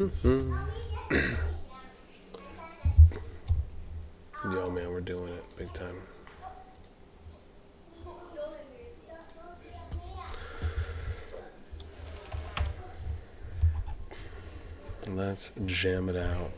Yo, man, we're doing it big time. Let's jam it out.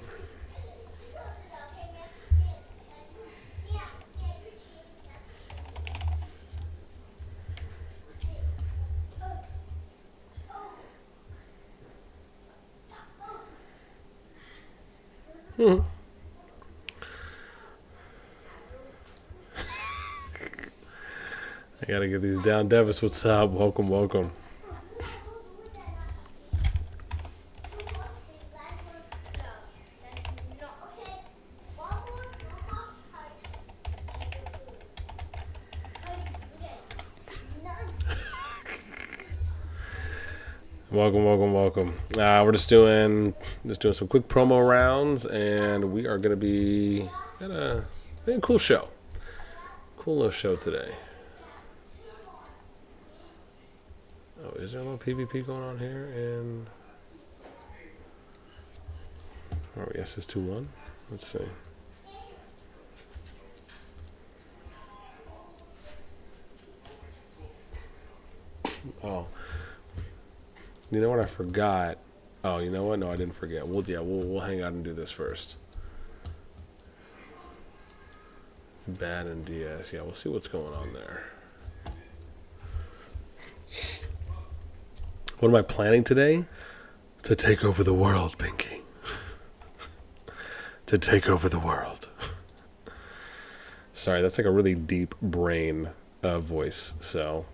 I gotta get these down. Devis, what's up? Welcome, welcome. Welcome, welcome, welcome. We're just doing some quick promo rounds, and we are gonna be at a cool show. Cool little show today. Oh, is there a little PvP going on here? And oh, yes, it's 2-1. Let's see. Oh. You know what I forgot? Oh, you know what? No, I didn't forget. We'll hang out and do this first. It's bad in DS. Yeah, we'll see what's going on there. What am I planning today? To take over the world, Pinky. To take over the world. Sorry, that's like a really deep brain voice. So,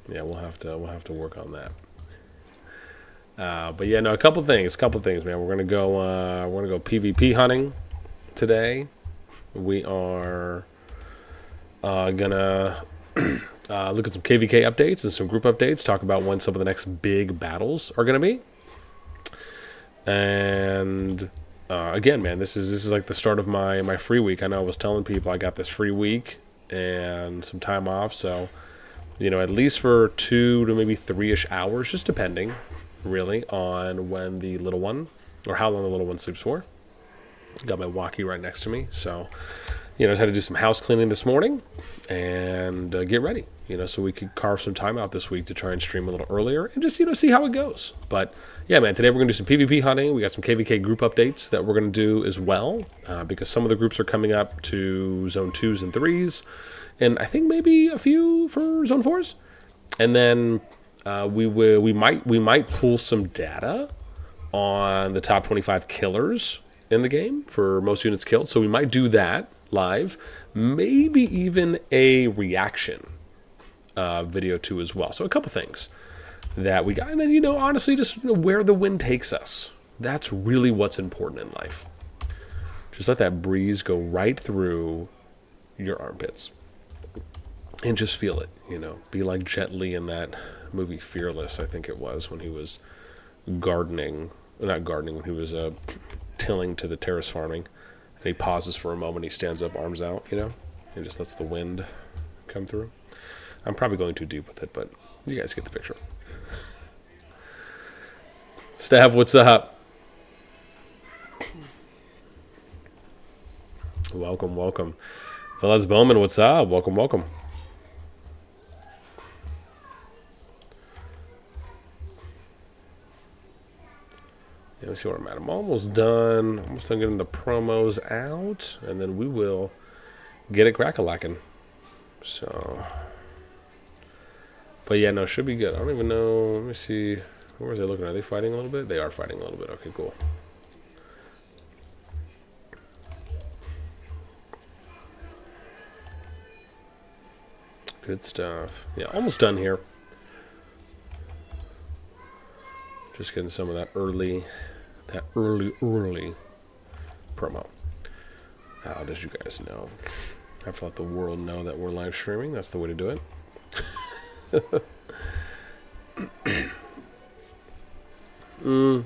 yeah, we'll have to work on that. But yeah, no, a couple things, man. We're gonna go PvP hunting today. We are gonna look at some KvK updates and some group updates. Talk about when some of the next big battles are gonna be. And again, man, this is like the start of my free week. I know I was telling people I got this free week and some time off, so you know, at least for 2 to maybe 3-ish hours, just depending. Really, on when the little one, or how long the little one sleeps for. Got my walkie right next to me, so you know, just had to do some house cleaning this morning and get ready. You know, so we could carve some time out this week to try and stream a little earlier and just see how it goes. But yeah, man, today we're gonna do some PvP hunting. We got some KvK group updates that we're gonna do as well, because some of the groups are coming up to zone 2s and 3s, and I think maybe a few for zone 4s, and then. We might pull some data on the top 25 killers in the game for most units killed. So we might do that live, maybe even a reaction video too as well. So a couple things that we got, and then you know, honestly, just where the wind takes us. That's really what's important in life. Just let that breeze go right through your armpits and just feel it. You know, be like Jet Li in that movie Fearless, I think it was, when he was when he was tilling to the terrace farming, and he pauses for a moment, he stands up, arms out, you know, and just lets the wind come through. I'm probably going too deep with it, but you guys get the picture. Stav, what's up? Welcome, welcome. Fellas Bowman, what's up? Welcome, welcome. Let me see where I'm at. I'm almost done getting the promos out, and then we will get it crack-a-lackin'. So, but yeah, no, should be good. I don't even know. Let me see. Where is they looking? Are they fighting a little bit? They are fighting a little bit. Okay, cool. Good stuff. Yeah, almost done here. Just getting some of that early promo. How did you guys know? I have to let the world know that we're live streaming. That's the way to do it. I don't know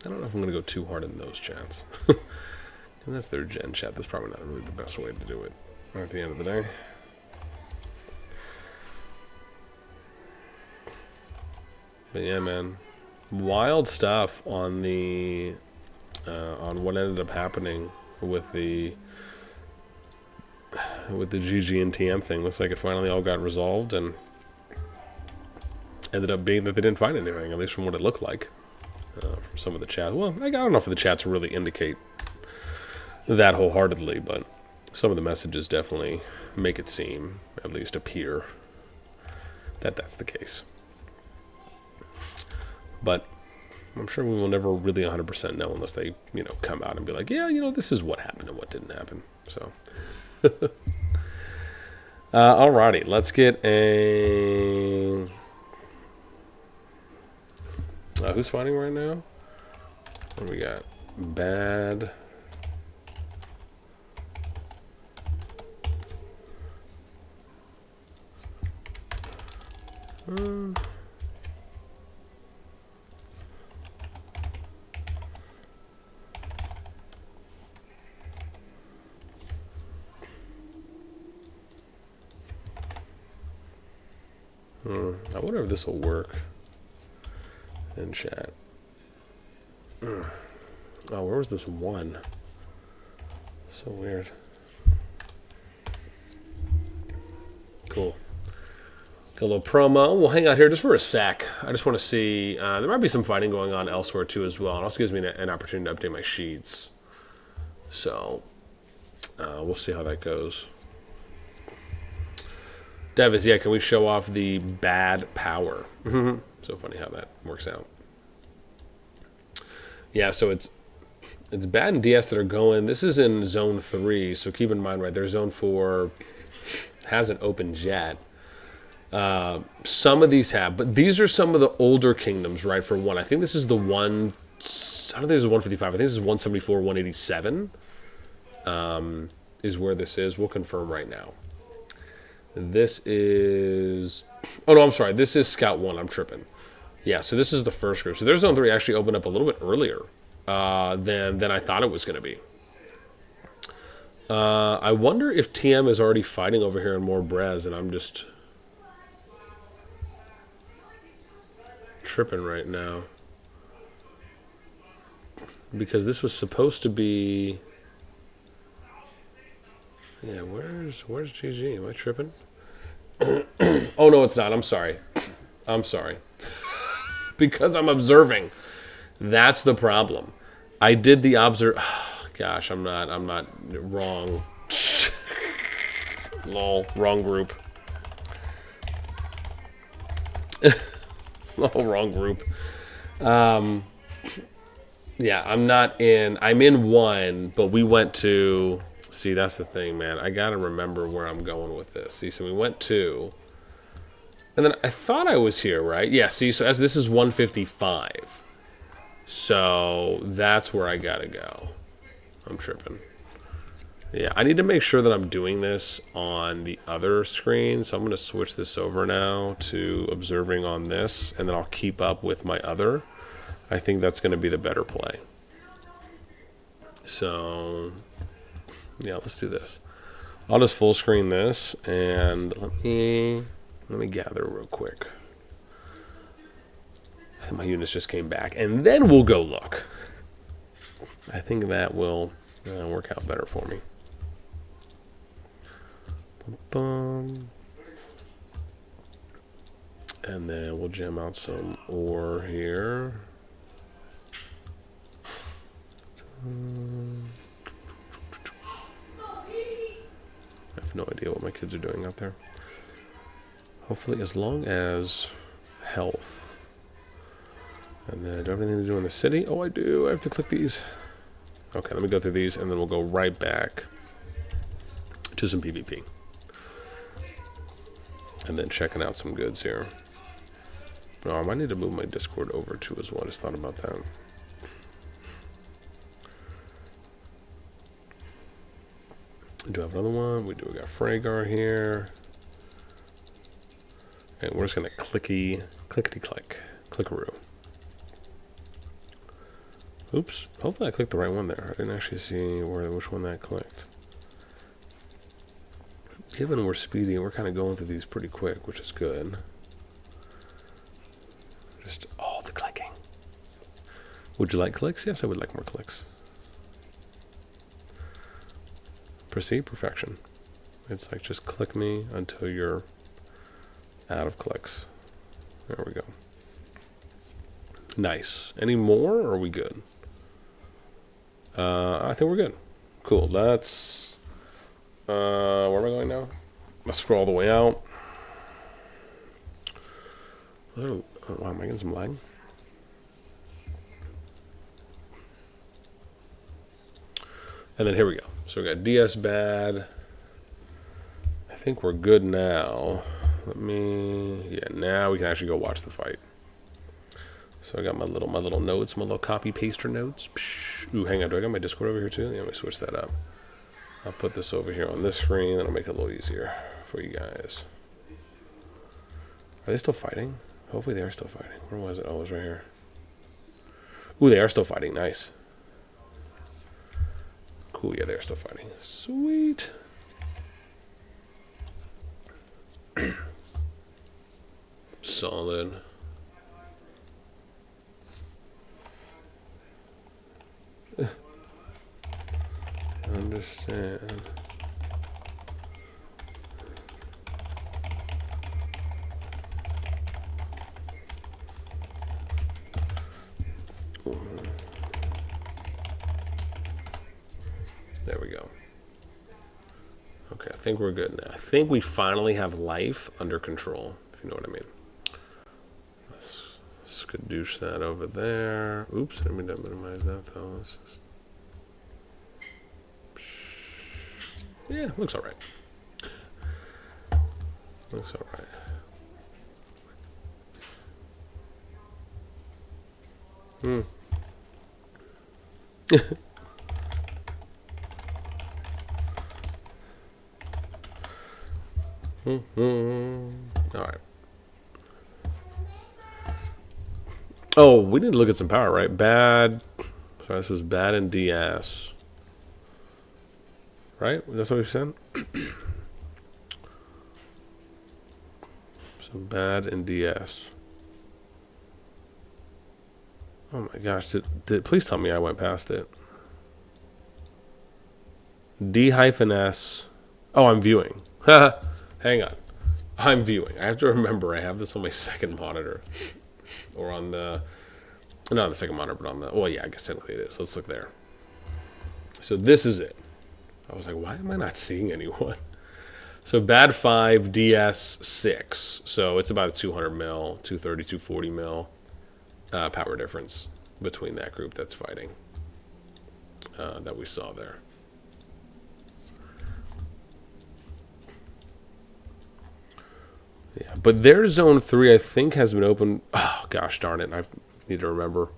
if I'm going to go too hard in those chats. And that's their gen chat. That's probably not really the best way to do it at the end of the day. But yeah, man. wild stuff on the on what ended up happening with the GG and TM thing. Looks like it finally all got resolved, and ended up being that they didn't find anything, at least from what it looked like from some of the chat. Well, I don't know if the chats really indicate that wholeheartedly, but some of the messages definitely make it seem, at least appear, that that's the case. But I'm sure we will never really 100% know unless they, you know, come out and be like, yeah, you know, this is what happened and what didn't happen. So, alrighty, let's get a... who's fighting right now? What do we got? Bad... I wonder if this will work in chat. Oh, where was this one? So weird. Cool. Got a little promo. We'll hang out here just for a sec. I just want to see. There might be some fighting going on elsewhere too as well. It also gives me an opportunity to update my sheets. So we'll see how that goes. Devis, yeah, can we show off the bad power? So funny how that works out. Yeah, so it's bad and DS that are going. This is in Zone 3, so keep in mind, right, there's Zone 4 hasn't opened yet. Some of these have, but these are some of the older kingdoms, right, for one. I think this is the one, I don't think this is 155. I think this is 174, 187 is where this is. We'll confirm right now. This is... Oh, no, I'm sorry. This is Scout 1. I'm tripping. Yeah, so this is the first group. So their Zone 3 actually opened up a little bit earlier than I thought it was going to be. I wonder if TM is already fighting over here in more Brez, and I'm just tripping right now. Because this was supposed to be... Yeah, where's GG? Am I tripping? Oh, no, it's not. I'm sorry. I'm sorry. Because I'm observing. That's the problem. I did the gosh, I'm not wrong. Lol, wrong group. Lol, wrong group. Yeah, I'm in 1, but we went to... See, that's the thing, man. I gotta remember where I'm going with this. See, so we went 2. And then I thought I was here, right? Yeah, see, so as this is 155. So that's where I gotta go. I'm tripping. Yeah, I need to make sure that I'm doing this on the other screen. So I'm gonna switch this over now to observing on this, and then I'll keep up with my other. I think that's gonna be the better play. So... yeah, let's do this. I'll just full screen this, and let me gather real quick. My units just came back, and then we'll go look. I think that will work out better for me. And then we'll jam out some ore here. I have no idea what my kids are doing out there. Hopefully, as long as health. And then, do I have anything to do in the city? Oh, I do. I have to click these. Okay, let me go through these, and then we'll go right back to some PvP. And then checking out some goods here. Oh, I might need to move my Discord over too as well. I just thought about that. Do I have another one? We do. We got Fragar here. And we're just going to clickaroo. Oops. Hopefully I clicked the right one there. I didn't actually see which one that clicked. Given we're speedy, we're kind of going through these pretty quick, which is good. Just all the clicking. Would you like clicks? Yes, I would like more clicks. Proceed, perfection. It's like just click me until you're out of clicks. There we go. Nice. Any more, or are we good? I think we're good. Cool. That's... where am I going now? Let's scroll the way out. Oh, wow, am I getting some lag? And then here we go. So we got DS bad. I think we're good now. Let me... Yeah, now we can actually go watch the fight. So I got my little notes, my little copy paster notes. Psh. Ooh, hang on. Do I got my Discord over here too? Yeah, let me switch that up. I'll put this over here on this screen. That'll make it a little easier for you guys. Are they still fighting? Hopefully they are still fighting. Where was it? Oh, it was right here. Ooh, they are still fighting. Nice. Cool. Yeah, they're still fighting. Sweet. Solid. Understand. There we go. Okay, I think we're good now. I think we finally have life under control, if you know what I mean. Let's skadoosh that over there. Oops, let me minimize that though. Let's just... Yeah, looks alright. Looks alright. Alright. Oh, we need to look at some power, right? Bad. Sorry, this was bad in DS. Right? That's what we said? So bad in DS. Oh my gosh. Please tell me I went past it. D-S. Oh, I'm viewing. Hang on. I'm viewing. I have to remember I have this on my second monitor. Or on the... Not on the second monitor, but on the... Well, yeah, I guess technically it is. Let's look there. So this is it. I was like, why am I not seeing anyone? So bad 5, DS 6. So it's about a 200 mil, 230, 240 mil power difference between that group that's fighting that we saw there. Yeah, but their zone 3, I think, has been open. Oh, gosh darn it. I need to remember.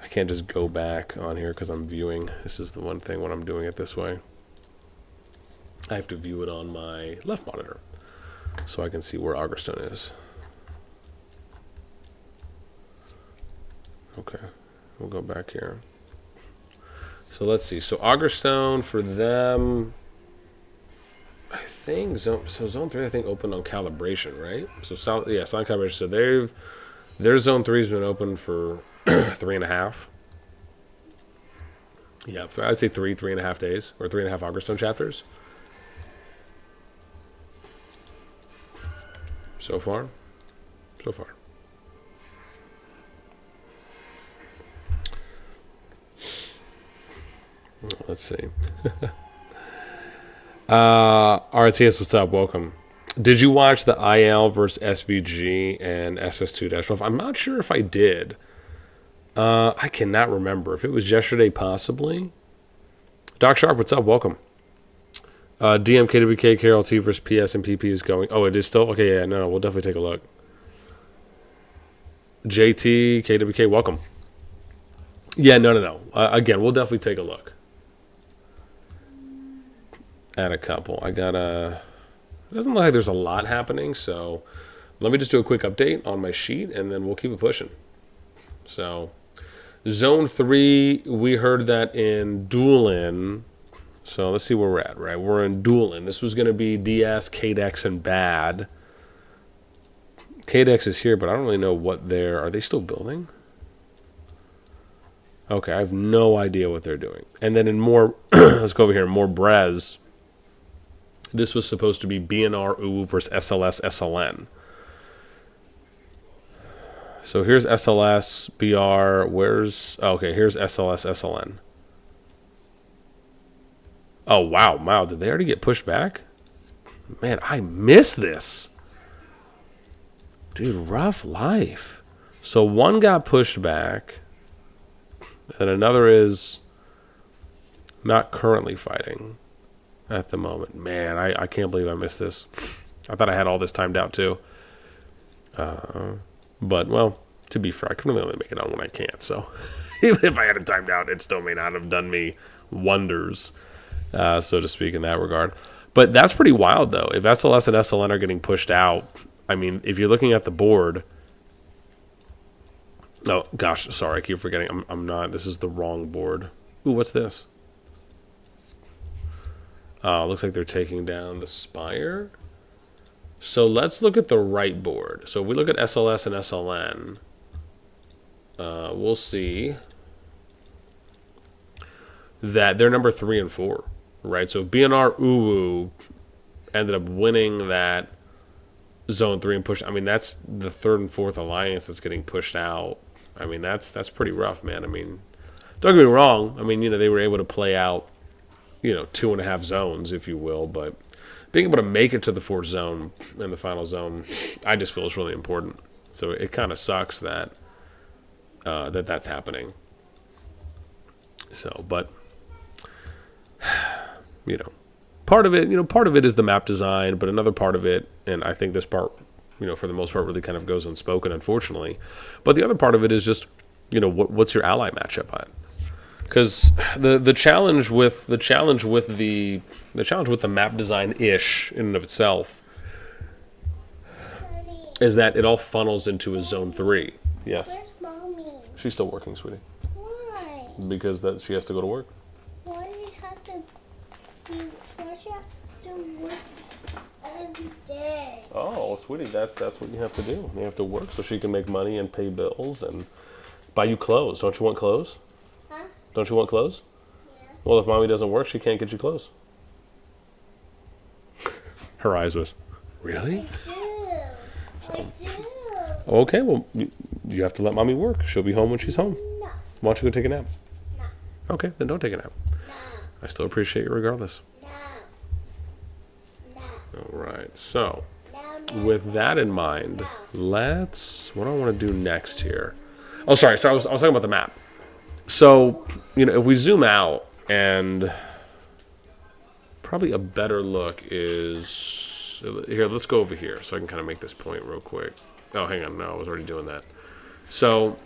I can't just go back on here because I'm viewing. This is the one thing when I'm doing it this way. I have to view it on my left monitor so I can see where Augerstone is. Okay, we'll go back here. So let's see. So Augerstone for them, I think zone 3 I think opened on calibration, right? So solid calibration. So their zone 3's been open for 3.5. Yeah, I'd say 3.5 days or 3.5 Augerstone chapters. So far. Let's see. RTS, what's up? Welcome. Did you watch the IL versus SVG and SS2-12? I'm not sure if I did. I cannot remember. If it was yesterday, possibly. Doc Sharp, what's up? Welcome. DM, KvK, KRLT versus PS and PP is going. Oh, it is still? Okay, yeah, no, we'll definitely take a look. JT, KvK, welcome. Yeah, no. Again, we'll definitely take a look at a couple. It doesn't look like there's a lot happening, so let me just do a quick update on my sheet, and then we'll keep it pushing. So, Zone 3, we heard that in Duelin. So let's see where we're at, right? We're in Duelin. This was going to be DS, KDEX, and Bad. KDEX is here, but I don't really know what they're... Are they still building? Okay, I have no idea what they're doing. And then in more, let's go over here, more Brez. This was supposed to be BNR UU versus SLS SLN. So here's SLS, BR, where's... Okay, here's SLS, SLN. Oh, wow, did they already get pushed back? Man, I miss this. Dude, rough life. So one got pushed back, and another is not currently fighting at the moment. Man, I can't believe I missed this. I thought I had all this timed out too. But, well, to be fair, I can really only make it on when I can't. So even if I had it timed out, it still may not have done me wonders, so to speak, in that regard. But that's pretty wild, though. If SLS and SLN are getting pushed out, I mean, if you're looking at the board... Oh, gosh, sorry, I keep forgetting. I'm not... This is the wrong board. Ooh, what's this? Looks like they're taking down the Spire. So let's look at the right board. So if we look at SLS and SLN, we'll see that they're number 3 and 4, right? So if BNR UU ended up winning that Zone 3 and push, I mean, that's the 3rd and 4th alliance that's getting pushed out. I mean, that's pretty rough, man. I mean, don't get me wrong. I mean, you know, they were able to play out, you know, 2.5 zones, if you will, but being able to make it to the 4th zone and the final zone, I just feel is really important. So it kind of sucks that that's happening. So, but you know, part of it is the map design, but another part of it, and I think this part, you know, for the most part, really kind of goes unspoken, unfortunately. But the other part of it is just, you know, what's your ally matchup at? Because the challenge with the map design ish in and of itself is that it all funnels into a zone 3. Yes. Where's mommy? She's still working, sweetie. Why? Because she has to go to work. Why do you have to why she has to work every day? Oh, sweetie, that's what you have to do. You have to work so she can make money and pay bills and buy you clothes. Don't you want clothes? Huh? Don't you want clothes? Yeah. Well, if mommy doesn't work, she can't get you clothes. Her eyes was, really? I do. Okay, well, you have to let mommy work. She'll be home when she's home. No. Why don't you go take a nap? No. Okay, then don't take a nap. No. I still appreciate you regardless. No. No. All right, so No. with that in mind, what do I want to do next here? Oh, sorry, so I was talking about the map. So, you know, if we zoom out, and probably a better look is, here, let's go over here so I can kind of make this point real quick. Oh, hang on, no, I was already doing that. So,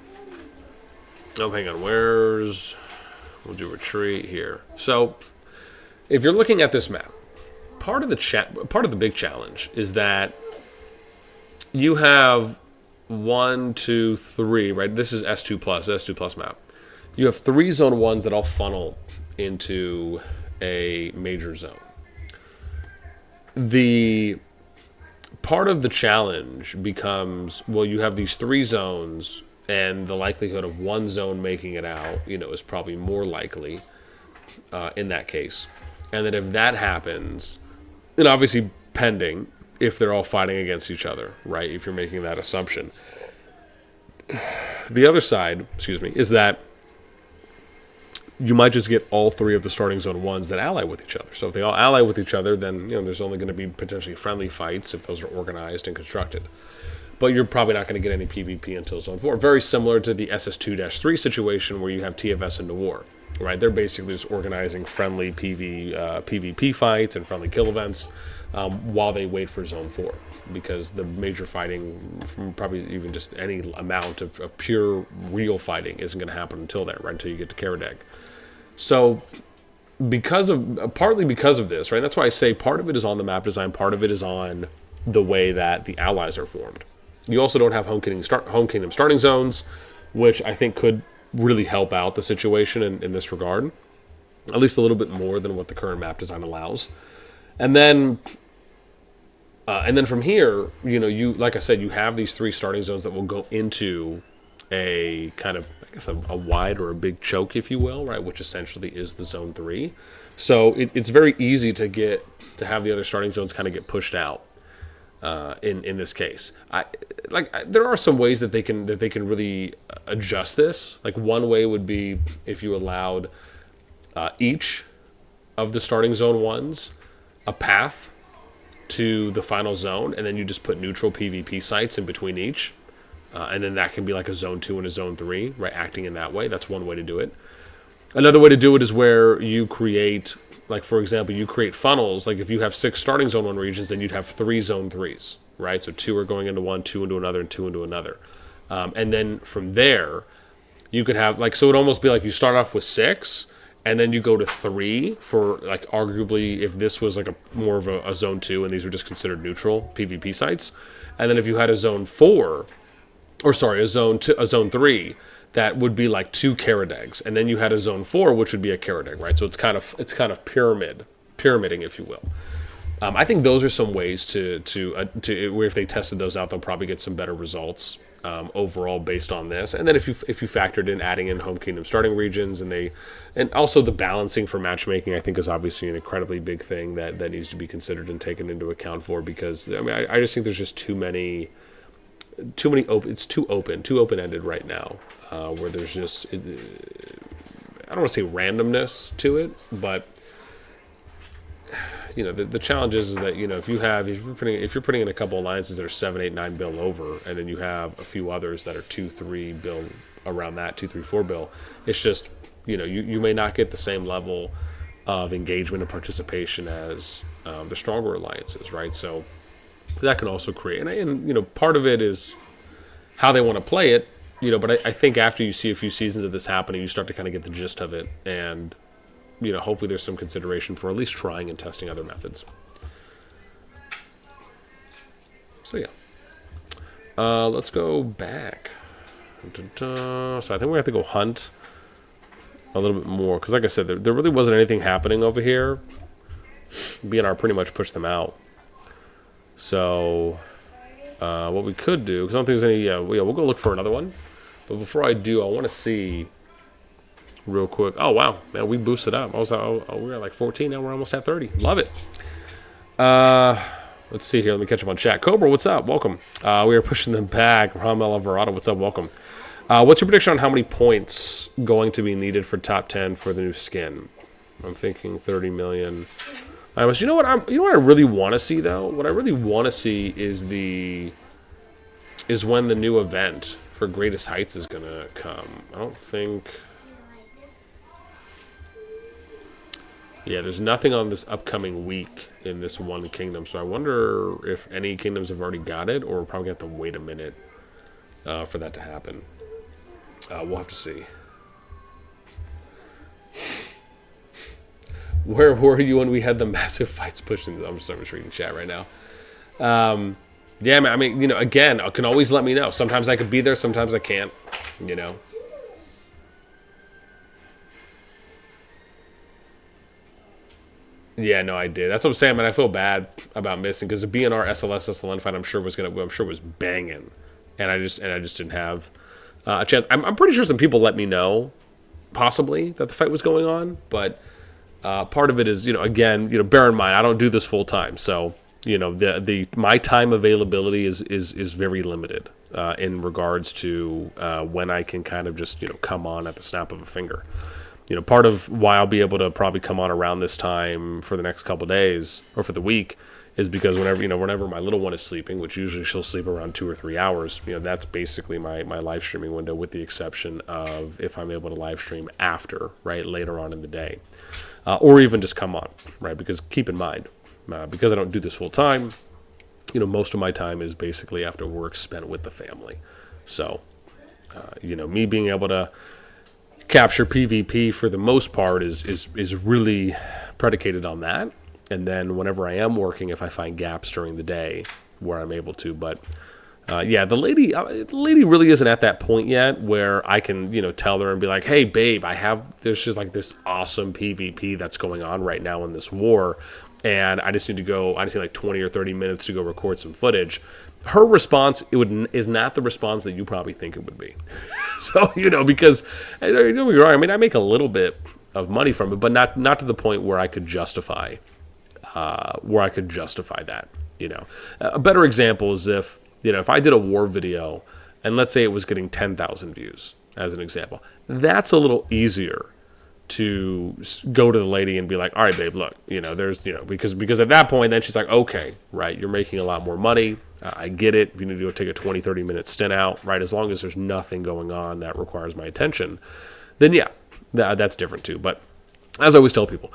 oh, hang on, we'll do retreat here. So, if you're looking at this map, part of the big challenge is that you have 1, 2, 3, right? This is S2 plus map. You have 3 zone 1s that all funnel into a major zone. The part of the challenge becomes, well, you have these 3 zones, and the likelihood of 1 zone making it out, you know, is probably more likely in that case. And that if that happens, and obviously pending if they're all fighting against each other, right? If you're making that assumption. The other side, is that you might just get all 3 of the starting zone 1s that ally with each other. So if they all ally with each other, then, you know, there's only going to be potentially friendly fights if those are organized and constructed. But you're probably not going to get any PvP until Zone 4. Very similar to the SS2-3 situation where you have TFS and Noir, right? They're basically just organizing friendly PvP fights and friendly kill events while they wait for Zone 4. Because the major fighting, from probably even just any amount of pure real fighting, isn't going to happen until then, right? Until you get to Karadeg. So partly because of this, right? That's why I say part of it is on the map design, part of it is on the way that the allies are formed. You also don't have Home Kingdom starting zones, which I think could really help out the situation in this regard, at least a little bit more than what the current map design allows. And then from here, you know, like I said, you have these 3 starting zones that will go into a kind of, I guess a wide or a big choke, if you will, right, which essentially is the zone 3. So it's very easy to have the other starting zones kind of get pushed out. In this case, there are some ways that they can really adjust this. Like one way would be if you allowed each of the starting zone 1s a path to the final zone, and then you just put neutral PvP sites in between each, and then that can be like a zone 2 and a zone 3, right? Acting in that way. That's one way to do it. Another way to do it is where you create, like for example, you create funnels. Like if you have 6 starting zone 1 regions, then you'd have 3 zone 3s, right? So 2 are going into one, 2 into another, and 2 into another. And then from there, you could have, like, so it'd almost be like you start off with 6, and then you go to 3 for, like, arguably if this was like more of a zone 2 and these were just considered neutral PvP sites. And then if you had a zone 4, or sorry, a zone 3, that would be like 2 Karadegs, and then you had a zone 4, which would be a Karadeg, right? So it's kind of pyramiding, if you will. I think those are some ways to where if they tested those out, they'll probably get some better results overall based on this. And then if you factored in adding in home kingdom starting regions, and also the balancing for matchmaking, I think is obviously an incredibly big thing that needs to be considered and taken into account for, because I mean I just think there's just too many it's too open-ended right now, where there's just I don't want to say randomness to it, but you know, the challenge is that, you know, if you're putting in a couple alliances that are 7, 8, 9 bill over, and then you have a few others that are 2, 3 bill around that, 2, 3, 4 bill, it's just, you know, you may not get the same level of engagement and participation as the stronger alliances, right? So that can also create, and you know, part of it is how they want to play it, you know, but I think after you see a few seasons of this happening, you start to kind of get the gist of it, and you know, hopefully there's some consideration for at least trying and testing other methods. So yeah, let's go back. So I think we have to go hunt a little bit more, because like I said, there really wasn't anything happening over here. BNR pretty much pushed them out. So what we could do, because I don't think there's any, we'll go look for another one. But before I do, I want to see real quick. Oh wow, man, we boosted up. We were at like 14, now we're almost at 30. Love it. Let's see here. Let me catch up on chat. Cobra, what's up? Welcome. We are pushing them back. Ramel Alvarado, what's up? Welcome. What's your prediction on how many points going to be needed for top 10 for the new skin? I'm thinking 30 million. You know what I really want to see though? What I really want to see is when the new event for Greatest Heights is gonna come. I don't think. Yeah, there's nothing on this upcoming week in this one kingdom, so I wonder if any kingdoms have already got it, or we're probably going to have to wait a minute for that to happen. We'll have to see. Where were you when we had the massive fights pushing? I'm just reading chat right now. Yeah, man, I mean, you know, again, I can always let me know. Sometimes I could be there, sometimes I can't, you know. Yeah, no, I did. That's what I'm saying, man. I feel bad about missing, because the BNR SLS SLN fight I'm sure was banging, and I just didn't have a chance. I'm pretty sure some people let me know, possibly, that the fight was going on, but part of it is, you know, again, you know, bear in mind I don't do this full time, so you know, my time availability is very limited in regards to when I can kind of just, you know, come on at the snap of a finger. You know, part of why I'll be able to probably come on around this time for the next couple days or for the week is because whenever my little one is sleeping, which usually she'll sleep around 2 or 3 hours, you know, that's basically my live streaming window, with the exception of if I'm able to live stream after, right, later on in the day, or even just come on, right? Because keep in mind, because I don't do this full time, you know, most of my time is basically after work spent with the family. So, you know, me being able to capture PvP for the most part is really predicated on that. And then whenever I am working, if I find gaps during the day where I'm able to, but yeah, the lady really isn't at that point yet where I can, you know, tell her and be like, hey babe, there's just like this awesome PvP that's going on right now in this war, and I just need like 20 or 30 minutes to go record some footage. Her response is not the response that you probably think it would be. So, because, don't get me wrong, I mean, I make a little bit of money from it, but not to the point where I could justify that, A better example is if I did a war video, and let's say it was getting 10,000 views, as an example, that's a little easier to go to the lady and be like, all right, babe, look, because at that point, then she's like, okay, right, you're making a lot more money. I get it. If you need to go take a 20, 30-minute stint out, right, as long as there's nothing going on that requires my attention, then yeah, that's different too. But as I always tell people,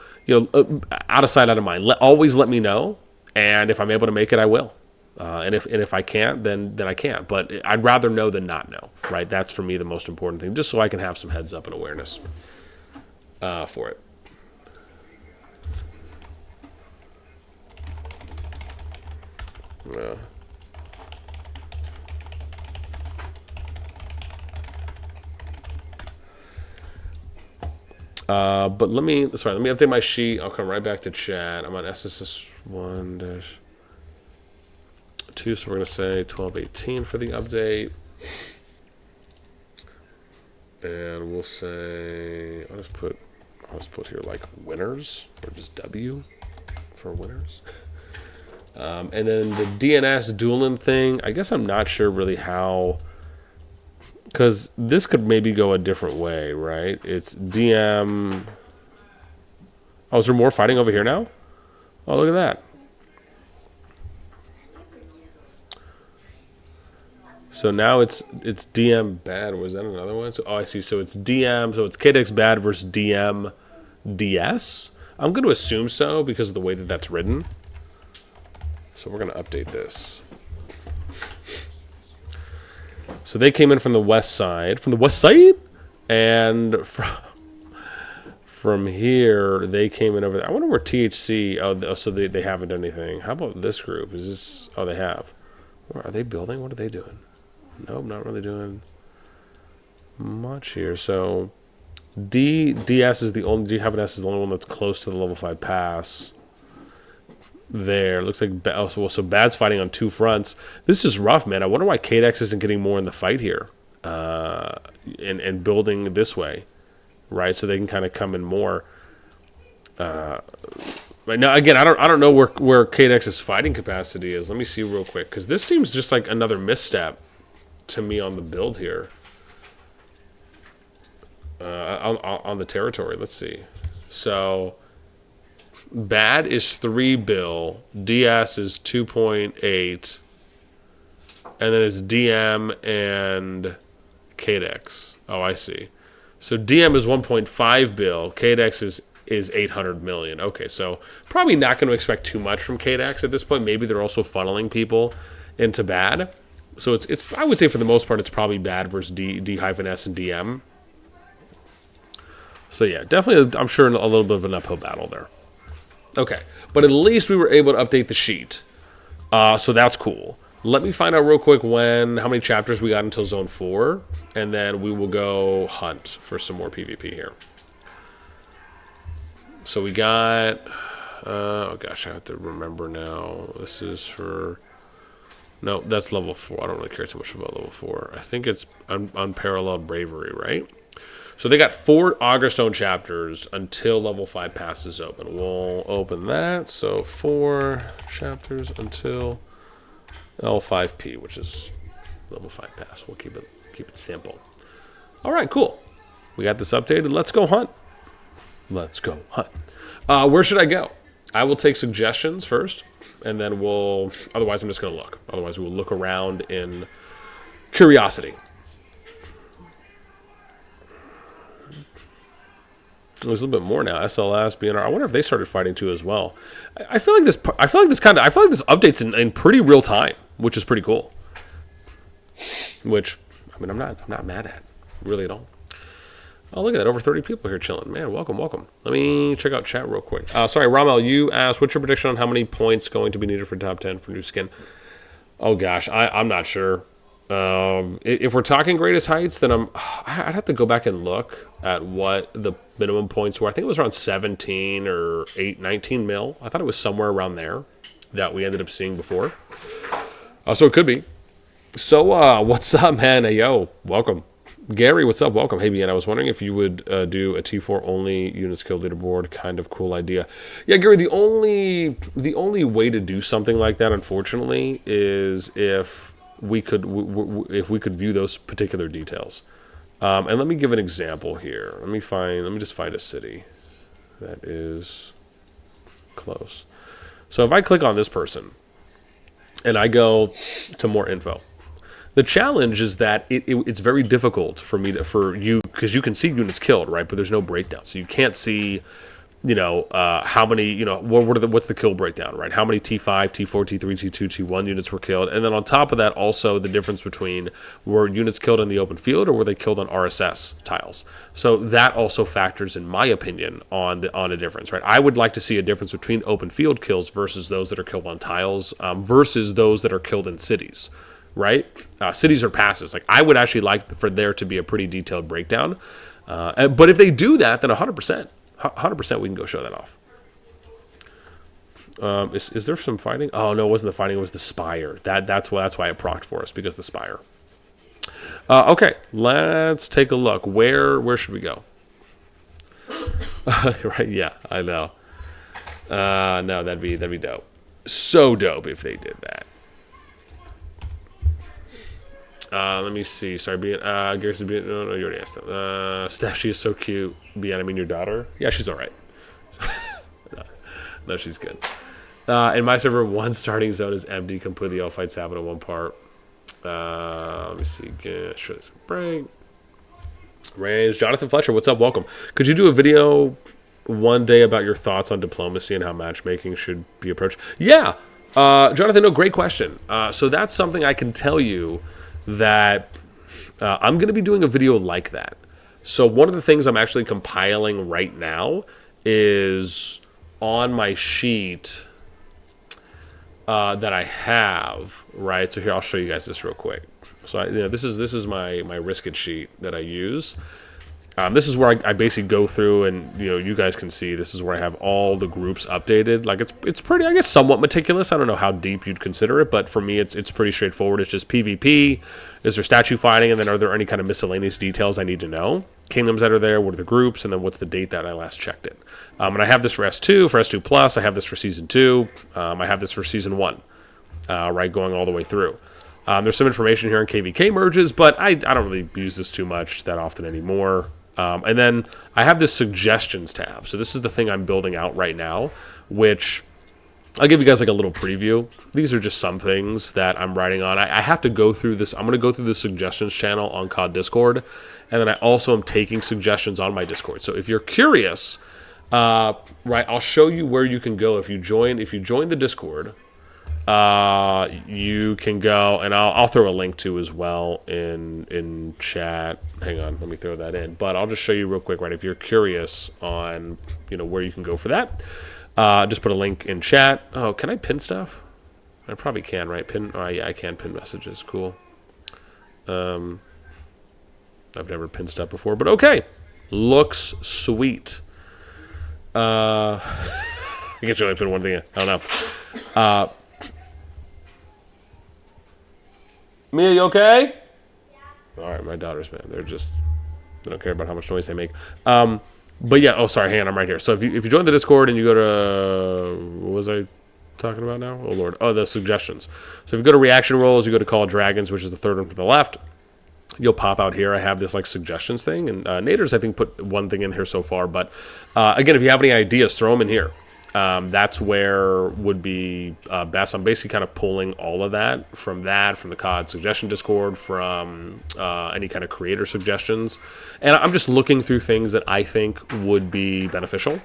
out of sight, out of mind, always let me know. And if I'm able to make it, I will. And if I can't, then I can't. But I'd rather know than not know, right? That's for me the most important thing, just so I can have some heads up and awareness for it. Yeah. But let me update my sheet. I'll come right back to chat. I'm on SSS 1-2, so we're going to say 12:18 for the update. And we'll say, I'll just put here like winners, or just W for winners. And then the DNS dueling thing, I guess I'm not sure really how, because this could maybe go a different way, right? It's DM. Oh, is there more fighting over here now? Oh, look at that. So now it's DM bad. Was that another one? So, I see. So it's DM. So it's KDX bad versus DM DS. I'm going to assume so because of the way that that's written. So we're going to update this. So they came in from the west side. And from here, they came in over there. I wonder where THC... Oh, so they haven't done anything. How about this group? Is this... Oh, they have. Are they building? What are they doing? Nope, not really doing much here. So DS is the only... D-S is the only one that's close to the level 5 pass. There. Looks like... So Bad's fighting on two fronts. This is rough, man. I wonder why KDX isn't getting more in the fight here. And building this way. Right? So they can kind of come in more. Right now, again, I don't know where KDX's fighting capacity is. Let me see real quick. Because this seems just like another misstep to me on the build here. On the territory. Let's see. So... Bad is 3 bill, DS is 2.8, and then it's DM and KDX. Oh, I see. So DM is 1.5 bill, KDX is 800 million. Okay, so probably not going to expect too much from KDX at this point. Maybe they're also funneling people into Bad. So it's I would say for the most part it's probably Bad versus D-S and DM. So yeah, definitely I'm sure a little bit of an uphill battle there. Okay, but at least we were able to update the sheet. So that's cool. Let me find out real quick how many chapters we got until Zone 4, and then we will go hunt for some more PvP here. So we got... oh gosh, I have to remember now. This is for... No, that's level 4. I don't really care too much about level 4. I think it's Unparalleled Bravery, right? So they got 4 Augerstone chapters until level 5 pass is open. We'll open that. So 4 chapters until L5P, which is level 5 pass. We'll keep it simple. All right, cool. We got this updated. Let's go hunt. Let's go hunt. Where should I go? I will take suggestions first, and then otherwise I'm just going to look. Otherwise we'll look around in curiosity. There's a little bit more now. SLS, BNR. I wonder if they started fighting too as well. I feel like this update's in pretty real time, which is pretty cool. Which, I mean, I'm not mad at, really at all. Oh, look at that! Over 30 people here chilling. Man, welcome. Let me check out chat real quick. Sorry, Ramel, you asked, what's your prediction on how many points going to be needed for top 10 for new skin? Oh gosh, I'm not sure. If we're talking greatest heights, then I'd have to go back and look at what the minimum points were. I think it was around 17 or 19 mil. I thought it was somewhere around there that we ended up seeing before. So it could be. So what's up, man? Hey, yo, welcome. Gary, what's up? Welcome. Hey, BN, I was wondering if you would do a T4 only units killed leaderboard. Kind of cool idea. Yeah, Gary, the only way to do something like that, unfortunately, is if we could view those particular details. And let me give an example here. Let me just find a city that is close. So if I click on this person and I go to more info, the challenge is that it's very difficult for you because you can see units killed, right? But there's no breakdown, so you can't see, how many, what's the kill breakdown, right? How many T5, T4, T3, T2, T1 units were killed, and then on top of that, also the difference between were units killed in the open field or were they killed on RSS tiles. So that also factors, in my opinion, on a difference, right? I would like to see a difference between open field kills versus those that are killed on tiles versus those that are killed in cities. Right? Cities or passes. Like, I would actually like for there to be a pretty detailed breakdown. But if they do that, then 100% we can go show that off. Is there some fighting? Oh, no, it wasn't the fighting. It was the Spire. That's why it procced for us, because the Spire. Okay, let's take a look. Where should we go? Right, yeah, I know. No, that'd be dope. So dope if they did that. Let me see. Sorry, Gary said, no, you already asked them. Steph, she is so cute. I mean your daughter? Yeah, she's all right. No, she's good. In my server, one starting zone is empty. Completely all fights happen in one part. Let me see. Break. Range. Jonathan Fletcher, what's up? Welcome. Could you do a video one day about your thoughts on diplomacy and how matchmaking should be approached? Yeah. Jonathan, no, great question. So that's something I can tell you that I'm going to be doing a video like that. So one of the things I'm actually compiling right now is on my sheet that I have, right? So here, I'll show you guys this real quick. So this is my risk it sheet that I use. This is where I basically go through, and you guys can see this is where I have all the groups updated. Like, it's pretty, I guess, somewhat meticulous. I don't know how deep you'd consider it, but for me it's pretty straightforward. It's just PvP, is there statue fighting, and then are there any kind of miscellaneous details I need to know? Kingdoms that are there, what are the groups, and then what's the date that I last checked it. And I have this for S2, for S2 Plus, I have this for Season 2, I have this for Season 1, right, going all the way through. There's some information here on KvK merges, but I don't really use this too much that often anymore. And then I have this suggestions tab. So this is the thing I'm building out right now, which I'll give you guys like a little preview. These are just some things that I'm writing on. I have to go through this. I'm going to go through the suggestions channel on COD Discord. And then I also am taking suggestions on my Discord. So if you're curious, right, I'll show you where you can go. If you join the Discord, you can go, and I'll throw a link to as well in chat. Hang on, let me throw that in. But I'll just show you real quick, right? If you're curious on where you can go for that, just put a link in chat. Oh, can I pin stuff? I probably can, right? Pin. Oh, yeah, I can pin messages. Cool. I've never pinned stuff before, but okay. Looks sweet. I guess you only put one thing in. I don't know. Mia, you okay? Yeah. All right, my daughters, man, they don't care about how much noise they make. But yeah, oh, sorry, hang on, I'm right here. So if you join the Discord and you go to, what was I talking about now? Oh, Lord. Oh, the suggestions. So if you go to reaction roles, you go to Call of Dragons, which is the third one from the left. You'll pop out here. I have this like suggestions thing, and Naders, I think, put one thing in here so far. But again, if you have any ideas, throw them in here. That's where would be best. I'm basically kind of pulling all of that from the COD suggestion Discord, from any kind of creator suggestions, and I'm just looking through things that I think would be beneficial.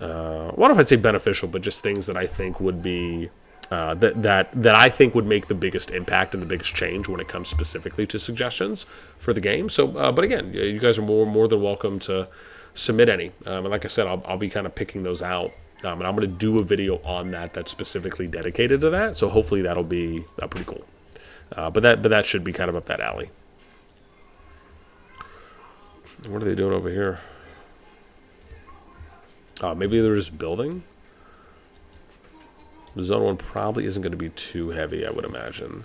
What if I'd say beneficial, but just things that I think would be that I think would make the biggest impact and the biggest change when it comes specifically to suggestions for the game. So, but again, you guys are more than welcome to submit any. And like I said, I'll be kind of picking those out. And I'm going to do a video on that's specifically dedicated to that. So hopefully that'll be pretty cool. But that should be kind of up that alley. What are they doing over here? Maybe they're just building? The zone 1 probably isn't going to be too heavy, I would imagine.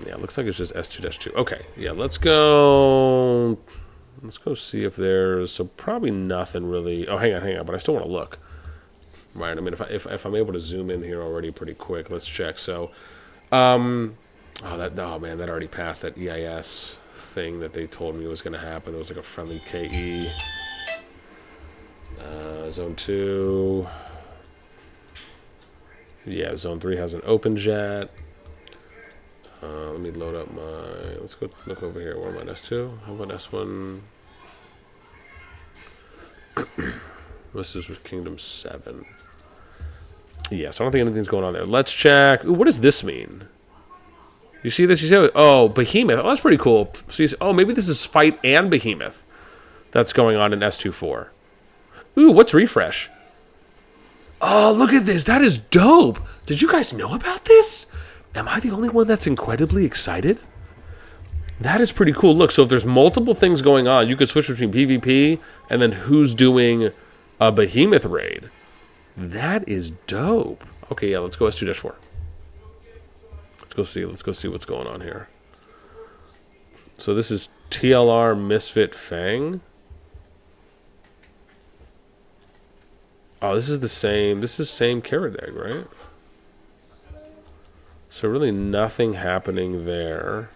Yeah, it looks like it's just S2-2. Okay, yeah, let's go... Let's go see if there's... So probably nothing really... Oh, hang on, but I still want to look. Right, I mean, if I'm able to zoom in here already pretty quick, let's check. So, oh man, that already passed that EIS thing that they told me was going to happen. There was like a friendly KE. Zone 2. Yeah, Zone 3 has an open jet. Let me load up my... Let's go look over here. Where am I? S2? How about S1? This is with Kingdom 7. Yeah, so I don't think anything's going on there. Let's check. Ooh, what does this mean? You see this? You see? Oh, Behemoth. Oh, that's pretty cool. So oh, maybe this is Fight and Behemoth that's going on in S24. Ooh, what's refresh? Oh, look at this. That is dope. Did you guys know about this? Am I the only one that's incredibly excited? That is pretty cool. Look, so if there's multiple things going on, you could switch between PvP and then who's doing a Behemoth raid. That is dope. Okay, yeah, let's go S2-4. Let's go see what's going on here. So this is TLR Misfit Fang. Oh, this is the same. This is same carrot egg, right? So really nothing happening there.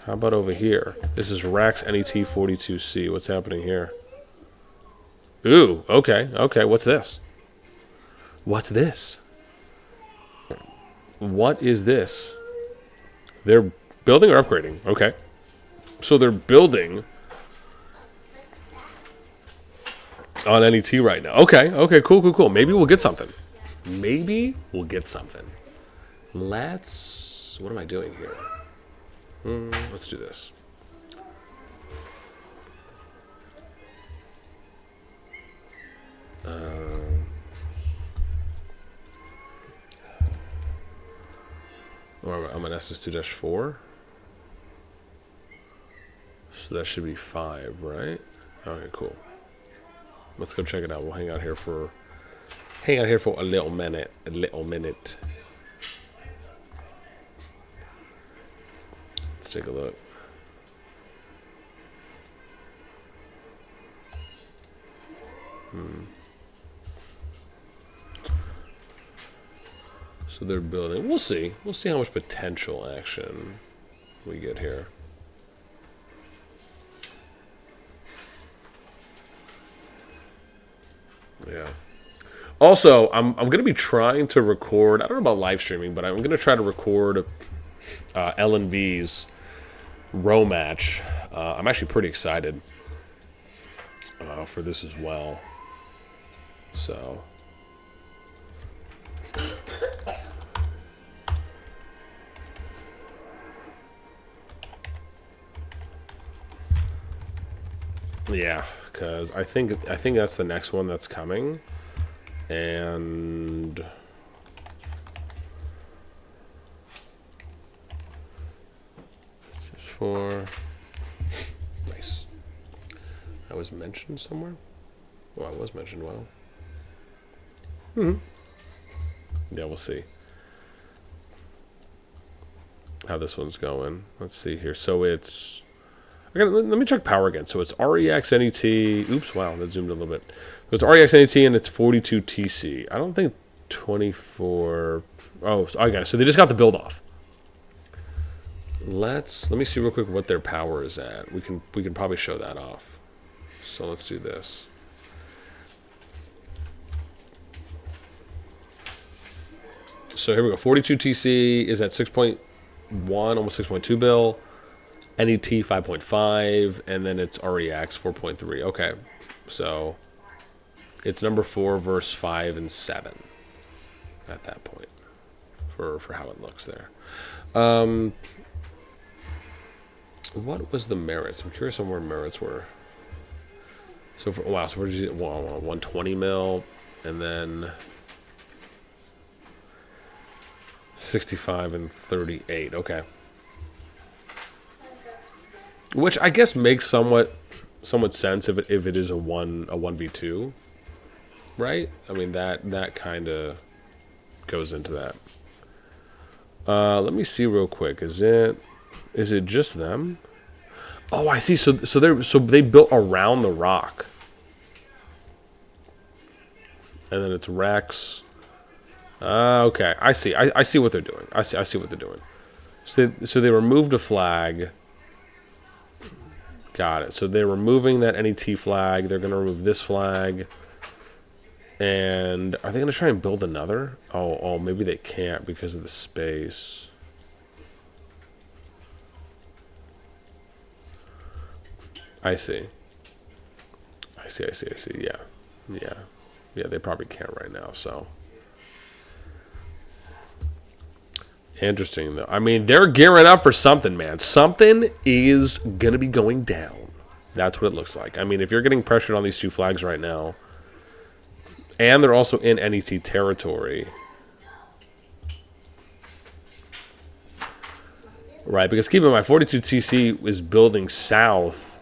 How about over here? This is Rax NET 42C. What's happening here? Ooh, okay, okay. What's this? What's this? What is this? They're building or upgrading. Okay. So they're building on NET right now. Okay, okay, cool. Maybe we'll get something. Maybe we'll get something. Let's... What am I doing here? Let's do this. I'm an SS2-4. So that should be 5, right? Okay, cool. Let's go check it out. We'll hang out here for a little minute. Let's take a look. So they're building. We'll see. We'll see how much potential action we get here. Yeah. Also, I'm going to be trying to record. I don't know about live streaming, but I'm going to try to record LNV's row match. I'm actually pretty excited for this as well. So. Yeah, because I think that's the next one that's coming, and nice. I was mentioned somewhere. Well, I was mentioned. Well, yeah, we'll see how this one's going. Let's see here. So it's. Let me check power again. So it's REX NET. Oops, wow, that zoomed a little bit. So it's REX NET and it's 42 TC. I don't think 24. Oh, I got it. So they just got the build off. Let me see real quick what their power is at. We can probably show that off. So let's do this. So here we go. 42 TC is at 6.1, almost 6.2 bill. NET 5.5, and then it's REX 4.3. Okay, so it's number 4 versus 5 and 7 at that point for how it looks there. What was the merits? I'm curious on where merits were. So for 120 mil, and then 65 and 38. Okay. Which I guess makes somewhat sense if it is a 1v2, right? I mean that kind of goes into that. Let me see real quick. Is it just them? Oh, I see. So they built around the rock. And then it's Rex. Okay, I see. I see what they're doing. I see what they're doing. So they removed a flag. Got it. So they're removing that NET flag. They're going to remove this flag. And are they going to try and build another? Oh, maybe they can't because of the space. I see. Yeah, they probably can't right now, so. Interesting, though. I mean, they're gearing up for something, man. Something is going to be going down. That's what it looks like. I mean, if you're getting pressured on these two flags right now, and they're also in NET territory, right? Because keep in mind, 42TC is building south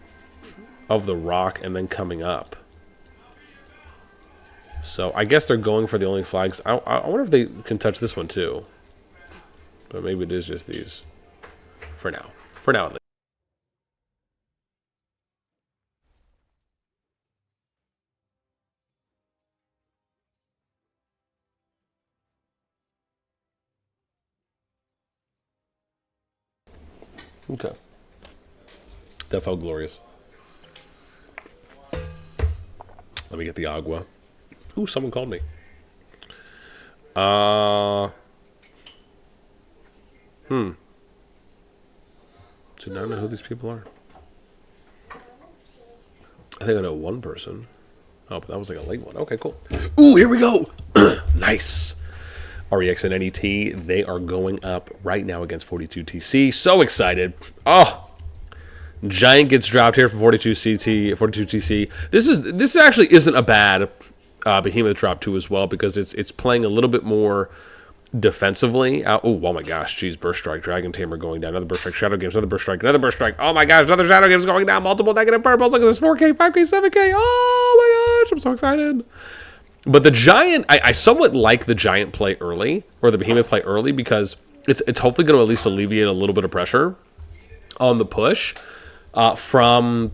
of the rock and then coming up. So I guess they're going for the only flags. I wonder if they can touch this one too. But maybe it is just these. For now. For now at least. Okay. That felt glorious. Let me get the agua. Ooh, someone called me. Do not know who these people are. I think I know one person. Oh, but that was like a late one. Okay, cool. Ooh, here we go. Nice. REX and NET, they are going up right now against 42TC. So excited. Oh, Giant gets dropped here for 42TC. This actually isn't a bad Behemoth drop too as well, because it's playing a little bit more defensively. Oh my gosh, geez, Burst Strike, Dragon Tamer going down, another Burst Strike, Shadow Games, another Burst Strike, another Burst Strike. Oh my gosh, another Shadow Games going down, multiple negative purples. Look at this, 4K, 5K, 7K. Oh my gosh, I'm so excited. But the Giant, I somewhat like the Giant play early, or the Behemoth play early, because it's hopefully going to at least alleviate a little bit of pressure on the push from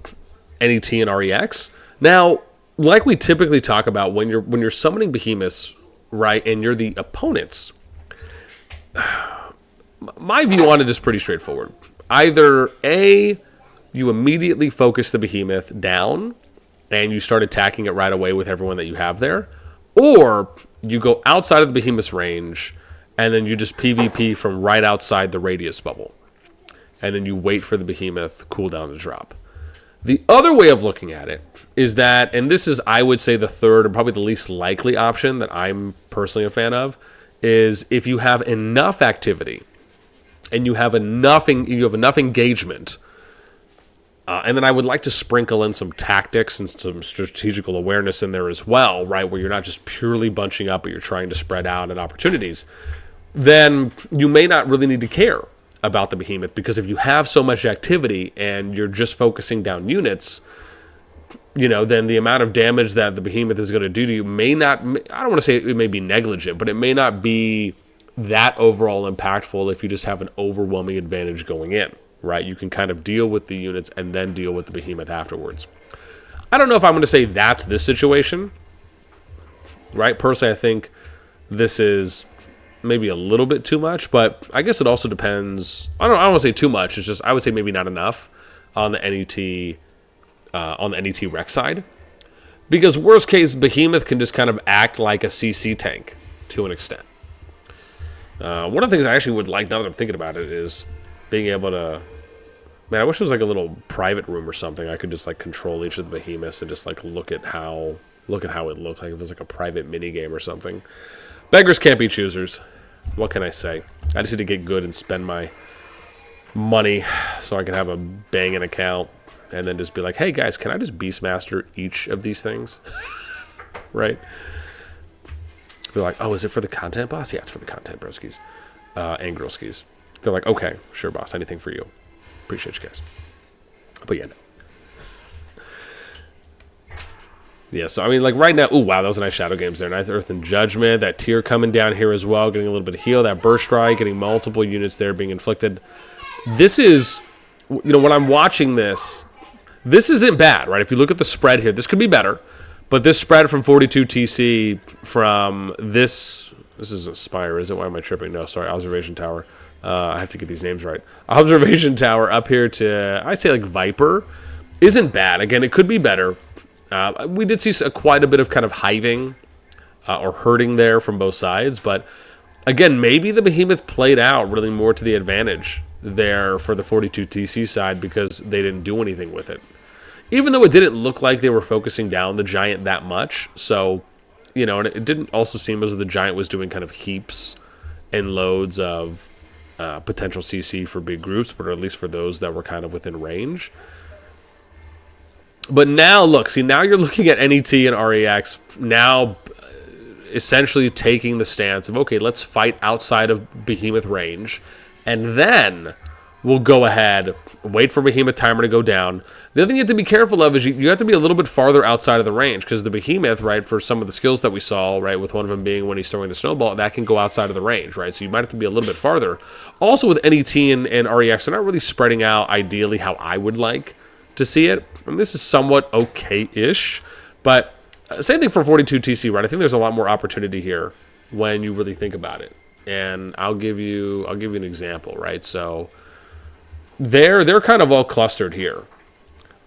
NET and REX. Now, like we typically talk about, when you're summoning Behemoths, right, and you're the opponents, my view on it is pretty straightforward. Either A, you immediately focus the Behemoth down and you start attacking it right away with everyone that you have there, or you go outside of the Behemoth's range and then you just PvP from right outside the radius bubble, and then you wait for the Behemoth cooldown to drop. The other way of looking at it is that, and this is, I would say, the third and probably the least likely option that I'm personally a fan of, is if you have enough activity and you have enough engagement, and then I would like to sprinkle in some tactics and some strategical awareness in there as well, right, where you're not just purely bunching up, but you're trying to spread out at opportunities, then you may not really need to care about the Behemoth, because if you have so much activity and you're just focusing down units, then the amount of damage that the Behemoth is going to do to you may not, I don't want to say it may be negligent, but it may not be that overall impactful if you just have an overwhelming advantage going in, right? You can kind of deal with the units and then deal with the Behemoth afterwards. I don't know if I'm going to say that's this situation, right? Personally, I think this is maybe a little bit too much, but I guess it also depends. I don't want to say too much. It's just, I would say maybe not enough on the NET Rex side, because worst case, Behemoth can just kind of act like a CC tank to an extent. One of the things I actually would like, now that I'm thinking about it, is being able to, man, I wish there was like a little private room or something. I could just like control each of the Behemoths and just like look at how it looked, like if it was like a private mini game or something. Beggars can't be choosers. What can I say? I just need to get good and spend my money so I can have a banging account, and then just be like, hey guys, can I just Beastmaster each of these things? Right? Be like, oh, is it for the content, boss? Yeah, it's for the content, broskies. and girl skis. They're like, okay, sure, boss, anything for you. Appreciate you guys. But yeah, no. Yeah, so I mean, like right now, ooh, wow, that was a nice Shadow Games there. Nice Earth and Judgment. That tier coming down here as well, getting a little bit of heal. That Burst Strike, getting multiple units there being inflicted. This is, you know, when I'm watching this, this isn't bad, right? If you look at the spread here, this could be better. But this spread from 42 TC from this is a Spire, is it? Why am I tripping? No, sorry, Observation Tower. I have to get these names right. Observation Tower up here to, I'd say like Viper, isn't bad. Again, it could be better. We did see quite a bit of kind of hiving or hurting there from both sides. But again, maybe the Behemoth played out really more to the advantage there for the 42 TC side because they didn't do anything with it. Even though it didn't look like they were focusing down the Giant that much. So, you know, and it didn't also seem as though the Giant was doing kind of heaps and loads of potential CC for big groups, but at least for those that were kind of within range. But now, look, see, now you're looking at NET and REX now essentially taking the stance of, okay, let's fight outside of Behemoth range, and then we'll go ahead, wait for Behemoth timer to go down. The other thing you have to be careful of is you have to be a little bit farther outside of the range, because the Behemoth, right, for some of the skills that we saw, right, with one of them being when he's throwing the snowball, that can go outside of the range, right? So you might have to be a little bit farther. Also with NET and REX, they're not really spreading out ideally how I would like to see it. I mean, this is somewhat okay-ish, but same thing for 42 TC, right? I think there's a lot more opportunity here when you really think about it. And I'll give you an example, right? So they're kind of all clustered here.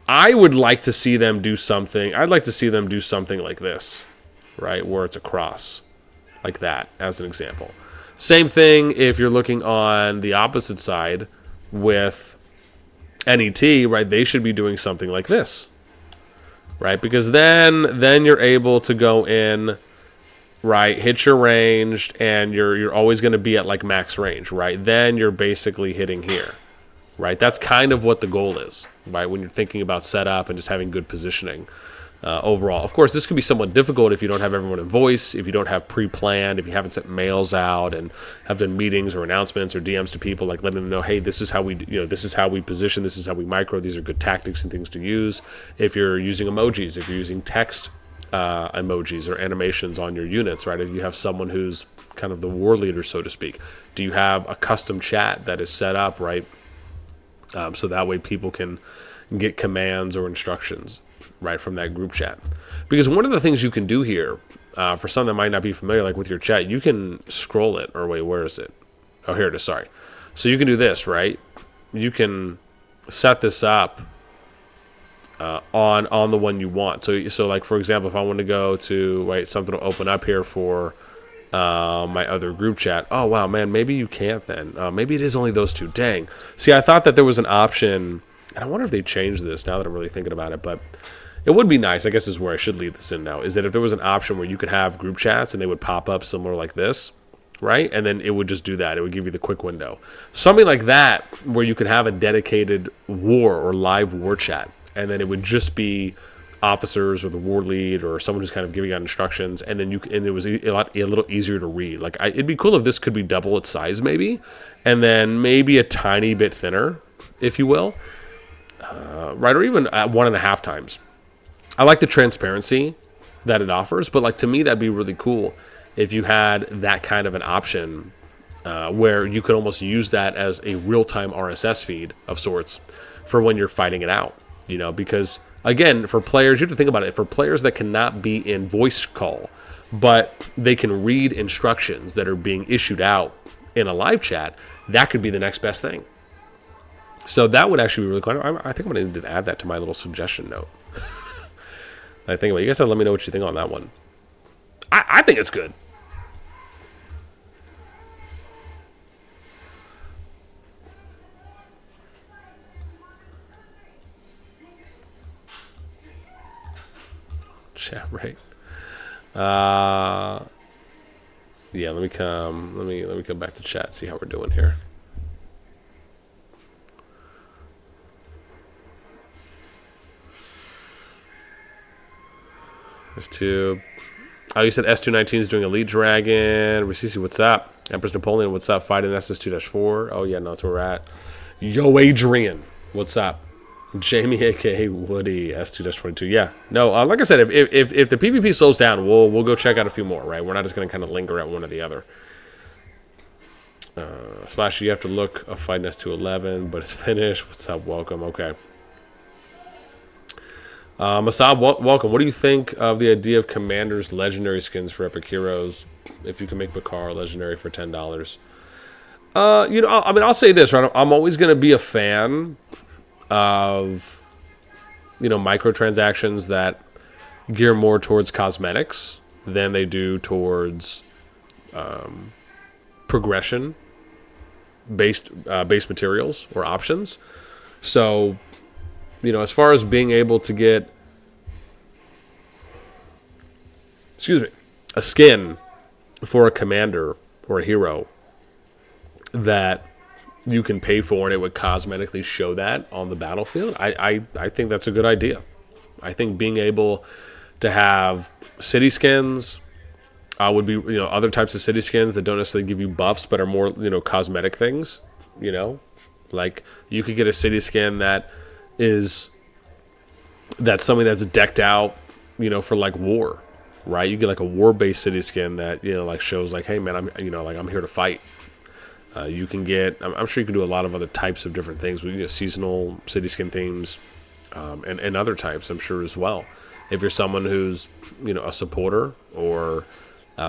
I would like to see them do something. I'd like to see them do something like this, right? Where it's a cross, like that, as an example. Same thing if you're looking on the opposite side with NET, right? They should be doing something like this, right? Because then you're able to go in, right? Hit your ranged, and you're always going to be at like max range, right? Then you're basically hitting here, right? That's kind of what the goal is, right? When you're thinking about setup and just having good positioning overall. Of course, this could be somewhat difficult if you don't have everyone in voice, if you don't have pre-planned, if you haven't sent mails out and have done meetings or announcements or DMs to people, like letting them know, hey, this is how we, this is how we position, this is how we micro, these are good tactics and things to use. If you're using emojis, if you're using text emojis or animations on your units, right? If you have someone who's kind of the war leader, so to speak, do you have a custom chat that is set up, right? So that way people can get commands or instructions, right, from that group chat. Because one of the things you can do here, for some that might not be familiar, like with your chat, you can scroll it, or wait, where is it? Oh, here it is, sorry. So you can do this, right? You can set this up on the one you want. So like, for example, if I want to go to, wait, something will open up here for my other group chat. Oh, wow, man, maybe you can't then. Maybe it is only those two. Dang. See, I thought that there was an option, and I wonder if they changed this now that I'm really thinking about it, but it would be nice, I guess is where I should lead this in now, is that if there was an option where you could have group chats and they would pop up similar like this, right? And then it would just do that. It would give you the quick window. Something like that where you could have a dedicated war or live war chat, and then it would just be officers or the war lead or someone who's kind of giving out instructions, and then it was a little easier to read. Like, it'd be cool if this could be double its size maybe, and then maybe a tiny bit thinner, if you will, right? Or even at 1.5 times. I like the transparency that it offers, but like to me that'd be really cool if you had that kind of an option where you could almost use that as a real-time RSS feed of sorts for when you're fighting it out, because again, for players, you have to think about it. For players that cannot be in voice call, but they can read instructions that are being issued out in a live chat, that could be the next best thing. So that would actually be really cool. I think I'm going to need to add that to my little suggestion note. I think about it. You guys have to let me know what you think on that one. I think it's good. Chat, right? Yeah, let me come back to chat, see how we're doing here. There's two. Oh, you said S219 is doing Elite Dragon. Ricci, what's up? Empress Napoleon, what's up? Fighting SS2-4. Oh, yeah, no, that's where we're at. Yo, Adrian, what's up? Jamie, aka Woody, S2-22. Yeah, no, like I said, if the PvP slows down, we'll go check out a few more, right? We're not just going to kind of linger at one or the other. Splash, you have to look a fight S211, but it's finished. What's up? Welcome. Okay. Masab, welcome. What do you think of the idea of Commander's legendary skins for Epic Heroes? If you can make Bakar legendary for $10. You know, I mean, I'll say this, right? I'm always going to be a fan of, you know, microtransactions that gear more towards cosmetics than they do towards progression based materials or options. So, you know, as far as being able to get, a skin for a commander or a hero that you can pay for and it would cosmetically show that on the battlefield, I think that's a good idea. I think being able to have city skins would be, you know, other types of city skins that don't necessarily give you buffs but are more, you know, cosmetic things, you know? Like, you could get a city skin that's something that's decked out, you know, for like war, right? You get like a war-based city skin that, you know, like shows like, hey man, I'm here to fight. You can get, I'm sure you can do a lot of other types of different things with, you know, seasonal city skin themes, and other types, I'm sure, as well. If you're someone who's, you know, a supporter or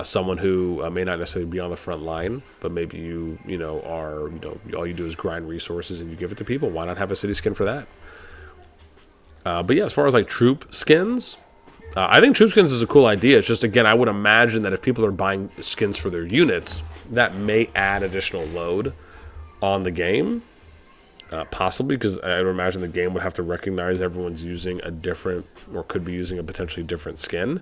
someone who may not necessarily be on the front line, but maybe you know, are, you know, all you do is grind resources and you give it to people, why not have a city skin for that? But yeah, as far as like troop skins, I think troop skins is a cool idea. It's just, again, I would imagine that if people are buying skins for their units, that may add additional load on the game. Possibly, because I would imagine the game would have to recognize everyone's using a different, or could be using a potentially different skin.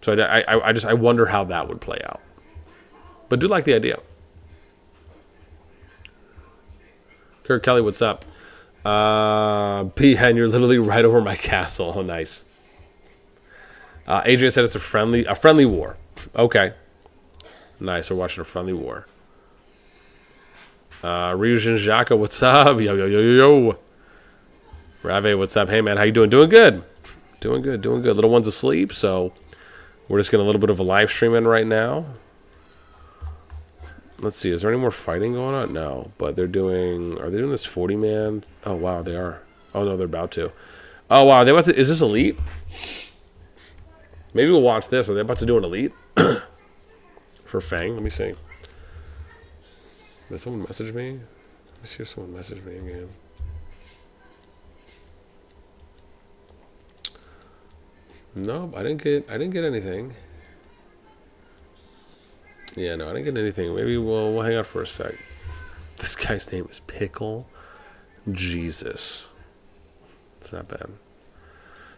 So I wonder how that would play out. But do like the idea. Kurt Kelly, what's up? P-Hen, you're literally right over my castle. Oh, nice. Adrian said it's a friendly war. Okay. Nice, we're watching a friendly war. Ryujin Jaka, what's up? Yo. Rave, what's up? Hey, man, how you doing? Doing good. Doing good. Little one's asleep, so we're just getting a little bit of a live stream in right now. Let's see, is there any more fighting going on? No, but are they doing this 40-man? Oh, wow, they are. Oh, no, they're about to. Oh, wow, is this Elite? Maybe we'll watch this. Are they about to do an Elite? For Fang? Let me see. Did someone message me? Let me see if someone messaged me again. Nope, I didn't get anything. Yeah, no, I didn't get anything. Maybe we'll hang out for a sec. This guy's name is Pickle. Jesus. It's not bad.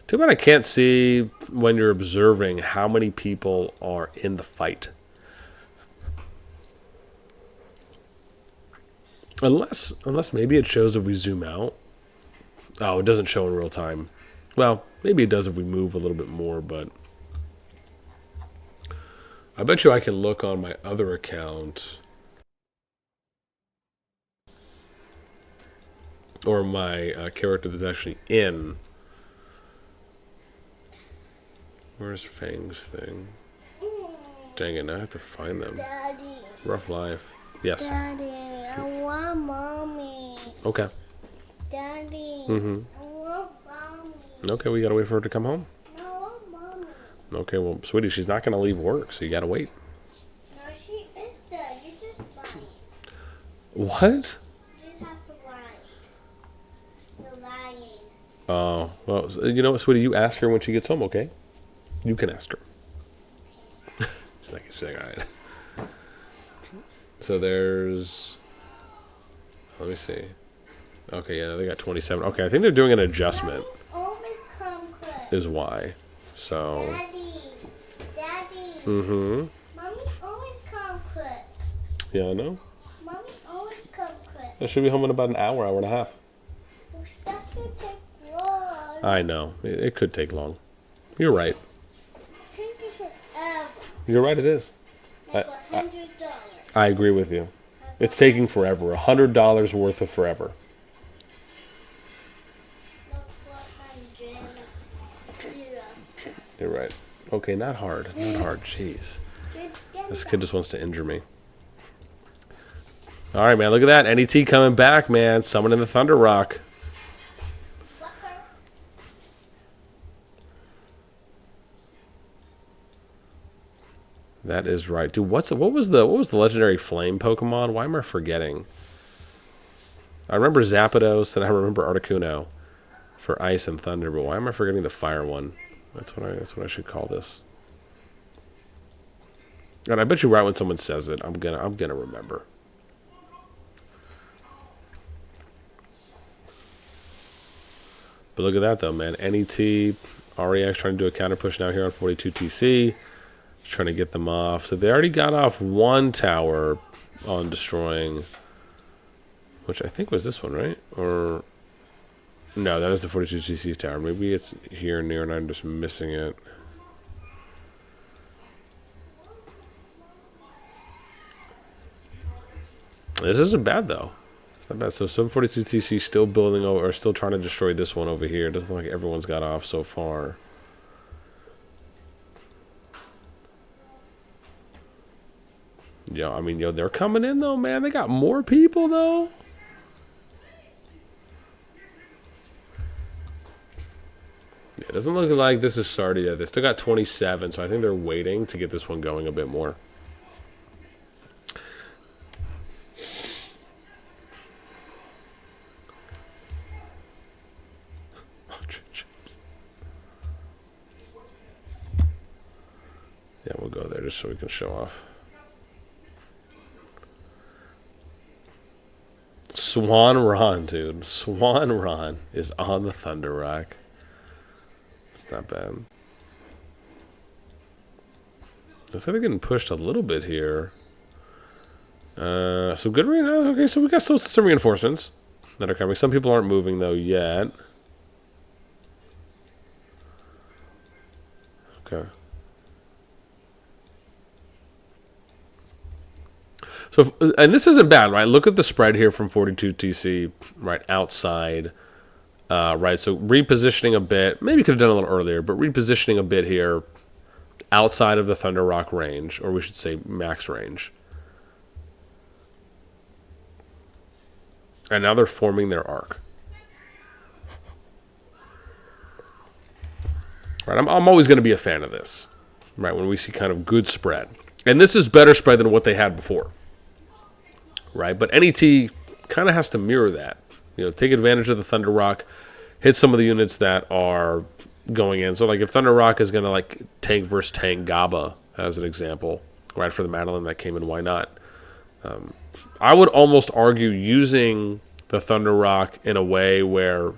Too bad I can't see when you're observing how many people are in the fight. Unless maybe it shows if we zoom out. Oh, it doesn't show in real time. Well, maybe it does if we move a little bit more, but I bet you I can look on my other account or my character that's actually in. Where's Fang's thing? Dang it, now I have to find them. Daddy. Rough life. Yes. Daddy, I want mommy. Okay. Daddy, I want mommy. Okay, we gotta wait for her to come home. I want mommy. Okay, well, sweetie, she's not gonna leave work, so you gotta wait. No, she is there. You just lying. What? You just have to lie. You're lying. Oh, well, you know what, sweetie, you ask her when she gets home, okay? You can ask her. she's like, all right. So there's, let me see. Okay, yeah, they got 27. Okay, I think they're doing an adjustment. Mommy always come quick. Is why. So. Daddy. Mommy always come quick. Yeah, I know. Mommy always come quick. I should be home in about an hour and a half. That's gonna take long. I know. It could take long. You're right. Take You're right, it is. Like $100. I agree with you. It's taking forever. $100 worth of forever. Look, 100. You're right. Okay, not hard. Not hard. Jeez. This kid just wants to injure me. All right, man. Look at that. NET coming back, man. Summoning the Thunder Rock. That is right, dude. What was the legendary flame Pokemon? Why am I forgetting? I remember Zapdos and I remember Articuno for Ice and Thunder, but why am I forgetting the Fire one? That's what I should call this. And I bet you right when someone says it, I'm gonna remember. But look at that though, man. NET, REX trying to do a counter push now here on 42 TC. Trying to get them off. So they already got off one tower on destroying, which I think was this one, right? Or no, that is the 42 TC tower. Maybe it's here near and I'm just missing it. This isn't bad though. It's not bad. So some 42 TC still building over, or still trying to destroy this one over here. It doesn't look like everyone's got off so far. Yo, I mean, yo, they're coming in though, man. They got more people though. Yeah, it doesn't look like this is started yet. They still got 27, so I think they're waiting to get this one going a bit more. Yeah, we'll go there just so we can show off. Swan Ron, dude. Swan Ron is on the Thunder Rock. It's not bad. Looks like they're getting pushed a little bit here. So good right now. Okay, so we got still some reinforcements that are coming. Some people aren't moving though yet. Okay. So, and this isn't bad, right? Look at the spread here from 42 TC, right, outside, right? So repositioning a bit, maybe could have done a little earlier, but repositioning a bit here outside of the Thunder Rock range, or we should say max range. And now they're forming their arc. Right, I'm always going to be a fan of this, right, when we see kind of good spread. And this is better spread than what they had before. Right, but NET kind of has to mirror that. You know, take advantage of the Thunder Rock, hit some of the units that are going in. So, like, if Thunder Rock is going to, like, tank versus tank Gaba, as an example, right, for the Madeline that came in, why not? I would almost argue using the Thunder Rock in a way where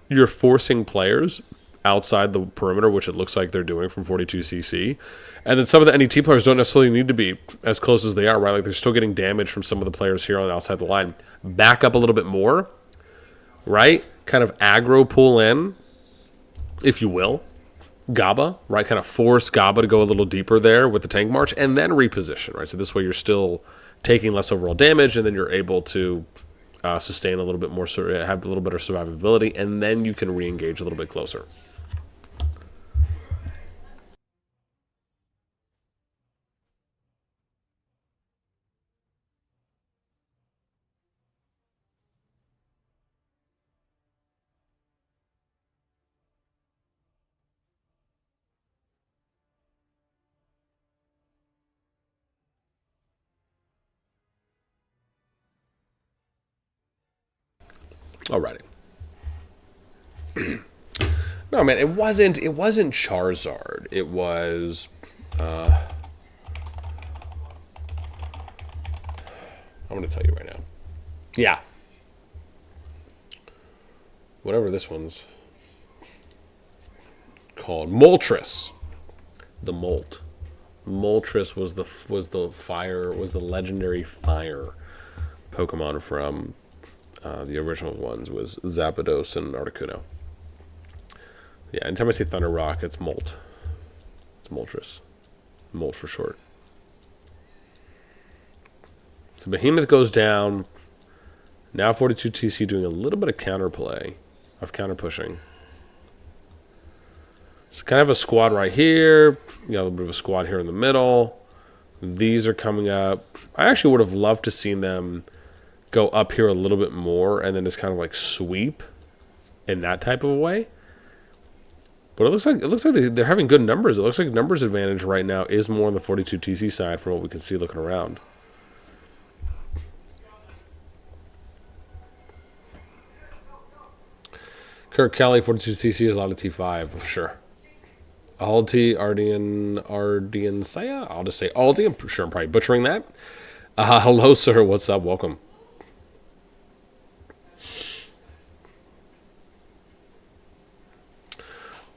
you're forcing players outside the perimeter, which it looks like they're doing from 42cc. And then some of the NET players don't necessarily need to be as close as they are, right? Like they're still getting damage from some of the players here on the outside the line. Back up a little bit more, right? Kind of aggro pull in, if you will. Gaba, right? Kind of force Gaba to go a little deeper there with the tank march and then reposition, right? So this way you're still taking less overall damage and then you're able to sustain a little bit more, have a little better survivability, and then you can re-engage a little bit closer. Alrighty. No, man, it wasn't Charizard. It was I'm gonna tell you right now. Yeah. Whatever this one's called. Moltres. The Molt. Moltres was the legendary fire Pokemon from the original ones was Zapdos and Articuno. Yeah, anytime I see Thunder Rock, it's Molt. It's Moltres. Molt for short. So Behemoth goes down. Now 42 TC doing a little bit of counterplay, of counter pushing. So kind of a squad right here. You got a little bit of a squad here in the middle. These are coming up. I actually would have loved to seen them go up here a little bit more and then just kind of like sweep in that type of a way. But it looks like they're having good numbers. It looks like numbers advantage right now is more on the 42 TC side from what we can see looking around. Kirk Kelly, 42 TC is a lot of T5, sure. Aldi, Ardian Saya? I'll just say Aldi. I'm sure I'm probably butchering that. Hello, sir. What's up? Welcome.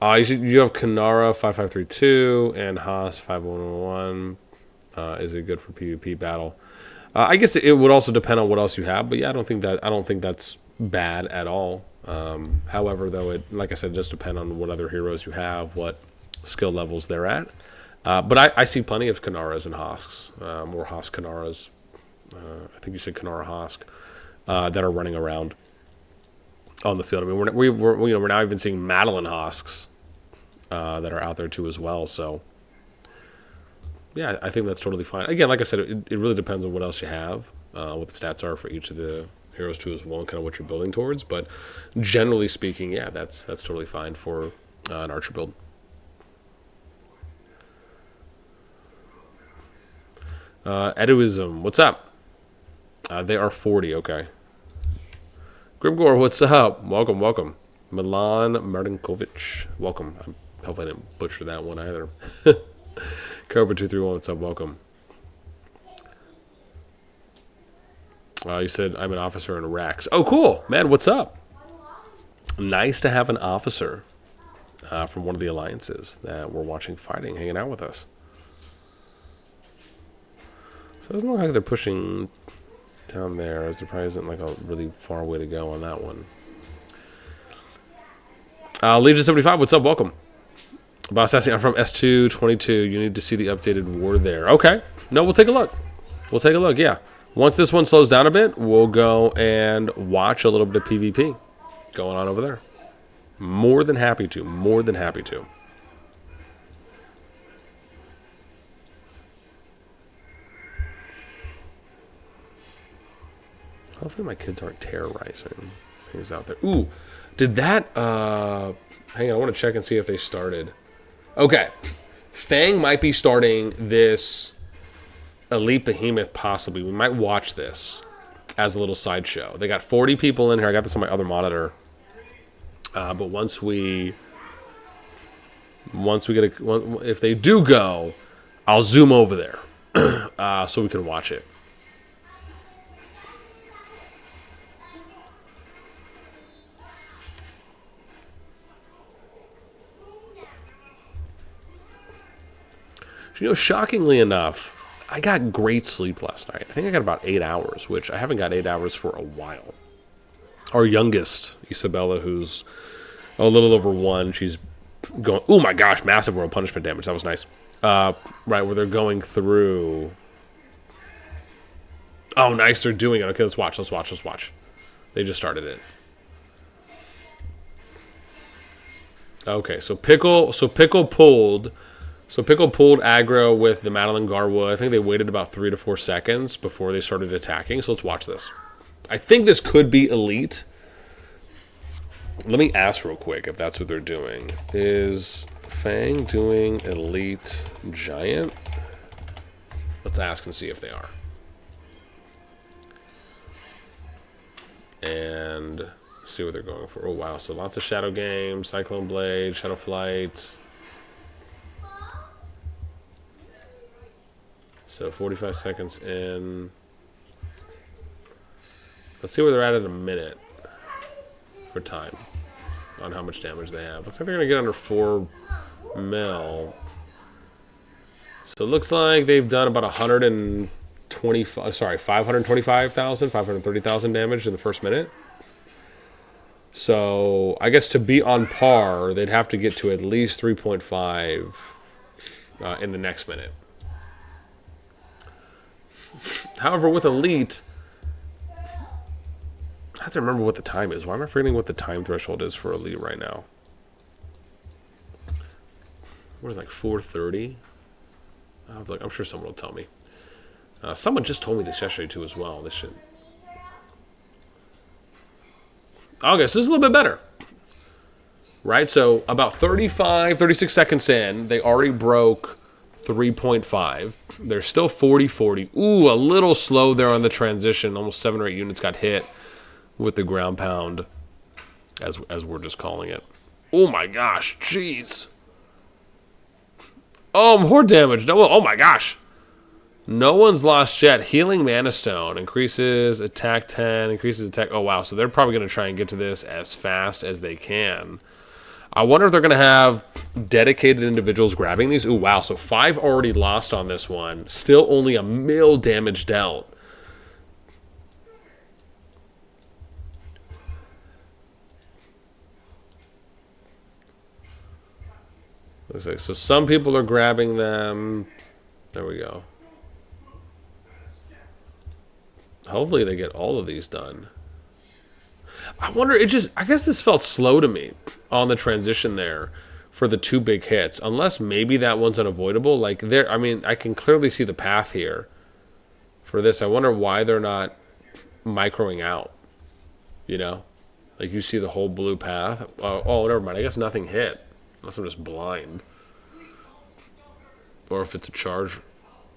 You have Kanara 5532 and Haas 5111. Is it good for PvP battle? I guess it would also depend on what else you have, but yeah, I don't think that's bad at all. However, though, it, like I said, it just depends on what other heroes you have, what skill levels they're at. But I see plenty of Kanaras and Hosks, more Hosk Kanaras. I think you said Kanara Hosk that are running around on the field. I mean, we're now even seeing Madeline Hosks that are out there too as well. So yeah, I think that's totally fine. Again, like I said, it really depends on what else you have, what the stats are for each of the heroes too as well, and kind of what you're building towards. But generally speaking, yeah, that's totally fine for an archer build. Edoism, what's up? They are 40, okay. Grimgore, what's up? Welcome, welcome. Milan Martinkovic, welcome. Hopefully I didn't butcher that one either. Cobra231, what's up? Welcome. You said I'm an officer in Rex. Oh, cool. Man, what's up? Nice to have an officer from one of the alliances that we're watching fighting, hanging out with us. So it doesn't look like they're pushing down there, as there probably isn't like a really far way to go on that one. Legion 75, what's up? Welcome. Bossnasti, I'm from S222. You need to see the updated war there. Okay. No, we'll take a look. We'll take a look, yeah. Once this one slows down a bit, we'll go and watch a little bit of PvP going on over there. More than happy to. More than happy to. Hopefully my kids aren't terrorizing things out there. Ooh, did that... hang on, I want to check and see if they started. Okay. Fang might be starting this Elite Behemoth, possibly. We might watch this as a little sideshow. They got 40 people in here. I got this on my other monitor. But once we get if they do go, I'll zoom over there so we can watch it. You know, shockingly enough, I got great sleep last night. I think I got about 8 hours, which I haven't got 8 hours for a while. Our youngest, Isabella, who's a little over 1, she's going... Oh my gosh, massive world punishment damage. That was nice. Right, where they're going through... Oh, nice, they're doing it. Okay, let's watch. They just started it. Okay, so Pickle pulled... So Pickle pulled aggro with the Madeline Garwood. I think they waited about 3 to 4 seconds before they started attacking. So let's watch this. I think this could be elite. Let me ask real quick if that's what they're doing. Is Fang doing elite giant? Let's ask and see if they are. And see what they're going for. Oh, wow. So lots of Shadow Game, Cyclone Blade, Shadow Flight. So 45 seconds in. Let's see where they're at in a minute for time on how much damage they have. Looks like they're going to get under 4 mil. So it looks like they've done about 525,000, 530,000 damage in the first minute. So I guess to be on par, they'd have to get to at least 3.5 in the next minute. However, with Elite, I have to remember what the time is. Why am I forgetting what the time threshold is for Elite right now? What is it, like 4:30? I'm sure someone will tell me. Someone just told me this yesterday too as well. This should. Okay, so this is a little bit better. Right? So about 35, 36 seconds in, they already broke 3.5. They're still 40-40. Ooh, a little slow there on the transition. Almost 7 or 8 units got hit with the ground pound, as we're just calling it. Oh my gosh, jeez. Oh, more damage. No, oh my gosh. No one's lost yet. Healing Mana Stone. Increases attack 10. Increases attack. Oh, wow. So they're probably going to try and get to this as fast as they can. I wonder if they're going to have dedicated individuals grabbing these. Ooh, wow. So 5 already lost on this one. Still only a mil damage dealt. Looks like, so some people are grabbing them. There we go. Hopefully they get all of these done. I wonder, I guess this felt slow to me on the transition there for the 2 big hits. Unless maybe that one's unavoidable. Like, there, I mean, I can clearly see the path here for this. I wonder why they're not microing out. You know? Like, you see the whole blue path. Oh, never mind. I guess nothing hit. Unless I'm just blind. Or if it's a charge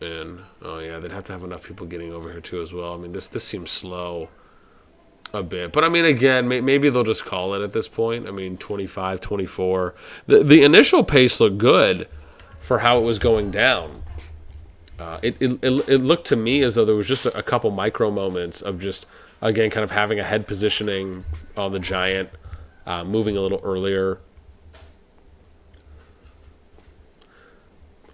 in. Oh, yeah, they'd have to have enough people getting over here, too, as well. I mean, this seems slow a bit. But, I mean, again, maybe they'll just call it at this point. I mean, 25, 24. The initial pace looked good for how it was going down. It looked to me as though there was just a couple micro moments of just, again, kind of having a head positioning on the Giant, moving a little earlier.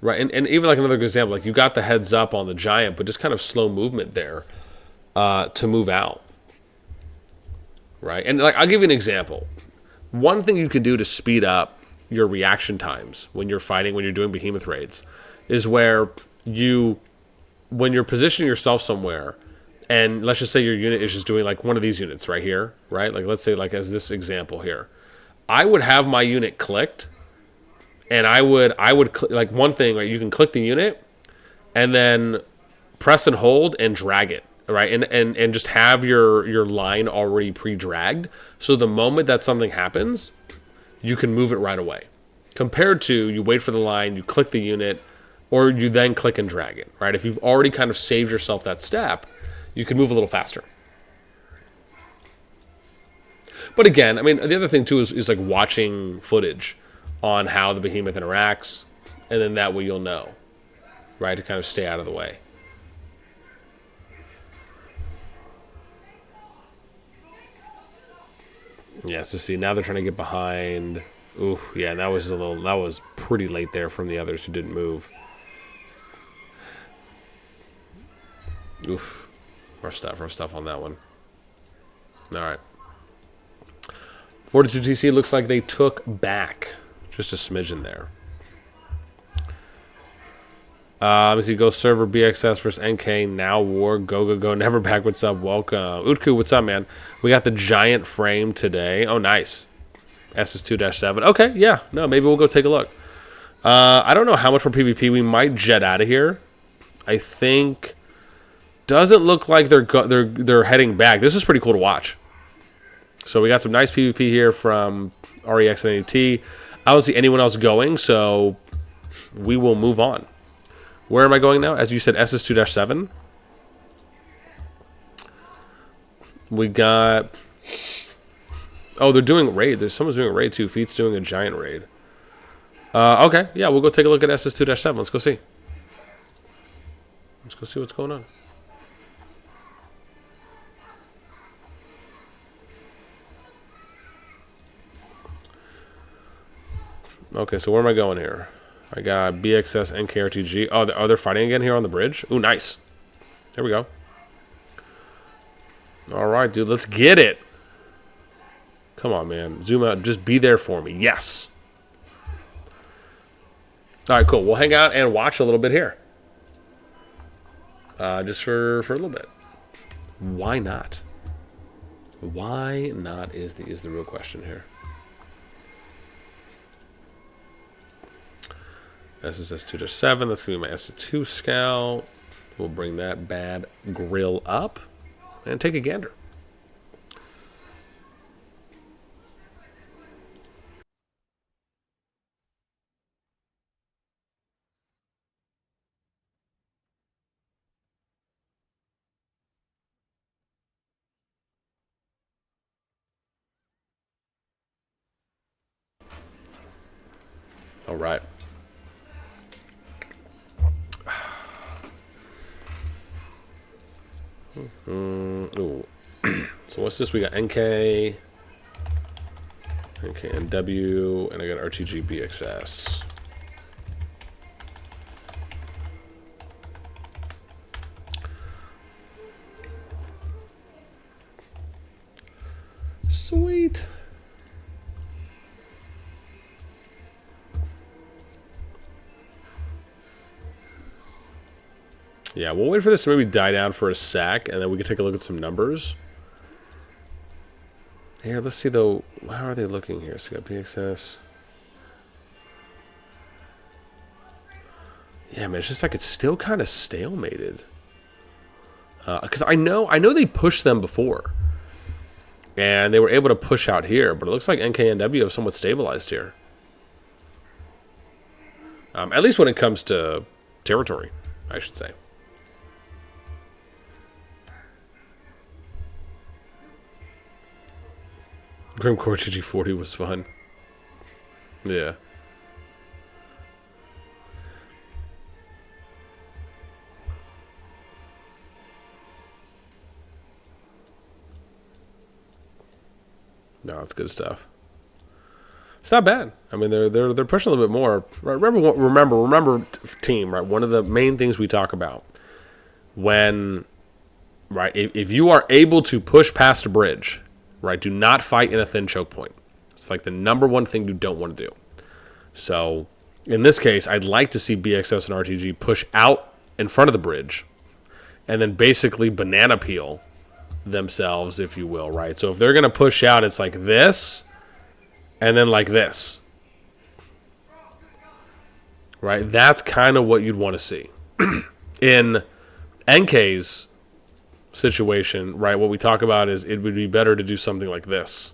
Right, and even like another good example, like you got the heads up on the Giant, but just kind of slow movement there to move out. Right, and like I'll give you an example. One thing you can do to speed up your reaction times when you're fighting, when you're doing Behemoth raids, is where when you're positioning yourself somewhere, and let's just say your unit is just doing like one of these units right here, right? Like let's say like as this example here, I would have my unit clicked. And I would like one thing, right? You can click the unit and then press and hold and drag it, right? And just have your line already pre-dragged. So the moment that something happens, you can move it right away. Compared to you wait for the line, you click the unit, or you then click and drag it, right? If you've already kind of saved yourself that step, you can move a little faster. But again, I mean, the other thing too is like watching footage on how the Behemoth interacts, and then that way you'll know, right, to kind of stay out of the way. Yeah, so see, now they're trying to get behind. Ooh, yeah, that was pretty late there from the others who didn't move. Oof, rough stuff on that one. All right. Fortitude TC looks like they took back. Just a smidgen there. Let me see. Go server BXS versus NK. Now war. Go. Never back. What's up? Welcome. Utku, what's up, man? We got the Giant frame today. Oh, nice. SS2-7. Okay, yeah. No, maybe we'll go take a look. I don't know how much for PvP. We might jet out of here. I think. Doesn't look like they're heading back. This is pretty cool to watch. So we got some nice PvP here from REX and NAT. I don't see anyone else going, so we will move on. Where am I going now? As you said, SS2-7. We got... Oh, they're doing a raid. Someone's doing a raid too. Feet's doing a Giant raid. Okay, yeah, we'll go take a look at SS2-7. Let's go see. Let's go see what's going on. Okay, so where am I going here? I got BXS, NKRTG. Oh, they're fighting again here on the bridge? Ooh, nice. There we go. All right, dude, let's get it. Come on, man. Zoom out. Just be there for me. Yes. All right, cool. We'll hang out and watch a little bit here. just for a little bit. Why not? Why not is the real question here. SSS2-7, that's going to be my SS2 scout. We'll bring that bad grill up and take a gander. All right. Ooh. So what's this? We got NK, NW, and I got RTG BXS. Sweet. Yeah, we'll wait for this to maybe die down for a sec, and then we can take a look at some numbers. Here, let's see, though. How are they looking here? So we got PXS. Yeah, man, it's just like it's still kind of stalemated. Because I know they pushed them before. And they were able to push out here, but it looks like NKNW have somewhat stabilized here. At least when it comes to territory, I should say. Grimcore GG40 was fun. Yeah. No, it's good stuff. It's not bad. I mean, they're pushing a little bit more. Remember, team. Right, one of the main things we talk about when, right, if you are able to push past a bridge. Right, do not fight in a thin choke point. It's like the #1 thing you don't want to do. So, in this case, I'd like to see BXS and RTG push out in front of the bridge, and then basically banana peel themselves, if you will, right? So if they're going to push out, it's like this, and then like this. Right, that's kind of what you'd want to see. In NK's situation, right, what we talk about is it would be better to do something like this,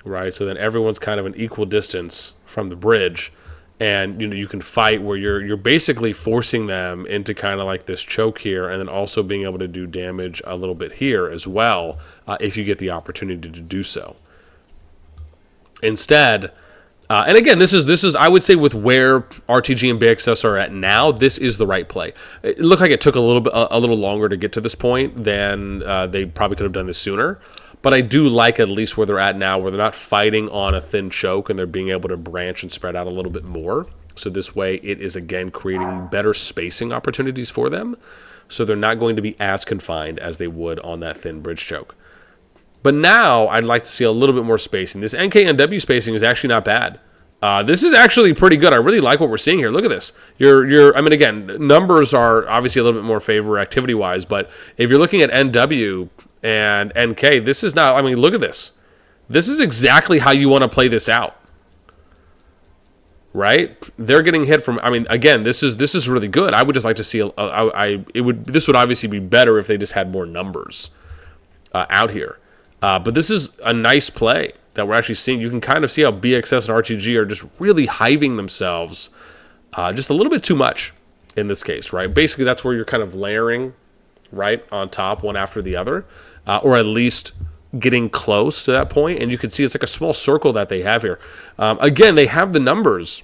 right? So then everyone's kind of an equal distance from the bridge, and you can fight where you're basically forcing them into kind of like this choke here, and then also being able to do damage a little bit here as well, if you get the opportunity to do so. Instead, and again, this is I would say with where RTG and BXS are at now, this is the right play. It looked like it took a little longer to get to this point than they probably could have done this sooner. But I do like at least where they're at now, where they're not fighting on a thin choke and they're being able to branch and spread out a little bit more. So this way, it is again creating better spacing opportunities for them. So they're not going to be as confined as they would on that thin bridge choke. But now, I'd like to see a little bit more spacing. This NKNW spacing is actually not bad. This is actually pretty good. I really like what we're seeing here. Look at this. I mean, again, numbers are obviously a little bit more favor activity-wise, but if you're looking at NW and NK, this is not, I mean, look at this. This is exactly how you want to play this out. Right? They're getting hit from, I mean, again, this is really good. I would just like to see, this would obviously be better if they just had more numbers out here. But this is a nice play that we're actually seeing. You can kind of see how BXS and RTG are just really hiving themselves just a little bit too much in this case, right? Basically, that's where you're kind of layering, right, on top, one after the other, or at least getting close to that point. And you can see it's like a small circle that they have here. Again, they have the numbers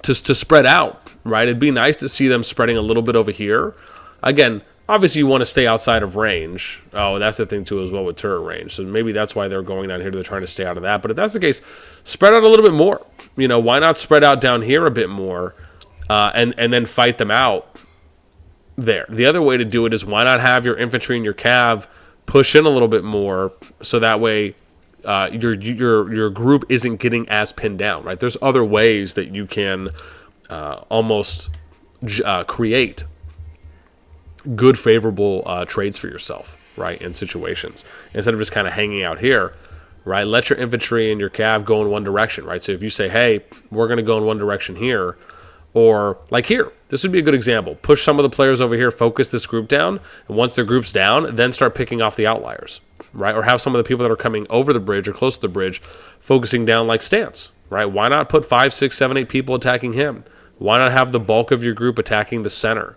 to spread out, right? It'd be nice to see them spreading a little bit over here. Again, obviously, you want to stay outside of range. Oh, that's the thing, too, as well with turret range. So maybe that's why they're going down here. They're trying to stay out of that. But if that's the case, spread out a little bit more. You know, why not spread out down here a bit more and then fight them out there? The other way to do it is why not have your infantry and your cav push in a little bit more so that way your group isn't getting as pinned down, right? There's other ways that you can almost create good, favorable trades for yourself, right, in situations. Instead of just kind of hanging out here, right, let your infantry and your cav go in one direction, right? So if you say, hey, we're going to go in one direction here, or like here, this would be a good example. Push some of the players over here, focus this group down, and once their group's down, then start picking off the outliers, right? Or have some of the people that are coming over the bridge or close to the bridge focusing down like Stance, right? Why not put 5, 6, 7, 8 people attacking him? Why not have the bulk of your group attacking the center,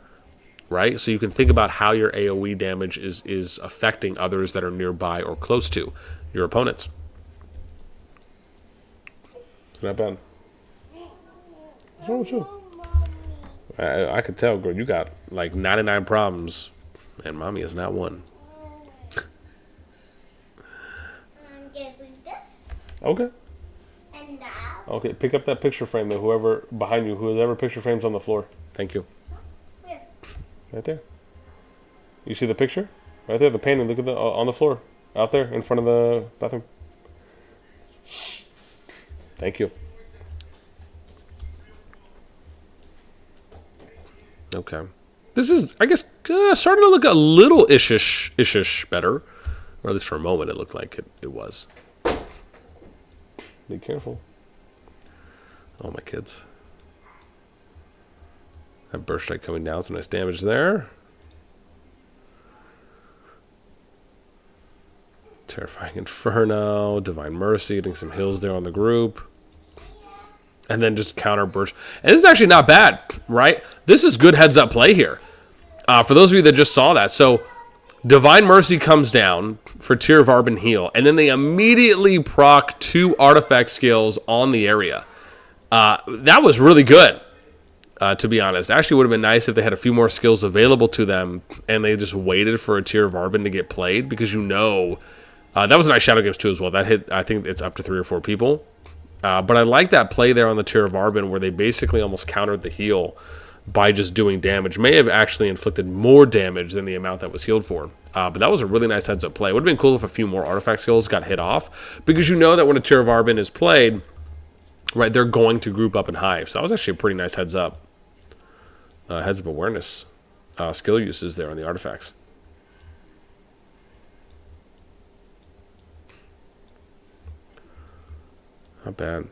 right? So you can think about how your AoE damage is affecting others that are nearby or close to your opponents. It's not bad. What's wrong with you? I could tell, girl, you got like 99 problems, and mommy is not one. I'm gonna bring this. Okay. And now. Okay, pick up that picture frame, though. Whoever behind you, whoever picture frame's on the floor. Thank you. Where? Right there. You see the picture? Right there, the painting. Look at the on the floor, out there in front of the bathroom. Thank you. Okay. This is, I guess, starting to look a little ishish better. Or at least for a moment it looked like it was. Be careful. Oh, my kids. That burst strike coming down, some nice damage there. Terrifying Inferno, Divine Mercy, getting some heals there on the group. And then just counter burst. And this is actually not bad, right? This is good heads-up play here. For those of you that just saw that. So, Divine Mercy comes down for Tear of Arbin heal. And then they immediately proc 2 artifact skills on the area. That was really good, to be honest. Actually, would have been nice if they had a few more skills available to them. And they just waited for a Tear of Arbin to get played. Because you know... that was a nice Shadow Games too as well. That hit, I think it's up to 3 or 4 people. But I like that play there on the Tear of Arbin where they basically almost countered the heal by just doing damage. May have actually inflicted more damage than the amount that was healed for. But that was a really nice heads-up play. It would have been cool if a few more artifact skills got hit off. Because you know that when a Tear of Arbin is played, right, they're going to group up and hive. So that was actually a pretty nice heads-up. Heads-up awareness skill uses there on the artifacts. Not bad.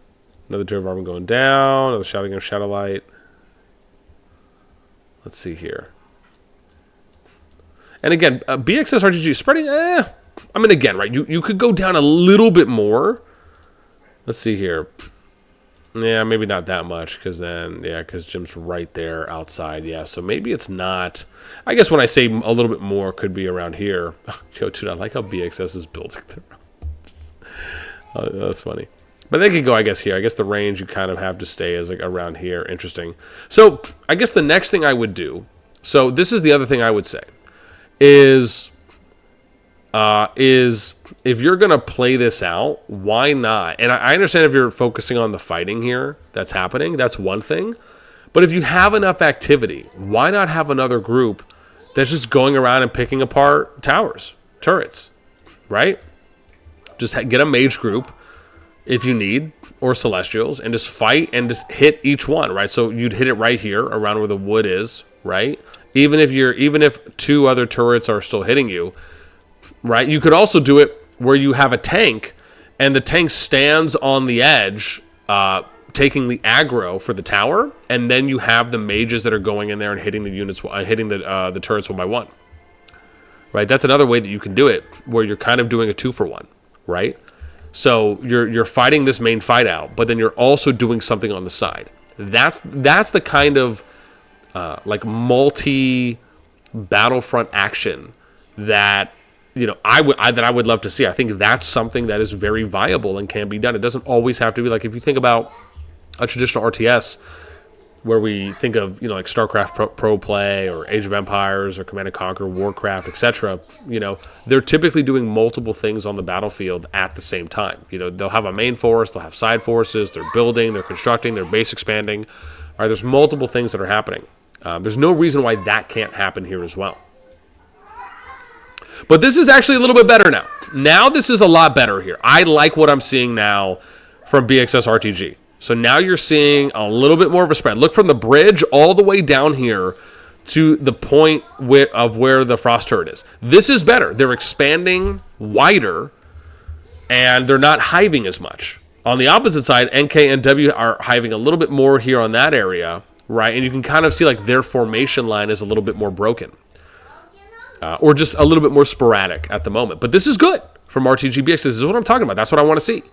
Another Tear of Arbin going down. Another Shouting of Shadowlight. Let's see here. And again, BXS RGG spreading. I mean, again, right? You could go down a little bit more. Let's see here. Yeah, maybe not that much because then, yeah, because Jim's right there outside. Yeah, so maybe it's not. I guess when I say a little bit more, could be around here. Yo, dude, I like how BXS is building. That's funny. But they could go, I guess, here. I guess the range you kind of have to stay is like around here. Interesting. So I guess the next thing I would do, so this is the other thing I would say, is if you're going to play this out, why not? And I understand if you're focusing on the fighting here that's happening, that's one thing. But if you have enough activity, why not have another group that's just going around and picking apart towers, turrets, right? Just get a mage group if you need, or celestials, and just fight and just hit each one, right? So you'd hit it right here around where the wood is, right? Even if 2 other turrets are still hitting you, right? You could also do it where you have a tank and the tank stands on the edge, taking the aggro for the tower, and then you have the mages that are going in there and hitting the units, hitting the turrets one by one, right? That's another way that you can do it, where you're kind of doing a 2-for-1, right? So you're fighting this main fight out, but then you're also doing something on the side. That's the kind of like multi battlefront action that I would love to see. I think that's something that is very viable and can be done. It doesn't always have to be like, if you think about a traditional RTS where we think of like StarCraft Pro Play or Age of Empires or Command & Conquer, Warcraft, etc. They're typically doing multiple things on the battlefield at the same time. They'll have a main force, they'll have side forces, they're building, they're constructing, their base expanding. All right, there's multiple things that are happening. There's no reason why that can't happen here as well. But this is actually a little bit better now. Now this is a lot better here. I like what I'm seeing now from BXS RTG. So now you're seeing a little bit more of a spread. Look from the bridge all the way down here to the point of where the frost turret is. This is better. They're expanding wider, and they're not hiving as much. On the opposite side, NK and W are hiving a little bit more here on that area, right? And you can kind of see like their formation line is a little bit more broken. Or just a little bit more sporadic at the moment. But this is good from RTGBX. This is what I'm talking about. That's what I want to see.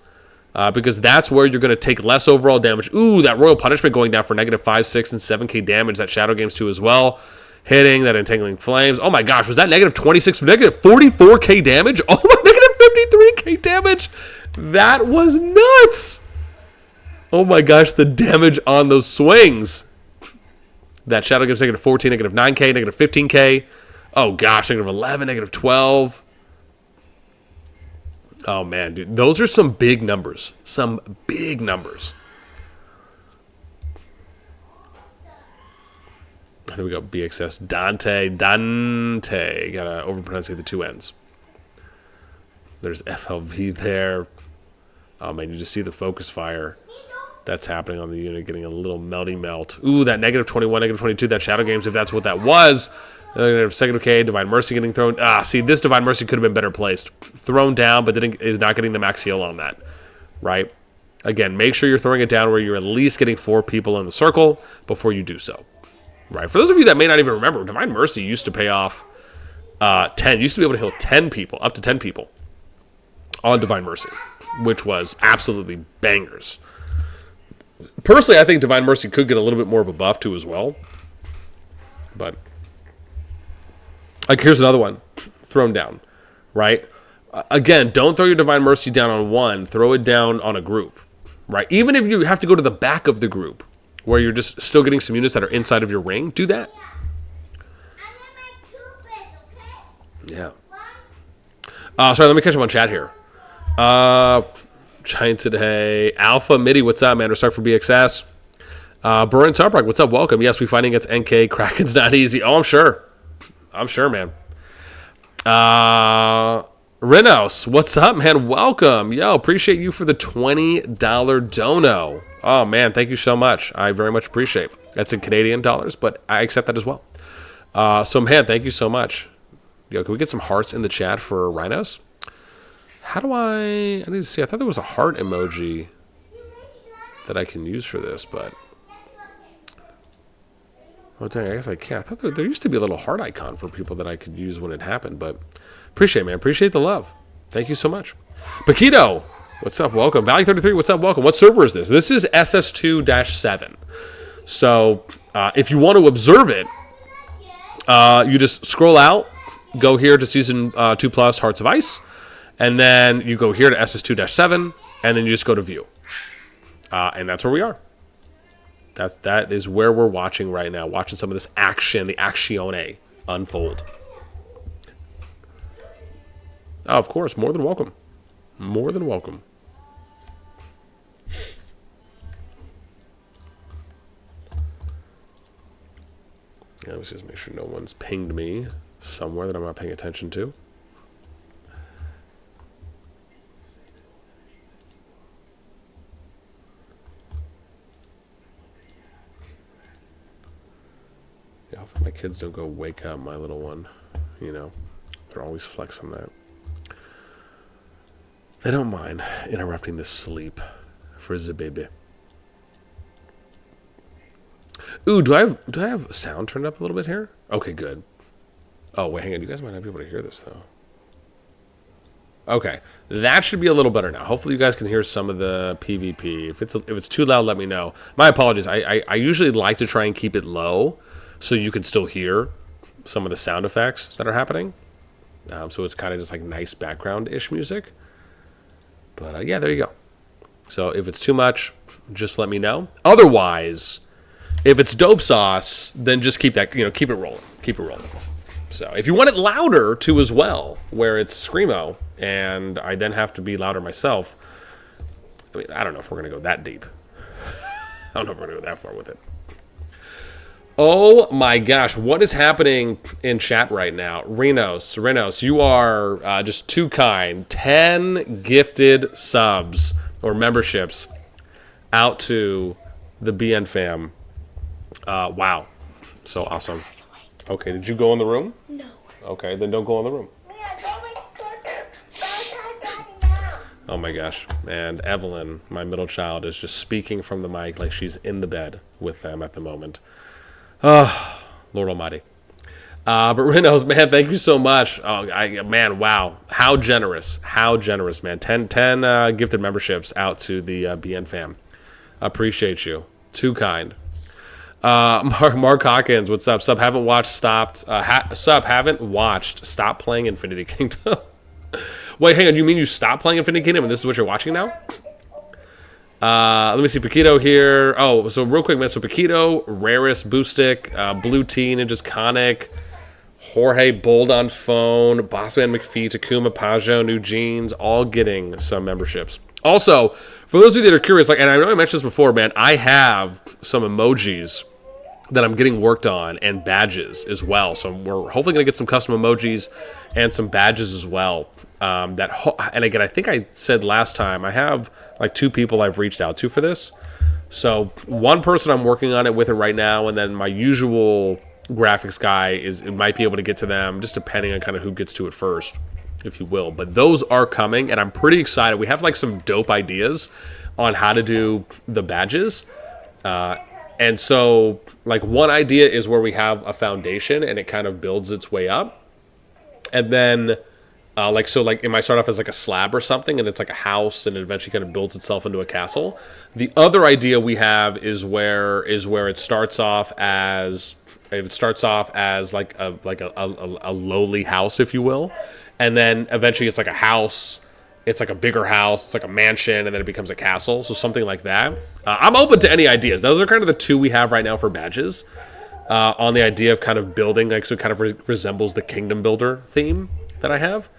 Because that's where you're going to take less overall damage. Ooh, that Royal Punishment going down for negative 5, 6, and 7k damage. That Shadow Games too as well. Hitting, that Entangling Flames. Oh my gosh, was that negative 26 for negative 44k damage? Oh my, negative 53k damage. That was nuts. Oh my gosh, the damage on those swings. That Shadow Games negative 14, negative 9k, negative 15k. Oh gosh, negative 11, negative 12. Oh man, dude, those are some big numbers. Some big numbers. There we go, BXS Dante. Gotta overpronounce the two N's. There's FLV there. Oh man, you just see the focus fire that's happening on the unit, getting a little melty melt. Ooh, that negative 21, negative 22, that Shadow Games, if that's what that was. Second okay, Divine Mercy getting thrown. See, this Divine Mercy could have been better placed. Thrown down, but is not getting the max heal on that, right? Again, make sure you're throwing it down where you're at least getting 4 people in the circle before you do so, right? For those of you that may not even remember, Divine Mercy used to pay off 10. Used to be able to heal 10 people, up to 10 people on Divine Mercy, which was absolutely bangers. Personally, I think Divine Mercy could get a little bit more of a buff too as well, but... Like, here's another one. Thrown down, right? Again, don't throw your Divine Mercy down on one. Throw it down on a group, right? Even if you have to go to the back of the group, where you're just still getting some units that are inside of your ring, do that. Yeah. Sorry, let me catch up on chat here. Giant today. Alpha Midi, what's up, man? Respect for BXS. Burn Tarprock, what's up? Welcome. Yes, we fighting against NK. Kraken's not easy. Oh, I'm sure. I'm sure, man. Renos, what's up, man? Welcome. Yo, appreciate you for the $20 dono. Oh, man, thank you so much. I very much appreciate it. That's in Canadian dollars, but I accept that as well. So, man, thank you so much. Yo, can we get some hearts in the chat for Rhinos? How do I need to see. I thought there was a heart emoji that I can use for this, but... Oh, dang, I guess I can't. I thought there used to be a little heart icon for people that I could use when it happened, but appreciate it, man. Appreciate the love. Thank you so much. Paquito, what's up? Welcome. Valley33, what's up? Welcome. What server is this? This is SS2-7. So if you want to observe it, you just scroll out, go here to Season 2 Plus Hearts of Ice, and then you go here to SS2-7, and then you just go to View. And that's where we are. That is where we're watching right now. Watching some of this action, the actione, unfold. Oh, of course. More than welcome. More than welcome. Yeah, let's just make sure no one's pinged me somewhere that I'm not paying attention to. Yeah, hopefully my kids don't go wake up my little one. You know, they're always flexing that. They don't mind interrupting the sleep for the baby. Ooh, do I have sound turned up a little bit here? Okay, good. Oh, wait, hang on. You guys might not be able to hear this, though. Okay, that should be a little better now. Hopefully you guys can hear some of the PvP. If it's too loud, let me know. My apologies. I usually like to try and keep it low so you can still hear some of the sound effects that are happening. So it's kind of just like nice background-ish music. But yeah, there you go. So if it's too much, just let me know. Otherwise, if it's dope sauce, then just keep that, keep it rolling. Keep it rolling. So if you want it louder too as well, where it's screamo, and I then have to be louder myself, I mean, I don't know if we're going to go that deep. I don't know if we're going to go that far with it. Oh my gosh, what is happening in chat right now? Renos, you are just too kind. 10 gifted subs or memberships out to the BN fam. Wow, so awesome. Okay, did you go in the room? No. Okay, then don't go in the room. We are going to now. Oh my gosh. And Evelyn, my middle child, is just speaking from the mic like she's in the bed with them at the moment. Oh, Lord Almighty. But Renos, man, thank you so much. Oh, man, wow. How generous, man. 10 gifted memberships out to the BN fam. Appreciate you. Too kind. Mark Hawkins, what's up? Haven't watched Stop playing Infinity Kingdom. Wait, hang on. You mean you stopped playing Infinity Kingdom and this is what you're watching now? Let me see. Paquito here. Oh, so real quick, man. So Paquito, Rarest, Boostic, Blue Tea, Ninjas Conic, Jorge, Bold on Phone, Bossman McPhee, Takuma, Pajo, New Jeans, all getting some memberships. Also, for those of you that are curious, like, and I know I mentioned this before, man, I have some emojis that I'm getting worked on and badges as well. So we're hopefully going to get some custom emojis and some badges as well. And again, I think I said last time, I have like 2 people I've reached out to for this. So one person I'm working on it with it right now, and then my usual graphics guy might be able to get to them, just depending on kind of who gets to it first, if you will. But those are coming, and I'm pretty excited. We have like some dope ideas on how to do the badges. And so, like, one idea is where we have a foundation and it kind of builds its way up. And then, it might start off as like a slab or something, and it's like a house, and it eventually kind of builds itself into a castle. The other idea we have is where it starts off as like a lowly house, if you will, and then eventually it's like a house. It's like a bigger house, it's like a mansion, and then it becomes a castle, so something like that. I'm open to any ideas. Those are kind of the 2 we have right now for badges, on the idea of kind of building, like, so it kind of resembles the Kingdom Builder theme that I have.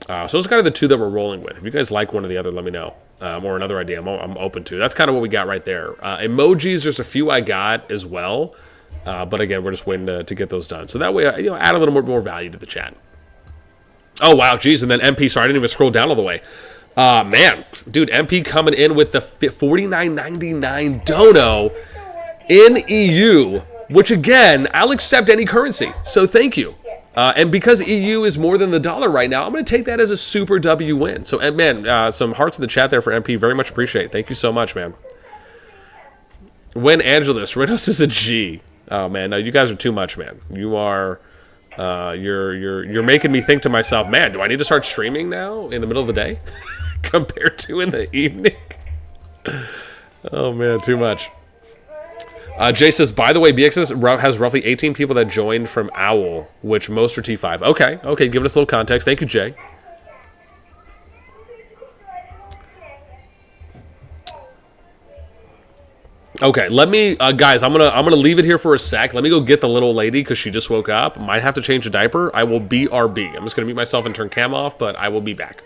So those are kind of the 2 that we're rolling with. If you guys like one or the other, let me know. Or another idea I'm open to. That's kind of what we got right there. Emojis, there's a few I got as well, but again, we're just waiting to get those done. So that way, add a little more value to the chat. Oh, wow, geez, and then MP, sorry, I didn't even scroll down all the way. Man, dude, MP coming in with the $49.99 dono in EU, which, again, I'll accept any currency, so thank you. And because EU is more than the dollar right now, I'm going to take that as a super W win. So, man, some hearts in the chat there for MP, very much appreciate it. Thank you so much, man. When Angelus, Renos is a G. Oh, man, no, you guys are too much, man. You are... You're making me think to myself, man, do I need to start streaming now in the middle of the day compared to in the evening? Oh man, too much. Jay says, by the way, BX has roughly 18 people that joined from Owl, which most are T5. Okay, giving us a little context. Thank you, Jay. Okay, let me, guys, I'm gonna leave it here for a sec. Let me go get the little lady because she just woke up. Might have to change a diaper. I will BRB. I'm just gonna mute myself and turn cam off, but I will be back.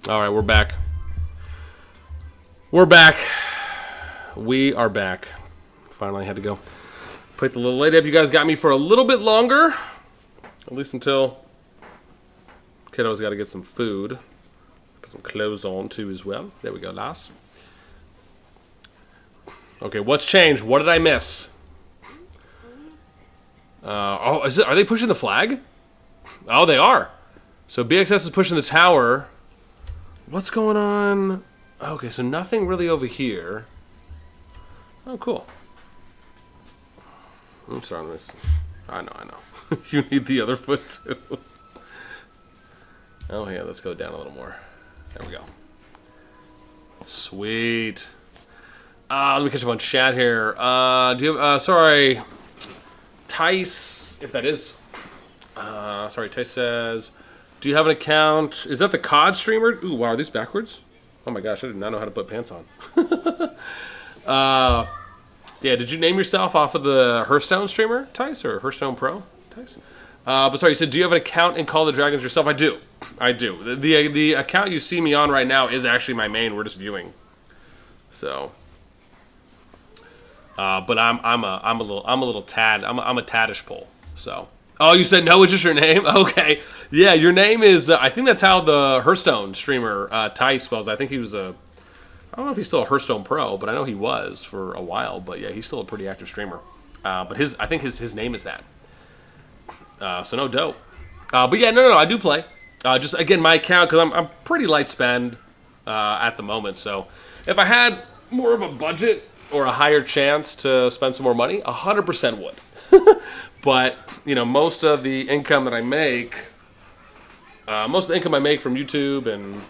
All right, we're back. We're back. We are back. Finally had to go put the little lady up. You guys got me for a little bit longer. At least until kiddo's got to get some food. Put some clothes on too as well. There we go, Lars. Okay, what's changed? What did I miss? Are they pushing the flag? Oh, they are. So BXS is pushing the tower. What's going on? Okay, so nothing really over here. Oh, cool. I'm sorry, this. I know. You need the other foot too. Oh yeah, let's go down a little more. There we go. Sweet. Let me catch up on chat here. Do you have, sorry, Tice, if that is. Sorry, Tice says, do you have an account? Is that the COD streamer? Ooh, wow, are these backwards? Oh my gosh, I did not know how to put pants on. Yeah, did you name yourself off of the Hearthstone streamer, Tice, or Hearthstone Pro, Tice? But sorry, you said, do you have an account in Call of the Dragons yourself? I do. The account you see me on right now is actually my main. We're just viewing. So, but I'm a little tad. I'm a tadish pole. So, oh, you said no, it's just your name? Okay, yeah, your name is. I think that's how the Hearthstone streamer Tice spells. I think he was a. I don't know if he's still a Hearthstone Pro, but I know he was for a while. But yeah, he's still a pretty active streamer. But I think his name is that. So no dope. But yeah, no, I do play. Just again, my account, because I'm pretty light spend at the moment. So if I had more of a budget or a higher chance to spend some more money, 100% would. But you know, most of the income that I make, from YouTube and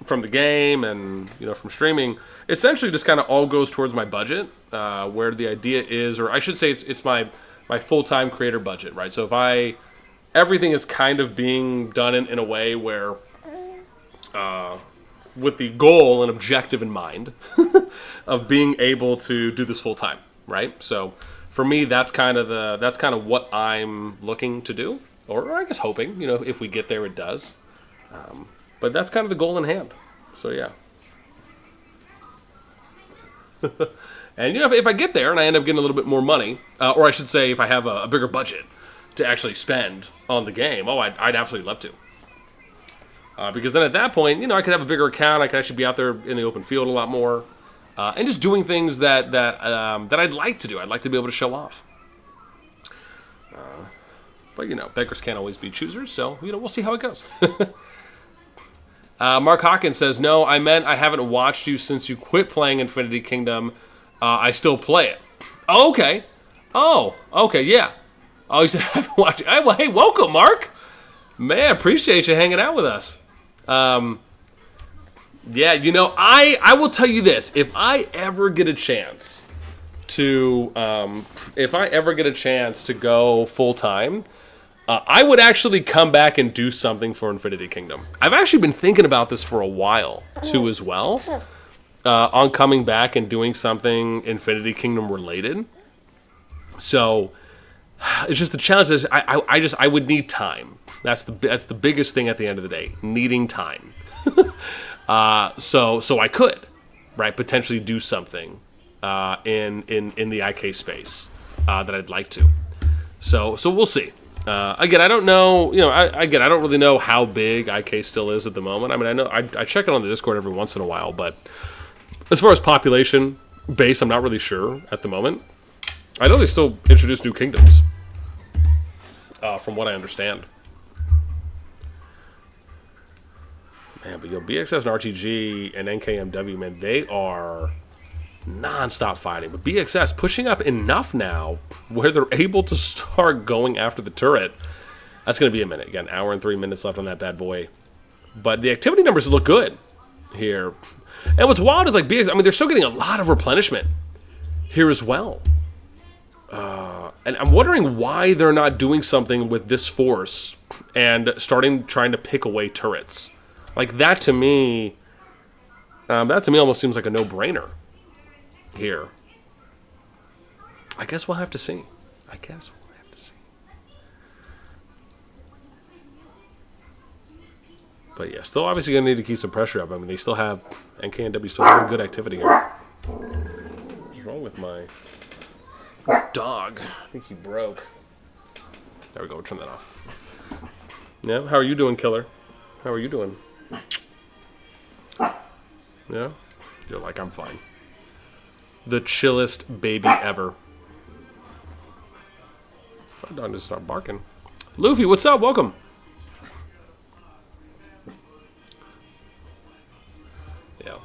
from the game and from streaming, essentially just kind of all goes towards my budget. Where the idea is, or I should say, it's my full-time creator budget, right? So if everything is kind of being done in a way where, with the goal and objective in mind of being able to do this full-time, right? So for me, that's kind of what I'm looking to do, or I guess hoping, if we get there, it does. But that's kind of the goal in hand. So yeah. And if I get there and I end up getting a little bit more money, or I should say, if I have a bigger budget to actually spend on the game, I'd absolutely love to. Because then at that point, I could have a bigger account. I could actually be out there in the open field a lot more, and just doing things that I'd like to do. I'd like to be able to show off. But beggars can't always be choosers, so we'll see how it goes. Mark Hawkins says, no, I meant I haven't watched you since you quit playing Infinity Kingdom. I still play it. Oh, okay. Oh, okay, yeah. Oh, you said I haven't watched it. Well, hey, welcome, Mark. Man, appreciate you hanging out with us. Yeah, I will tell you this. If I ever get a chance to go full-time, I would actually come back and do something for Infinity Kingdom. I've actually been thinking about this for a while, too, as well. On coming back and doing something Infinity Kingdom related. So it's just the challenge is I would need time. That's the biggest thing at the end of the day, needing time. So I could, right, potentially do something in the IK space that I'd like to. So we'll see. Again, I don't know. I don't really know how big IK still is at the moment. I mean, I know I check it on the Discord every once in a while, but as far as population base, I'm not really sure at the moment. I know they still introduce new kingdoms, from what I understand. Man, but BXS and RTG and NKMW, man, they are non-stop fighting. But BXS pushing up enough now where they're able to start going after the turret. That's going to be a minute. Again, hour and 3 minutes left on that bad boy. But the activity numbers look good here. And what's wild is, like, BXS, I mean, they're still getting a lot of replenishment here as well. And I'm wondering why they're not doing something with this force and trying to pick away turrets. Like, that to me almost seems like a no-brainer here. I guess we'll have to see. But yeah, still obviously going to need to keep some pressure up. I mean, they still have, NK and W still have good activity here. What's wrong with my dog? I think he broke. There we go, we'll turn that off. Yeah, how are you doing, Killer? How are you doing? Yeah? You're like, I'm fine. The chillest baby ever. My dog just start barking. Luffy, what's up? Welcome. Yeah.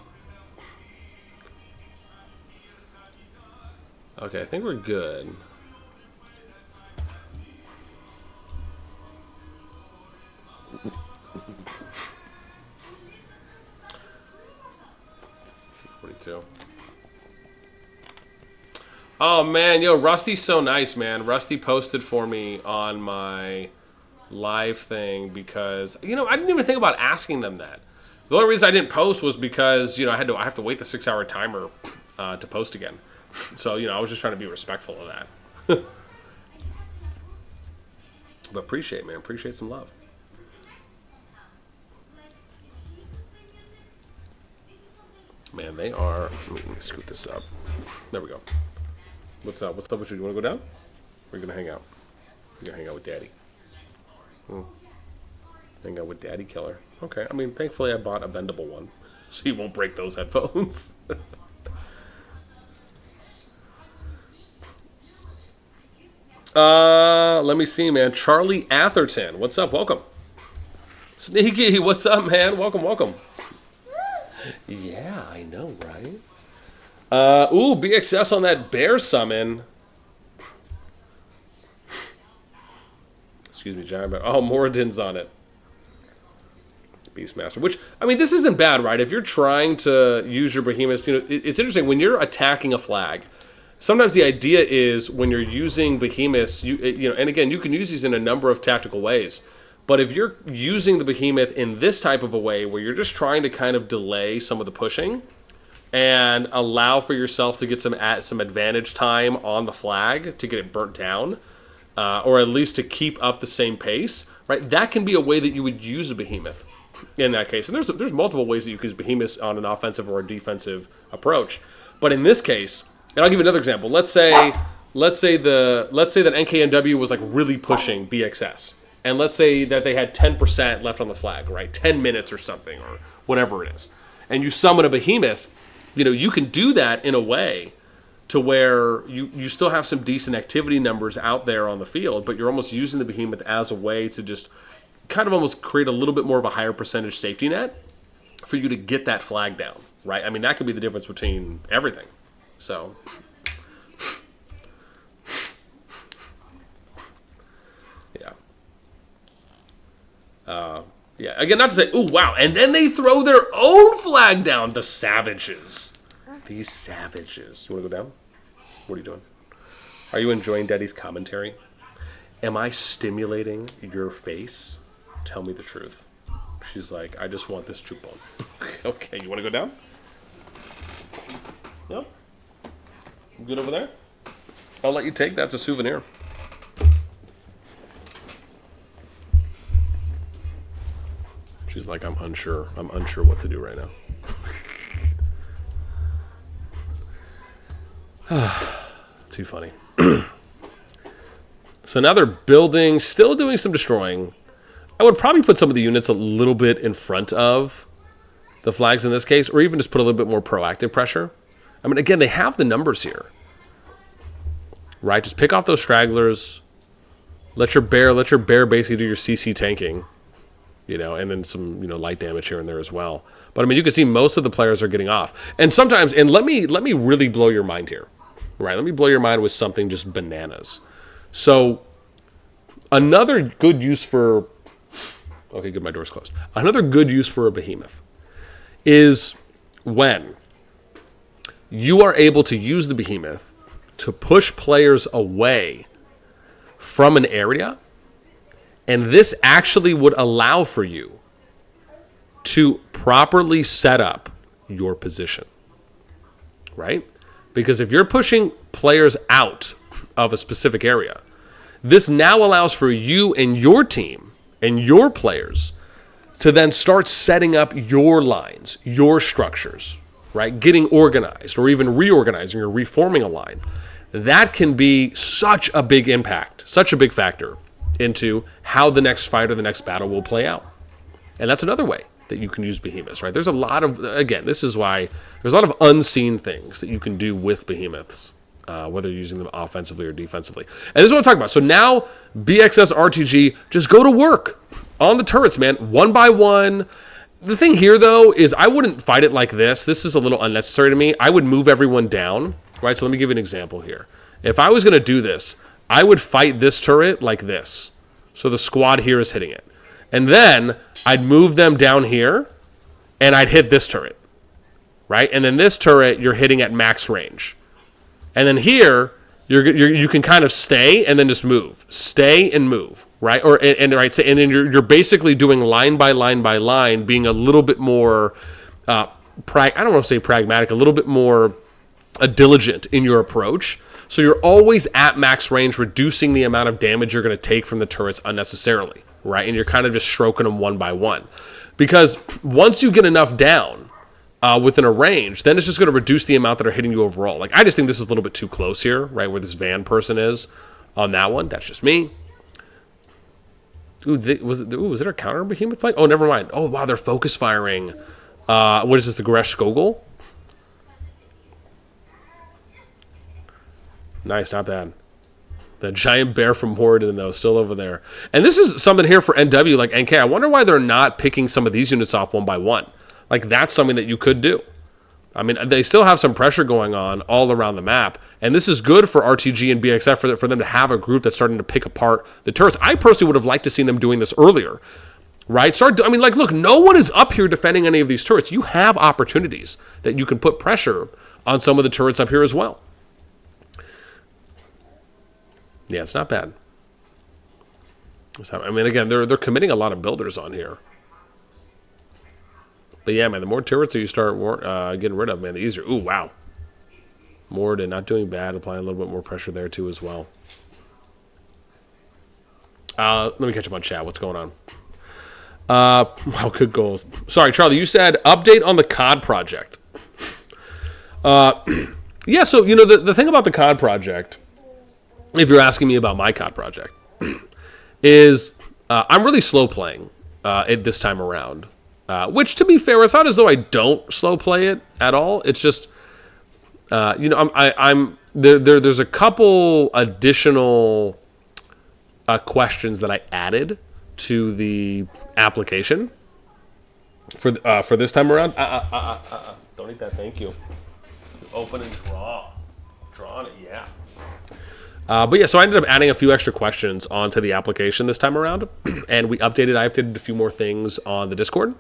Okay, I think we're good. Oh man, yo, Rusty's so nice, man. Rusty posted for me on my live thing because, you know, I didn't even think about asking them that. The only reason I didn't post was because, you know, I have to wait the 6-hour timer to post again. So, you know, I was just trying to be respectful of that. But appreciate, man. Appreciate some love. Man, they are... Let me scoot this up. There we go. What's up? What's up with you? You want to go down? Or are you going to hang out? You're going to hang out with Daddy. Hang out with Daddy Killer. Okay. I mean, thankfully I bought a bendable one. So you won't break those headphones. Let me see, man. Charlie Atherton. What's up? Welcome. Sneaky. What's up, man? Welcome, welcome. Yeah, I know, right? Ooh, BXS on that bear summon. Excuse me, Giant Bear. Oh, Moradin's on it. Beastmaster. Which, I mean, this isn't bad, right? If you're trying to use your Behemoth, you know, it's interesting. When you're attacking a flag, sometimes the idea is when you're using Behemoths, you know, and again, you can use these in a number of tactical ways. But if you're using the Behemoth in this type of a way where you're just trying to kind of delay some of the pushing and allow for yourself to get some advantage time on the flag to get it burnt down, or at least to keep up the same pace, right? That can be a way that you would use a Behemoth in that case. And there's multiple ways that you can use Behemoths on an offensive or a defensive approach. But in this case, and I'll give you another example. Let's say that NKNW was like really pushing BXS. And let's say that they had 10% left on the flag, right? 10 minutes or something, or whatever it is. And you summon a Behemoth, you know, you can do that in a way to where you still have some decent activity numbers out there on the field, but you're almost using the Behemoth as a way to just kind of almost create a little bit more of a higher percentage safety net for you to get that flag down, right? I mean, that could be the difference between everything. So... yeah, again, not to say, ooh, wow, and then they throw their own flag down, the savages. These savages. You want to go down? What are you doing? Are you enjoying Daddy's commentary? Am I stimulating your face? Tell me the truth. She's like, I just want this chupon. Okay, you want to go down? No? Good over there? I'll let you take that's a souvenir. She's like, I'm unsure. I'm unsure what to do right now. Too funny. So now they're building, still doing some destroying. I would probably put some of the units a little bit in front of the flags in this case, or even just put a little bit more proactive pressure. I mean, again, they have the numbers here. Right? Just pick off those stragglers. Let your bear basically do your CC tanking. You know, and then some, you know, light damage here and there as well. But I mean, you can see most of the players are getting off. And sometimes, and let me really blow your mind here, right? Let me blow your mind with something just bananas. So, another good use for, okay, good, my door's closed. Another good use for a Behemoth is when you are able to use the Behemoth to push players away from an area. And this actually would allow for you to properly set up your position, right? Because if you're pushing players out of a specific area, this now allows for you and your team and your players to then start setting up your lines, your structures, right? Getting organized or even reorganizing or reforming a line. That can be such a big impact, such a big factor into how the next fight or the next battle will play out. And that's another way that you can use behemoths, right? There's a lot of, again, this is why there's a lot of unseen things that you can do with behemoths, whether you're using them offensively or defensively. And this is what I'm talking about. So now BXS RTG, just go to work on the turrets, man, one by one. The thing here, though, is I wouldn't fight it like this. This is a little unnecessary to me. I would move everyone down, right? So let me give you an example here. If I was going to do this, I would fight this turret like this. So the squad here is hitting it. And then I'd move them down here, and I'd hit this turret, right? And then this turret, you're hitting at max range. And then here, you can kind of stay and then just move. Stay and move, right? And then you're basically doing line by line by line, being a little bit more, I don't want to say pragmatic, a little bit more diligent in your approach. So you're always at max range, reducing the amount of damage you're going to take from the turrets unnecessarily, right? And you're kind of just stroking them one by one. Because once you get enough down within a range, then it's just going to reduce the amount that are hitting you overall. Like, I just think this is a little bit too close here, right, where this van person is on that one. That's just me. Was it a counter behemoth play? Oh, never mind. Oh, wow, they're focus firing. What is this, the Gresh Skogul? Nice, not bad. The giant bear from Horden, though, still over there. And this is something here for NW, like NK. I wonder why they're not picking some of these units off one by one. Like, that's something that you could do. I mean, they still have some pressure going on all around the map. And this is good for RTG and BXF for them to have a group that's starting to pick apart the turrets. I personally would have liked to see them doing this earlier, right? Look, no one is up here defending any of these turrets. You have opportunities that you can put pressure on some of the turrets up here as well. Yeah, it's not bad. I mean, again, they're committing a lot of builders on here. But yeah, man, the more turrets that you start getting rid of, man, the easier. Ooh, wow. Morden not doing bad, applying a little bit more pressure there too as well. Let me catch up on chat. What's going on? Wow, good goals. Sorry, Charlie, you said update on the CoD project. Yeah, so, you know, the thing about the CoD project, if you're asking me about my CoD project, is I'm really slow playing it this time around. Which, to be fair, it's not as though I don't slow play it at all. It's just, you know, there's a couple additional questions that I added to the application for this time around. Don't eat that. Thank you. Open and draw. Drawing it, yeah. But yeah, so I ended up adding a few extra questions onto the application this time around, and I updated a few more things on the Discord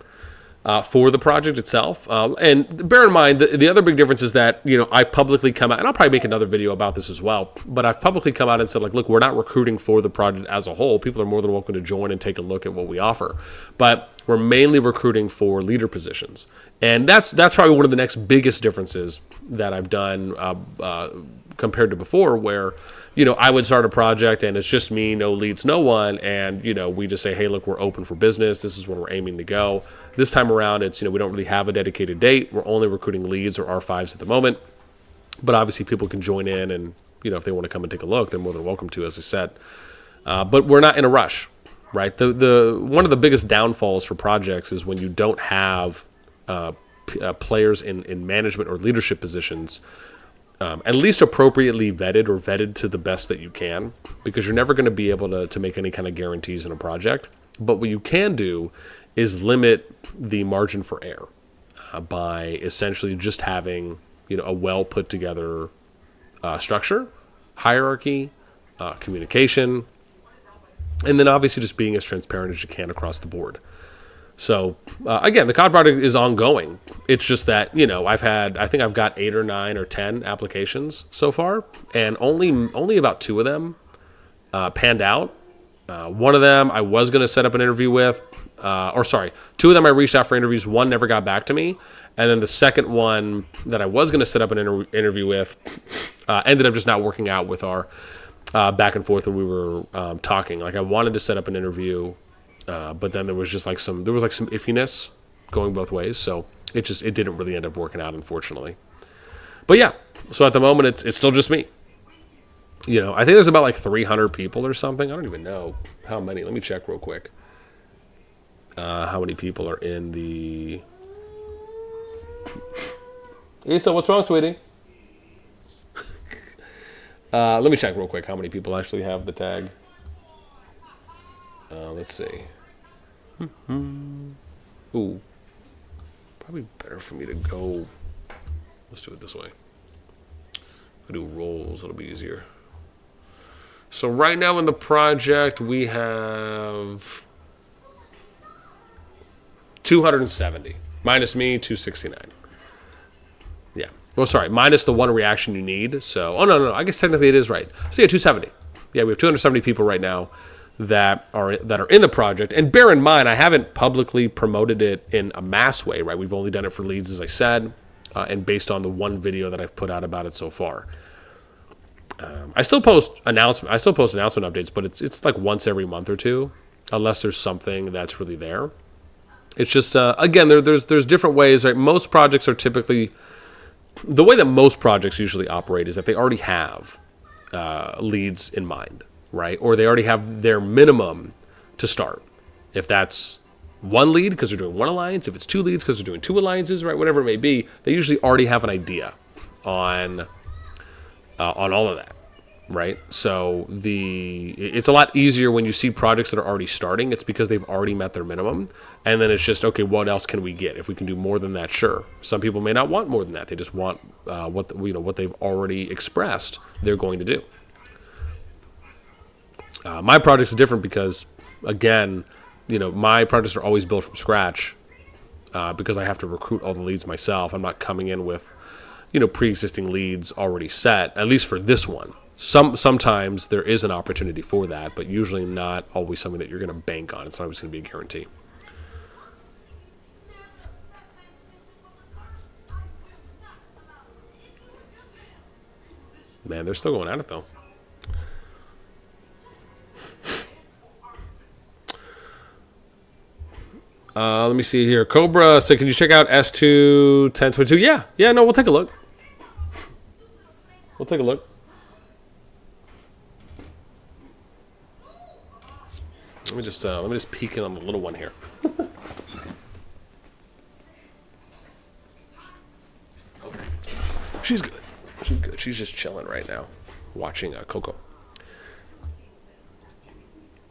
for the project itself. And bear in mind, the other big difference is that, you know, I publicly come out, and I'll probably make another video about this as well, but I've publicly come out and said, like, look, we're not recruiting for the project as a whole. People are more than welcome to join and take a look at what we offer. But we're mainly recruiting for leader positions. And that's probably one of the next biggest differences that I've done compared to before, where, you know, I would start a project and it's just me, no leads, no one. And, you know, we just say, hey, look, we're open for business. This is when we're aiming to go. This time around, it's, you know, we don't really have a dedicated date. We're only recruiting leads or R5s at the moment. But obviously people can join in and, you know, if they want to come and take a look, they're more than welcome to, as I said. But we're not in a rush, right? One of the biggest downfalls for projects is when you don't have players in management or leadership positions at least appropriately vetted or vetted to the best that you can, because you're never going to be able to make any kind of guarantees in a project. But what you can do is limit the margin for error by essentially just having, you know, a well put together structure, hierarchy, communication, and then obviously just being as transparent as you can across the board. So, again, the CoD project is ongoing. It's just that, you know, I think I've got 8 or 9 or 10 applications so far, and only about 2 of them panned out. One of them I was going to set up an interview with, 2 of them I reached out for interviews. One never got back to me. And then the second one that I was going to set up an interview with ended up just not working out with our back and forth when we were talking. Like, I wanted to set up an interview But then there was just like some iffiness going both ways, so it didn't really end up working out, unfortunately. But yeah, so at the moment it's still just me. You know, I think there's about like 300 people or something. I don't even know how many. Let me check real quick. How many people are in the... Issa, what's wrong, sweetie? Let me check real quick how many people actually have the tag. Let's see. Ooh. Probably better for me to go... Let's do it this way. If I do roles, it'll be easier. So right now in the project, we have 270. Minus me, 269. Yeah. Well, sorry, minus the one reaction you need. So, oh, no. I guess technically it is right. So yeah, 270. Yeah, we have 270 people right now that are in the project. And bear in mind, I haven't publicly promoted it in a mass way, right? We've only done it for leads, as I said, and based on the one video that I've put out about it so far. I still post announcement updates, but it's like once every month or two, unless there's something that's really there. It's just again, there's different ways, right? Most projects are typically, the way that most projects usually operate is that they already have leads in mind, right? Or they already have their minimum to start. If that's one lead because they're doing one alliance, if it's two leads because they're doing two alliances, right? Whatever it may be, they usually already have an idea on all of that, right? So it's a lot easier when you see projects that are already starting. It's because they've already met their minimum, and then it's just, okay, what else can we get? If we can do more than that, sure. Some people may not want more than that. They just want what they've already expressed they're going to do. My projects are different because, again, my projects are always built from scratch because I have to recruit all the leads myself. I'm not coming in with pre-existing leads already set, at least for this one. Sometimes there is an opportunity for that, but usually not always something that you're going to bank on. It's not always going to be a guarantee. Man, they're still going at it, though. Let me see here. Cobra said, can you check out S2 1022? Yeah, no, we'll take a look. We'll take a look. Let me just peek in on the little one here. Okay. She's good. She's just chilling right now, watching Coco.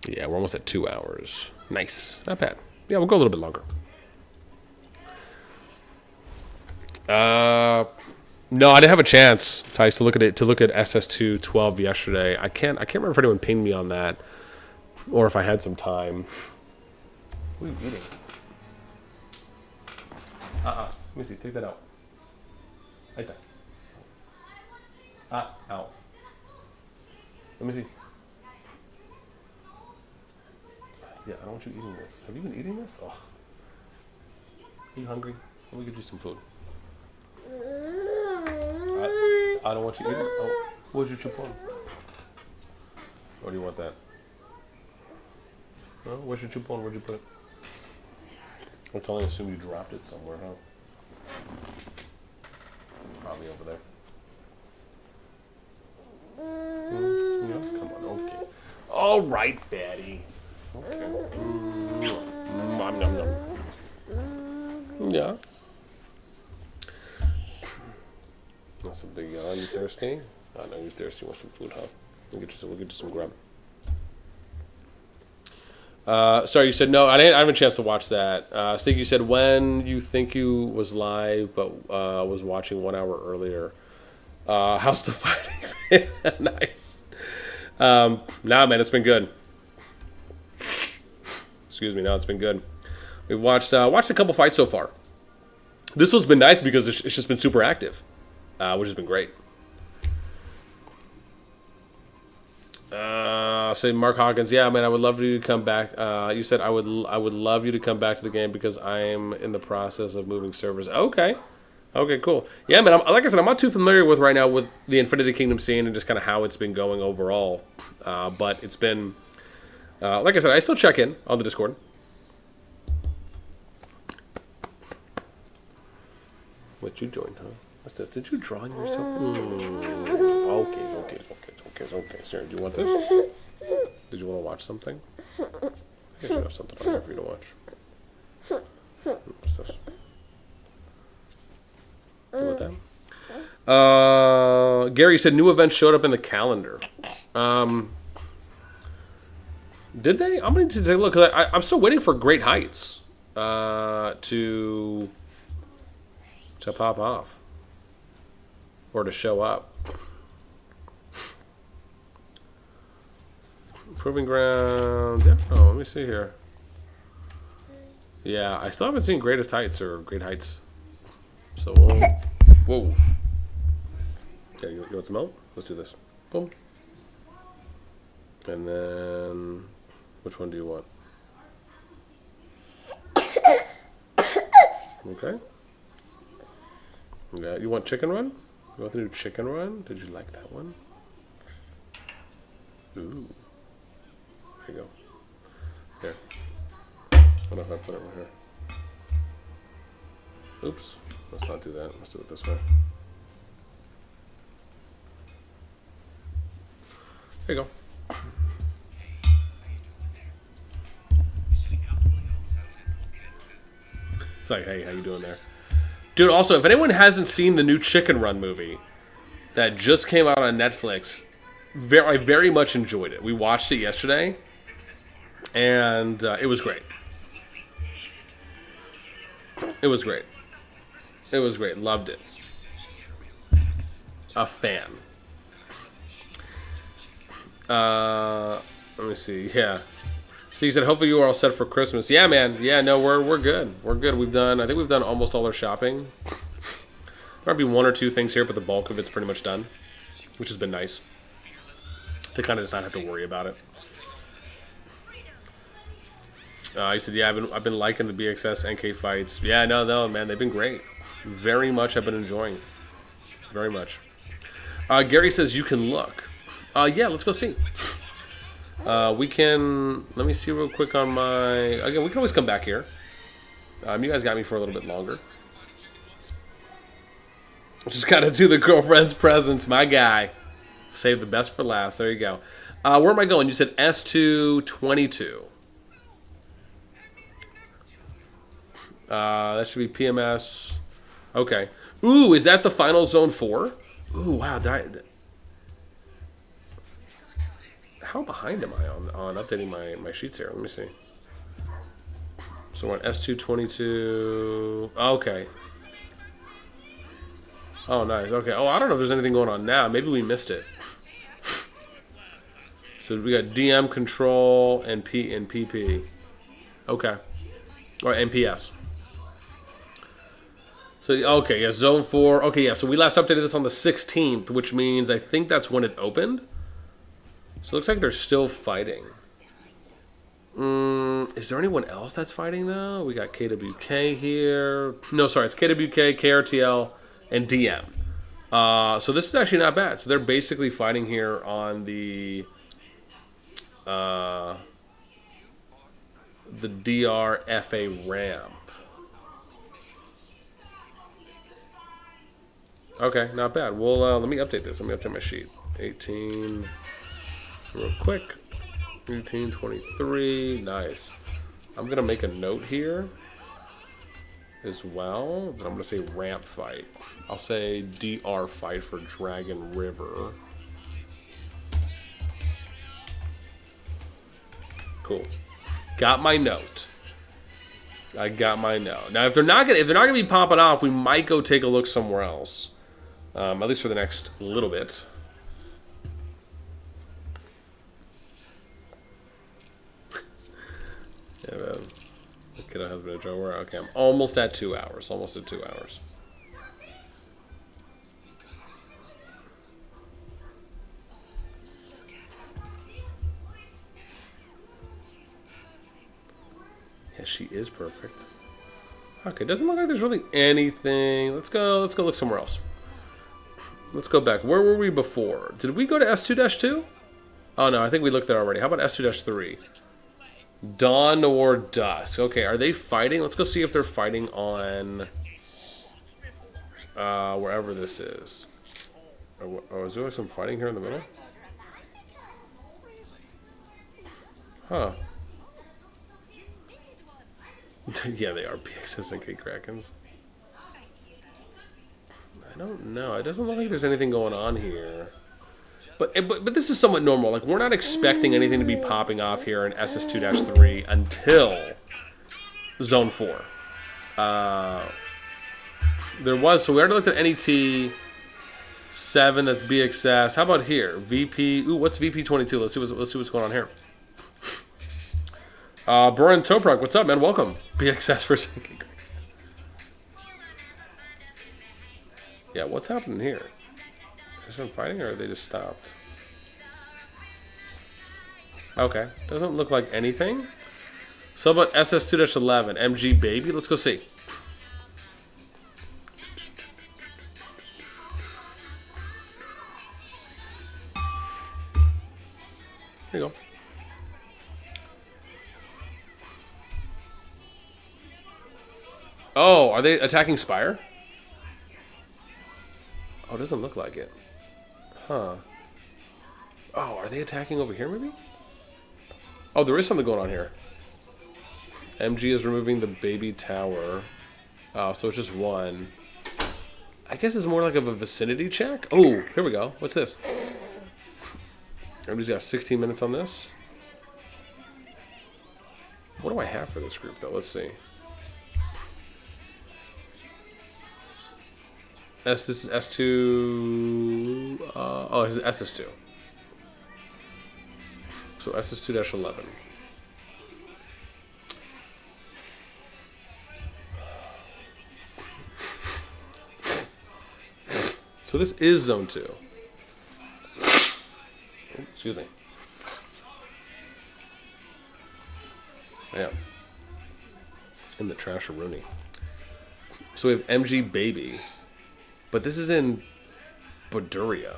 Yeah, we're almost at 2 hours. Nice. Not bad. Yeah, we'll go a little bit longer. No, I didn't have a chance, Tice, to look at SS212 yesterday. I can't remember if anyone pinged me on that, or if I had some time. What are you eating? Let me see. Take that out. Right there. Out. Let me see. Yeah, I don't want you eating this. Have you been eating this? Oh. Are you hungry? Let me get you some food. I don't want you eating. Oh, what'd you chip on? Or do you want that? No? Where's your chip on? Where'd you put it? I can only assume you dropped it somewhere, huh? Probably over there. Yeah, come on, okay. All right, Betty. Okay. Nom, nom, nom. Yeah. That's a big yawn. You thirsty? I know you're thirsty. Want some food, huh? We'll get you some grub. Sorry, you said no. I didn't have a chance to watch that. Stig, you said when you think you was live, but was watching 1 hour earlier. How's the fighting? Nice. Nah, man, it's been good. Excuse me. No, it's been good. We've watched a couple fights so far. This one's been nice because it's just been super active, which has been great. Say Mark Hawkins, yeah, man, I would love you to come back. You said I would love you to come back to the game because I am in the process of moving servers. Okay, cool. Yeah, man. Like I said, I'm not too familiar with right now with the Infinity Kingdom scene and just kind of how it's been going overall. But it's been, like I said, I still check in on the Discord. you doing, huh? What's this? Did you draw on yourself? Okay. Sarah, do you want this? Did you want to watch something? I guess you have something on here for you to watch. What's this? You want that? Gary said new events showed up in the calendar. Did they? I'm going to take a look. I'm still waiting for Great Heights to pop off or to show up. Proving Grounds. Yeah. Oh, let me see here. Yeah, I still haven't seen Greatest Heights or Great Heights. So we'll... Whoa. Yeah, you want some milk? Let's do this. Boom. And then... Which one do you want? Okay. Yeah, you want Chicken Run? You want to do Chicken Run? Did you like that one? Ooh. There you go. Here. What if I put it right here? Oops. Let's not do that. Let's do it this way. There you go. It's like, hey, how you doing there? Dude, also, if anyone hasn't seen the new Chicken Run movie that just came out on Netflix, I very much enjoyed it. We watched it yesterday, and it was great. It was great. It was great. Loved it. A fan. Let me see. Yeah. So you said, hopefully you are all set for Christmas. Yeah, man. Yeah, no, we're good. We're good. I think we've done almost all our shopping. There might be one or two things here, but the bulk of it's pretty much done, which has been nice to kind of just not have to worry about it. He said, yeah, I've been liking the BXS NK fights. Yeah, no, man, they've been great. Very much I've been enjoying. Very much. Gary says, you can look. Yeah, let's go see. We can... Let me see real quick on my... Again, we can always come back here. You guys got me for a little bit longer. Just gotta do the girlfriend's presents, my guy. Save the best for last. There you go. Where am I going? You said S222. That should be PMS. Okay. Ooh, is that the final Zone 4? Ooh, wow. How behind am I on updating my sheets here? Let me see. So we're on S222. Okay. Oh, nice. Okay. Oh, I don't know if there's anything going on now. Maybe we missed it. So we got DM control and PP. Okay. Or NPS. So, okay, yeah, Zone 4. Okay, yeah, so we last updated this on the 16th, which means I think that's when it opened. So it looks like they're still fighting. Is there anyone else that's fighting, though? We got KvK here. No, sorry, it's KvK, KRTL, and DM. So this is actually not bad. So they're basically fighting here on the DRFA ramp. Okay, not bad. Well, let me update this. Let me update my sheet. 18, real quick. 18, 23, nice. I'm going to make a note here as well. But I'm going to say ramp fight. I'll say DR fight for Dragon River. Cool. Got my note. I got my note. Now, if they're not gonna be popping off, we might go take a look somewhere else. At least for the next little bit. Yeah, man. Kiddo husband and Joe. Okay, I'm almost at 2 hours. Almost at 2 hours. Yeah, she is perfect. Okay, doesn't look like there's really anything. Let's go look somewhere else. Let's go back. Where were we before? Did we go to S2-2? Oh, no, I think we looked there already. How about S2-3? Dawn or Dusk. Okay, are they fighting? Let's go see if they're fighting on Wherever this is. Oh, is there like some fighting here in the middle? Huh. Yeah, they are PXS and K-Krakens. I don't know. It doesn't look like there's anything going on here. But this is somewhat normal. Like, we're not expecting anything to be popping off here in SS2-3 until Zone 4. There was, so we already looked at NET 7, that's BXS. How about here? VP, ooh, what's VP22? Let's see what's going on here. Burren Toprak, what's up, man? Welcome. BXS for a second. Yeah, what's happening here? Is there some fighting, or are they just stopped? Okay, doesn't look like anything. So about SS2-11, MG Baby? Let's go see. There you go. Oh, are they attacking Spire? Oh, it doesn't look like it. Huh. Oh, are they attacking over here, maybe? Oh, there is something going on here. MG is removing the baby tower. Oh, so it's just one. I guess it's more like of a vicinity check. Oh, here we go. What's this? Everybody's got 16 minutes on this. What do I have for this group, though? Let's see. This is S2. Oh, this is SS2. So SS2-11. So this is Zone 2. Oh, excuse me. Yeah. In the trash-a-rooney. So we have MG Baby. But this is in Boduria.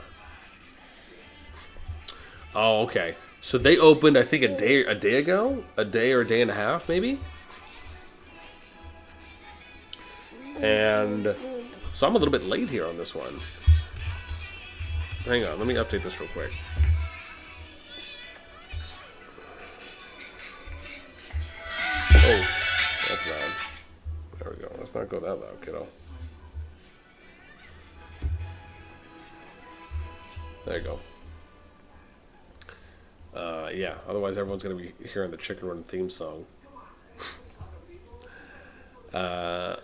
Oh, okay. So they opened, I think, a day ago? A day or a day and a half, maybe? And so I'm a little bit late here on this one. Hang on, let me update this real quick. Oh, that's loud. There we go. Let's not go that loud, kiddo. There you go. Yeah, otherwise everyone's going to be hearing the Chicken Run theme song. Yeah,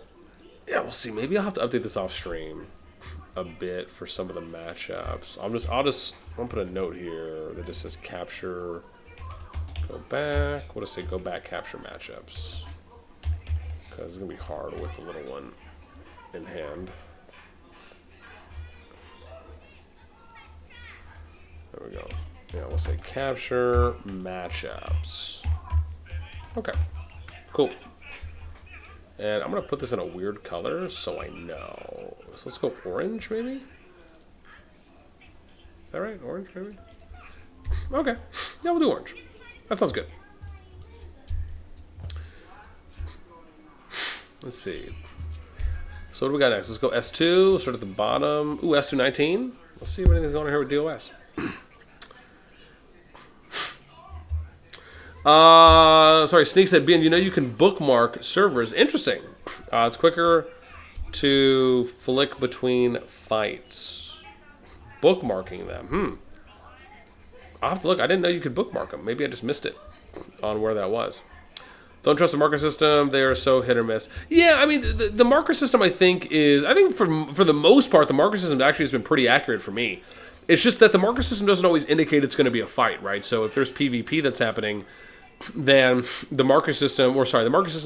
we'll see. Maybe I'll have to update this off stream a bit for some of the matchups. I'll put a note here that just says capture, go back. What does it say? Go back, capture matchups. Because it's going to be hard with the little one in hand. There we go. Yeah, we'll say capture matchups. Okay, cool. And I'm going to put this in a weird color so I know. So let's go orange, maybe? Is that right? Orange, maybe? Okay. Yeah, we'll do orange. That sounds good. Let's see. So what do we got next? Let's go S2. Start at the bottom. Ooh, S2-19. Let's see if anything's going on here with DOS. Sorry, Sneak said, Ben, you know you can bookmark servers. Interesting. It's quicker to flick between fights. Bookmarking them. I'll have to look. I didn't know you could bookmark them. Maybe I just missed it on where that was. Don't trust the marker system. They are so hit or miss. Yeah, I mean, the marker system, I think for the most part, the marker system actually has been pretty accurate for me. It's just that the marker system doesn't always indicate it's going to be a fight, right? So if there's PvP that's happening, then the marker system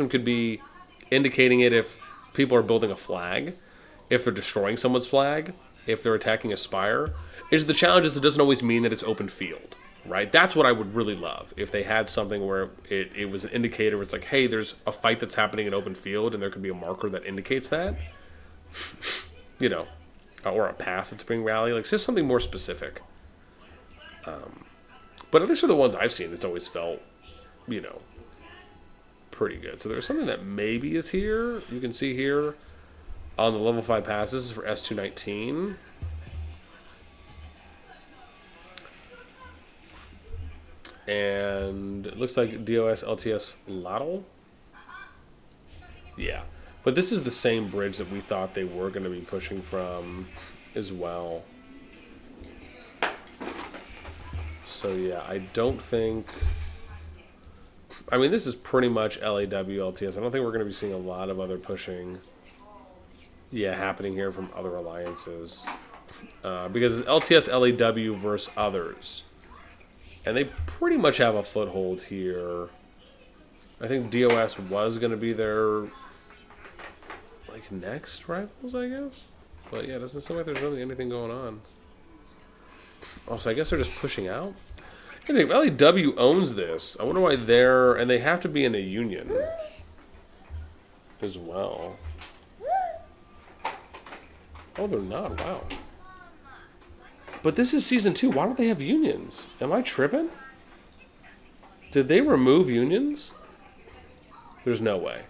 could be indicating it if people are building a flag, if they're destroying someone's flag, if they're attacking a spire. The challenge is it doesn't always mean that it's open field, right? That's what I would really love, if they had something where it was an indicator where it's like, hey, there's a fight that's happening in open field, and there could be a marker that indicates that. You know, or a pass that's being rallied. Like, it's just something more specific. But at least for the ones I've seen, it's always felt, you know, pretty good. So there's something that maybe is here. You can see here. on the level 5 passes for S219. And it looks like DOS LTS Lottle. Yeah. But this is the same bridge that we thought they were going to be pushing from as well. So yeah, I don't think... I mean, this is pretty much LAW LTS. I don't think we're going to be seeing a lot of other pushing, yeah, happening here from other alliances. Because it's LTS LAW versus others. And they pretty much have a foothold here. I think DOS was going to be their, like, next rivals, I guess? But yeah, it doesn't seem like there's really anything going on. Oh, so I guess they're just pushing out? I think LAW owns this. I wonder why they're... And they have to be in a union as well. Oh, they're not. Wow. But this is Season 2. Why don't they have unions? Am I tripping? Did they remove unions? There's no way.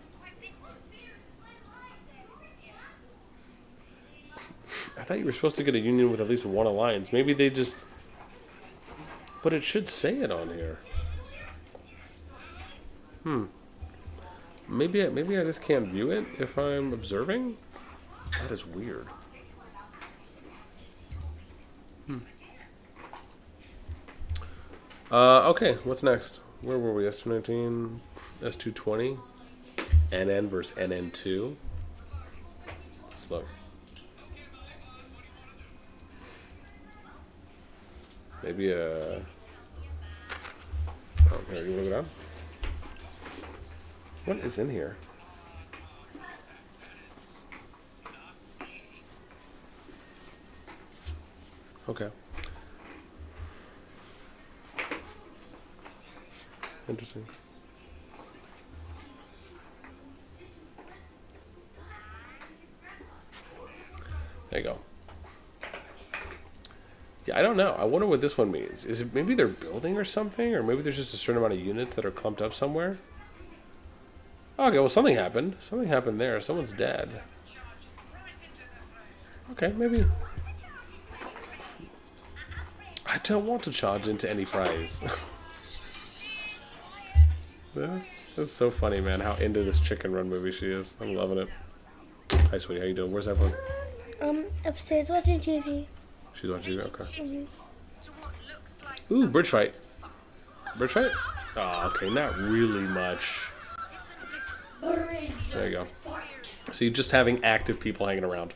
I thought you were supposed to get a union with at least one alliance. Maybe they just... But it should say it on here. Maybe I just can't view it if I'm observing? That is weird. Okay, what's next? Where were we? S219, S220, NN versus NN2. Let's look. Maybe a... Oh, here, you want to go down? What is in here? Okay. Interesting. There you go. Yeah, I don't know. I wonder what this one means. Is it maybe they're building or something? Or maybe there's just a certain amount of units that are clumped up somewhere? Okay, well, something happened. Something happened there. Someone's dead. Okay, maybe. I don't want to charge into any fries. Yeah, that's so funny, man, how into this chicken run movie she is. I'm loving it. Hi, sweetie. How you doing? Where's everyone? Upstairs watching TV. She's watching TV? Okay. Ooh, bridge fight. Bridge fight? Oh, okay, not really much. There you go. So you're just having active people hanging around.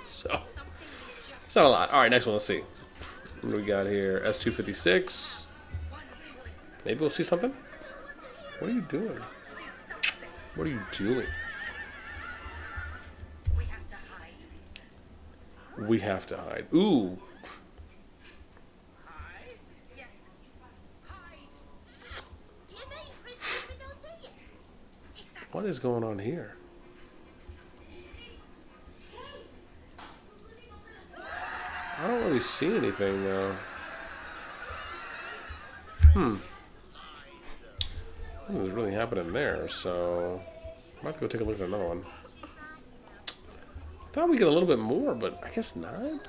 So, it's not a lot. Alright, next one, let's see. What do we got here? S256. Maybe we'll see something? What are you doing? What are you doing? We have to hide. Ooh. What is going on here? I don't really see anything though. Nothing's really happening there, so I might have to go take a look at another one. Thought we'd get a little bit more, but I guess not.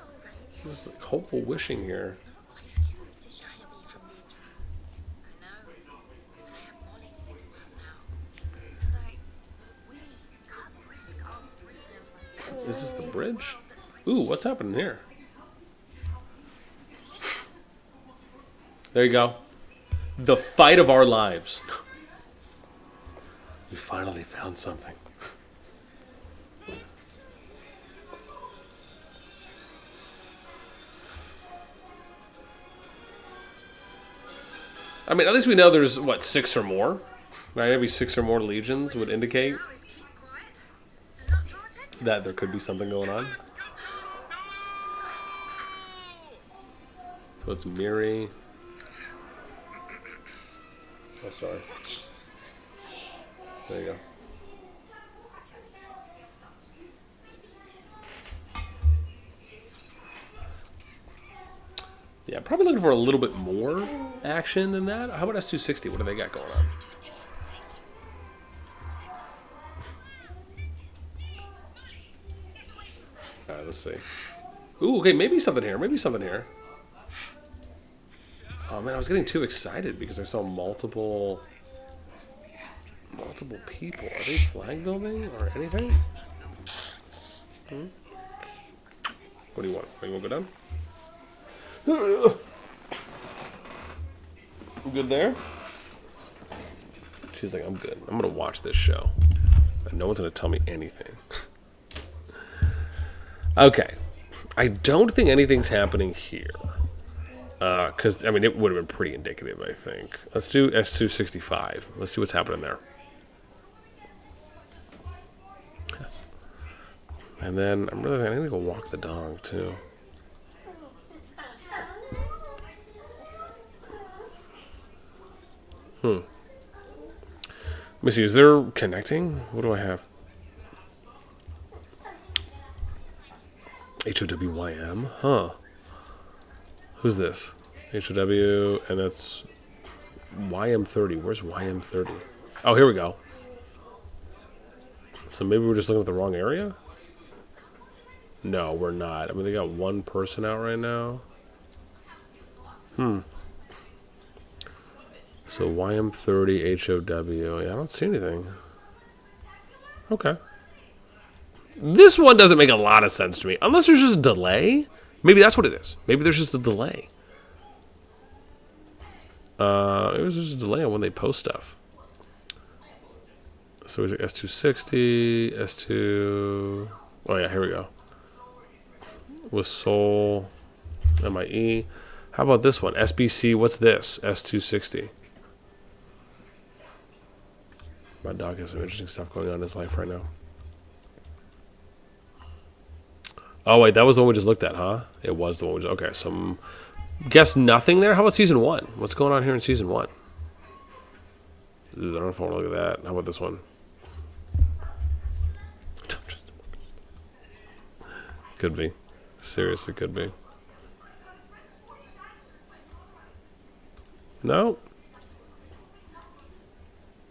Just like hopeful wishing here. Is this the bridge? Ooh, what's happening here? There you go. The fight of our lives. We finally found something. I mean, at least we know there's, what, 6 or more? Right? Maybe 6 or more legions would indicate that there could be something going on. So it's Miri. Oh, sorry. There you go. Yeah, probably looking for a little bit more action than that. How about S260? What do they got going on? All right, let's see. Ooh, okay, maybe something here. Maybe something here. Oh man, I was getting too excited because I saw multiple people. Are they flag building or anything? What do you want? You want to go down? I'm good there. She's like, I'm good. I'm gonna watch this show, and no one's gonna tell me anything. Okay, I don't think anything's happening here. Because, I mean, it would have been pretty indicative, I think. Let's do S265. Let's see what's happening there. And then, I'm realizing I need to go walk the dog, too. Let me see, is there connecting? What do I have? HOWYM? Huh. Who's this? HOW, and that's YM30. Where's YM30? Oh, here we go. So maybe we're just looking at the wrong area? No, we're not. I mean, they got one person out right now. So YM30, HOW. Yeah, I don't see anything. Okay. This one doesn't make a lot of sense to me. Unless there's just a delay. Maybe that's what it is. Maybe there's just a delay. It was just a delay on when they post stuff. So we S260, S2... Oh yeah, here we go. With Soul, MIE. How about this one? SBC, what's this? S260. My dog has some interesting stuff going on in his life right now. Oh wait, that was the one we just looked at, huh? It was the one we just... Okay, so... Guess nothing there? How about Season 1? What's going on here in Season 1? Ooh, I don't know if I want to look at that. How about this one? Could be. Seriously, could be. No.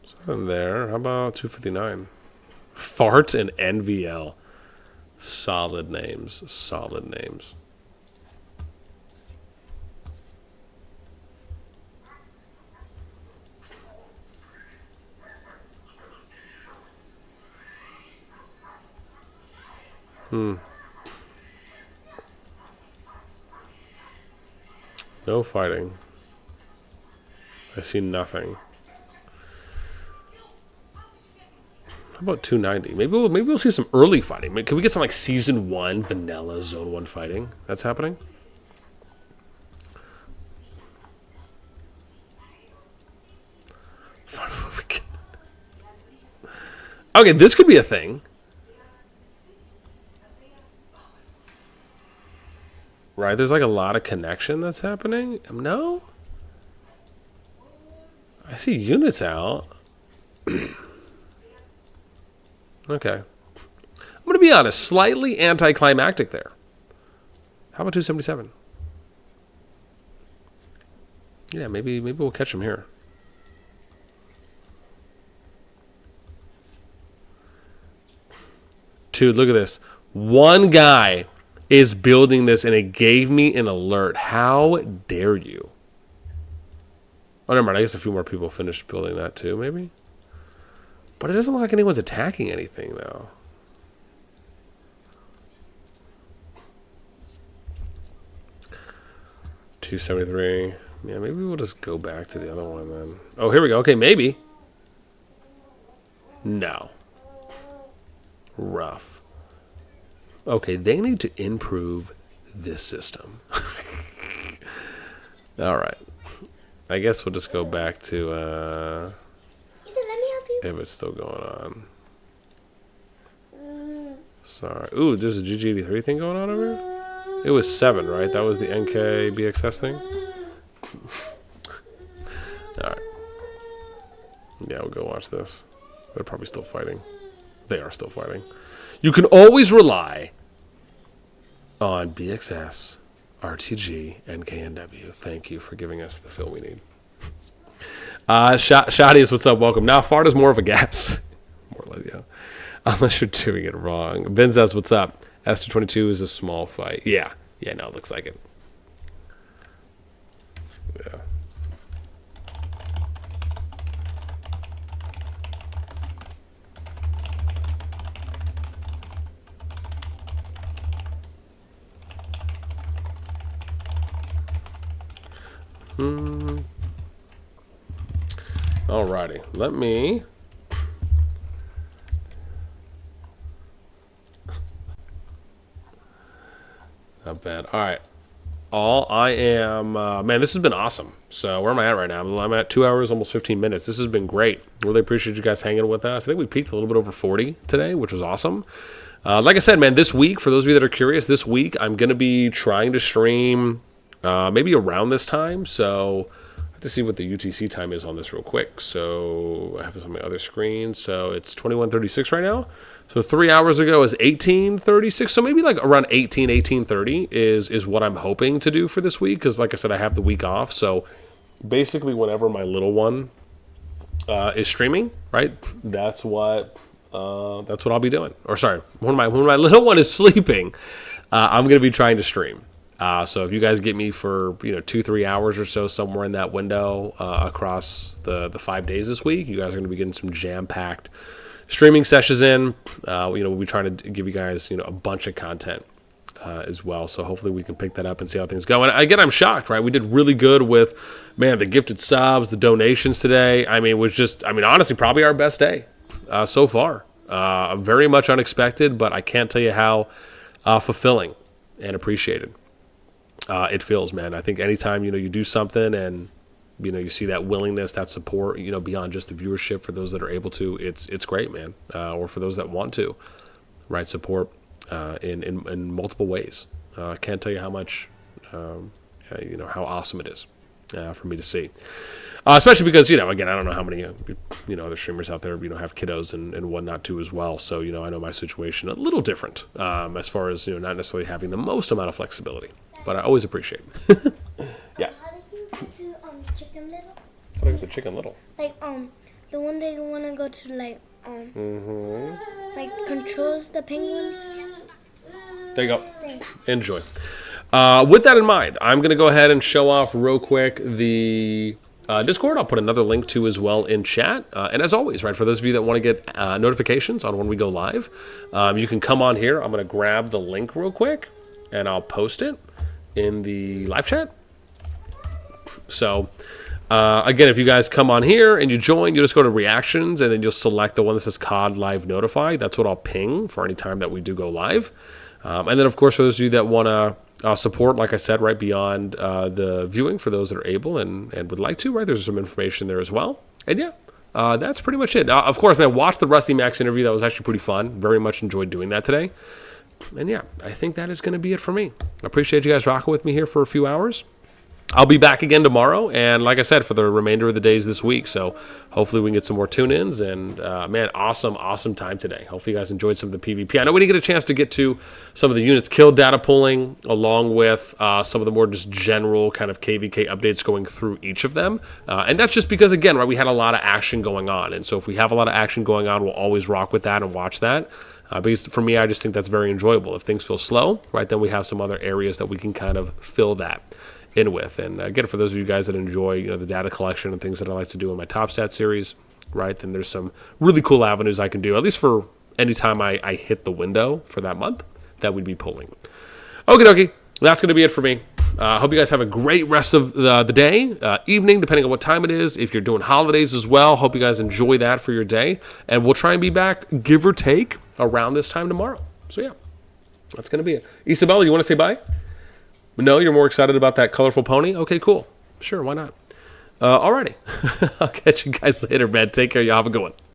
Something there. How about 259? Fart and NVL. Solid names. Solid names. No fighting. I see nothing. How about 290? Maybe we'll see some early fighting. Can we get some like Season 1 vanilla Zone 1 fighting? That's happening? Okay, this could be a thing. Right, there's like a lot of connection that's happening. No? I see units out. Okay. I'm going to be honest, slightly anticlimactic there. How about 277? Yeah, maybe we'll catch him here. Dude, look at this. One guy is building this, and it gave me an alert. How dare you? Oh, never mind. I guess a few more people finished building that too, maybe? But it doesn't look like anyone's attacking anything, though. $273. Yeah, maybe we'll just go back to the other one then. Oh, here we go. Okay, maybe. No. Rough. Okay, they need to improve this system. All right. I guess we'll just go back to... He said, let me help you. If it's still going on. Sorry. Ooh, there's a GG83 thing going on over here? It was 7, right? That was the NK BXS thing? Alright. Yeah, we'll go watch this. They're probably still fighting. They are still fighting. You can always rely on BXS, RTG, and KNW. Thank you for giving us the fill we need. Shotties, what's up? Welcome. Now, fart is more of a gas. More like, yeah. Unless you're doing it wrong. Benzes, what's up? S222 is a small fight. Yeah. Yeah, no, it looks like it. Yeah. Alrighty, let me. Not bad. All right. I am, man, this has been awesome. So where am I at right now? I'm at 2 hours, almost 15 minutes. This has been great. Really appreciate you guys hanging with us. I think we peaked a little bit over 40 today, which was awesome. Like I said, man, this week, for those of you that are curious, this week I'm going to be trying to stream maybe around this time. So I have to see what the UTC time is on this real quick. So I have this on my other screen. So it's 21:36 right now. So 3 hours ago is 18:36. So maybe like around 18:30 is what I'm hoping to do for this week. Because like I said, I have the week off. So basically whenever my little one is streaming, right? That's what I'll be doing. Or sorry, when my little one is sleeping, I'm going to be trying to stream. So if you guys get me for 2-3 hours or so, somewhere in that window across the 5 days this week, you guys are going to be getting some jam-packed streaming sessions in. We'll be trying to give you guys a bunch of content as well. So hopefully we can pick that up and see how things go. And again, I'm shocked, right? We did really good with, man, the gifted subs, the donations today. I mean, it was just, honestly, probably our best day so far. Very much unexpected, but I can't tell you how fulfilling and appreciated it feels, man. I think anytime, you do something and, you see that willingness, that support, beyond just the viewership for those that are able to, it's great, man. Or for those that want to, right, support in multiple ways. I can't tell you how much, how awesome it is for me to see. Especially because, again, I don't know how many, other streamers out there, have kiddos and whatnot too as well. So, I know my situation a little different as far as, not necessarily having the most amount of flexibility, but I always appreciate it. Yeah. How did you get to Chicken Little? How do I get the Chicken Little? Like the one that you wanna go to like controls the penguins. There you go. Thanks. Enjoy. With that in mind, I'm gonna go ahead and show off real quick the Discord. I'll put another link to as well in chat. And as always, right, for those of you that want to get notifications on when we go live, you can come on here. I'm going to grab the link real quick and I'll post it in the live chat. So again, if you guys come on here and you join, you just go to reactions and then you'll select the one that says COD Live Notify. That's what I'll ping for any time that we do go live. And then, of course, for those of you that want to support, like I said, right beyond the viewing for those that are able and would like to, right? There's some information there as well. And yeah, that's pretty much it. Of course, man, watch the Rusty Max interview. That was actually pretty fun. Very much enjoyed doing that today. And yeah, I think that is going to be it for me. I appreciate you guys rocking with me here for a few hours. I'll be back again tomorrow, and like I said, for the remainder of the days this week. So hopefully we can get some more tune-ins, and man, awesome time today. Hopefully you guys enjoyed some of the PvP. I know we didn't get a chance to get to some of the units killed data pulling, along with some of the more just general kind of KvK updates going through each of them. And that's just because, again, right, we had a lot of action going on. And so if we have a lot of action going on, we'll always rock with that and watch that. Because for me, I just think that's very enjoyable. If things feel slow, right, then we have some other areas that we can kind of fill that in with. And again, for those of you guys that enjoy the data collection and things that I like to do in my Top Stat series, right, then there's some really cool avenues I can do, at least for any time I hit the window for that month that we'd be pulling. Okie dokie, that's going to be it for me. I hope you guys have a great rest of the day, evening, depending on what time it is. If you're doing holidays as well, hope you guys enjoy that for your day. And we'll try and be back, give or take, around this time tomorrow. So yeah, that's going to be it. Isabella, you want to say bye? No, you're more excited about that colorful pony? Okay, cool. Sure, why not? Alrighty. I'll catch you guys later, man. Take care. Y'all have a good one.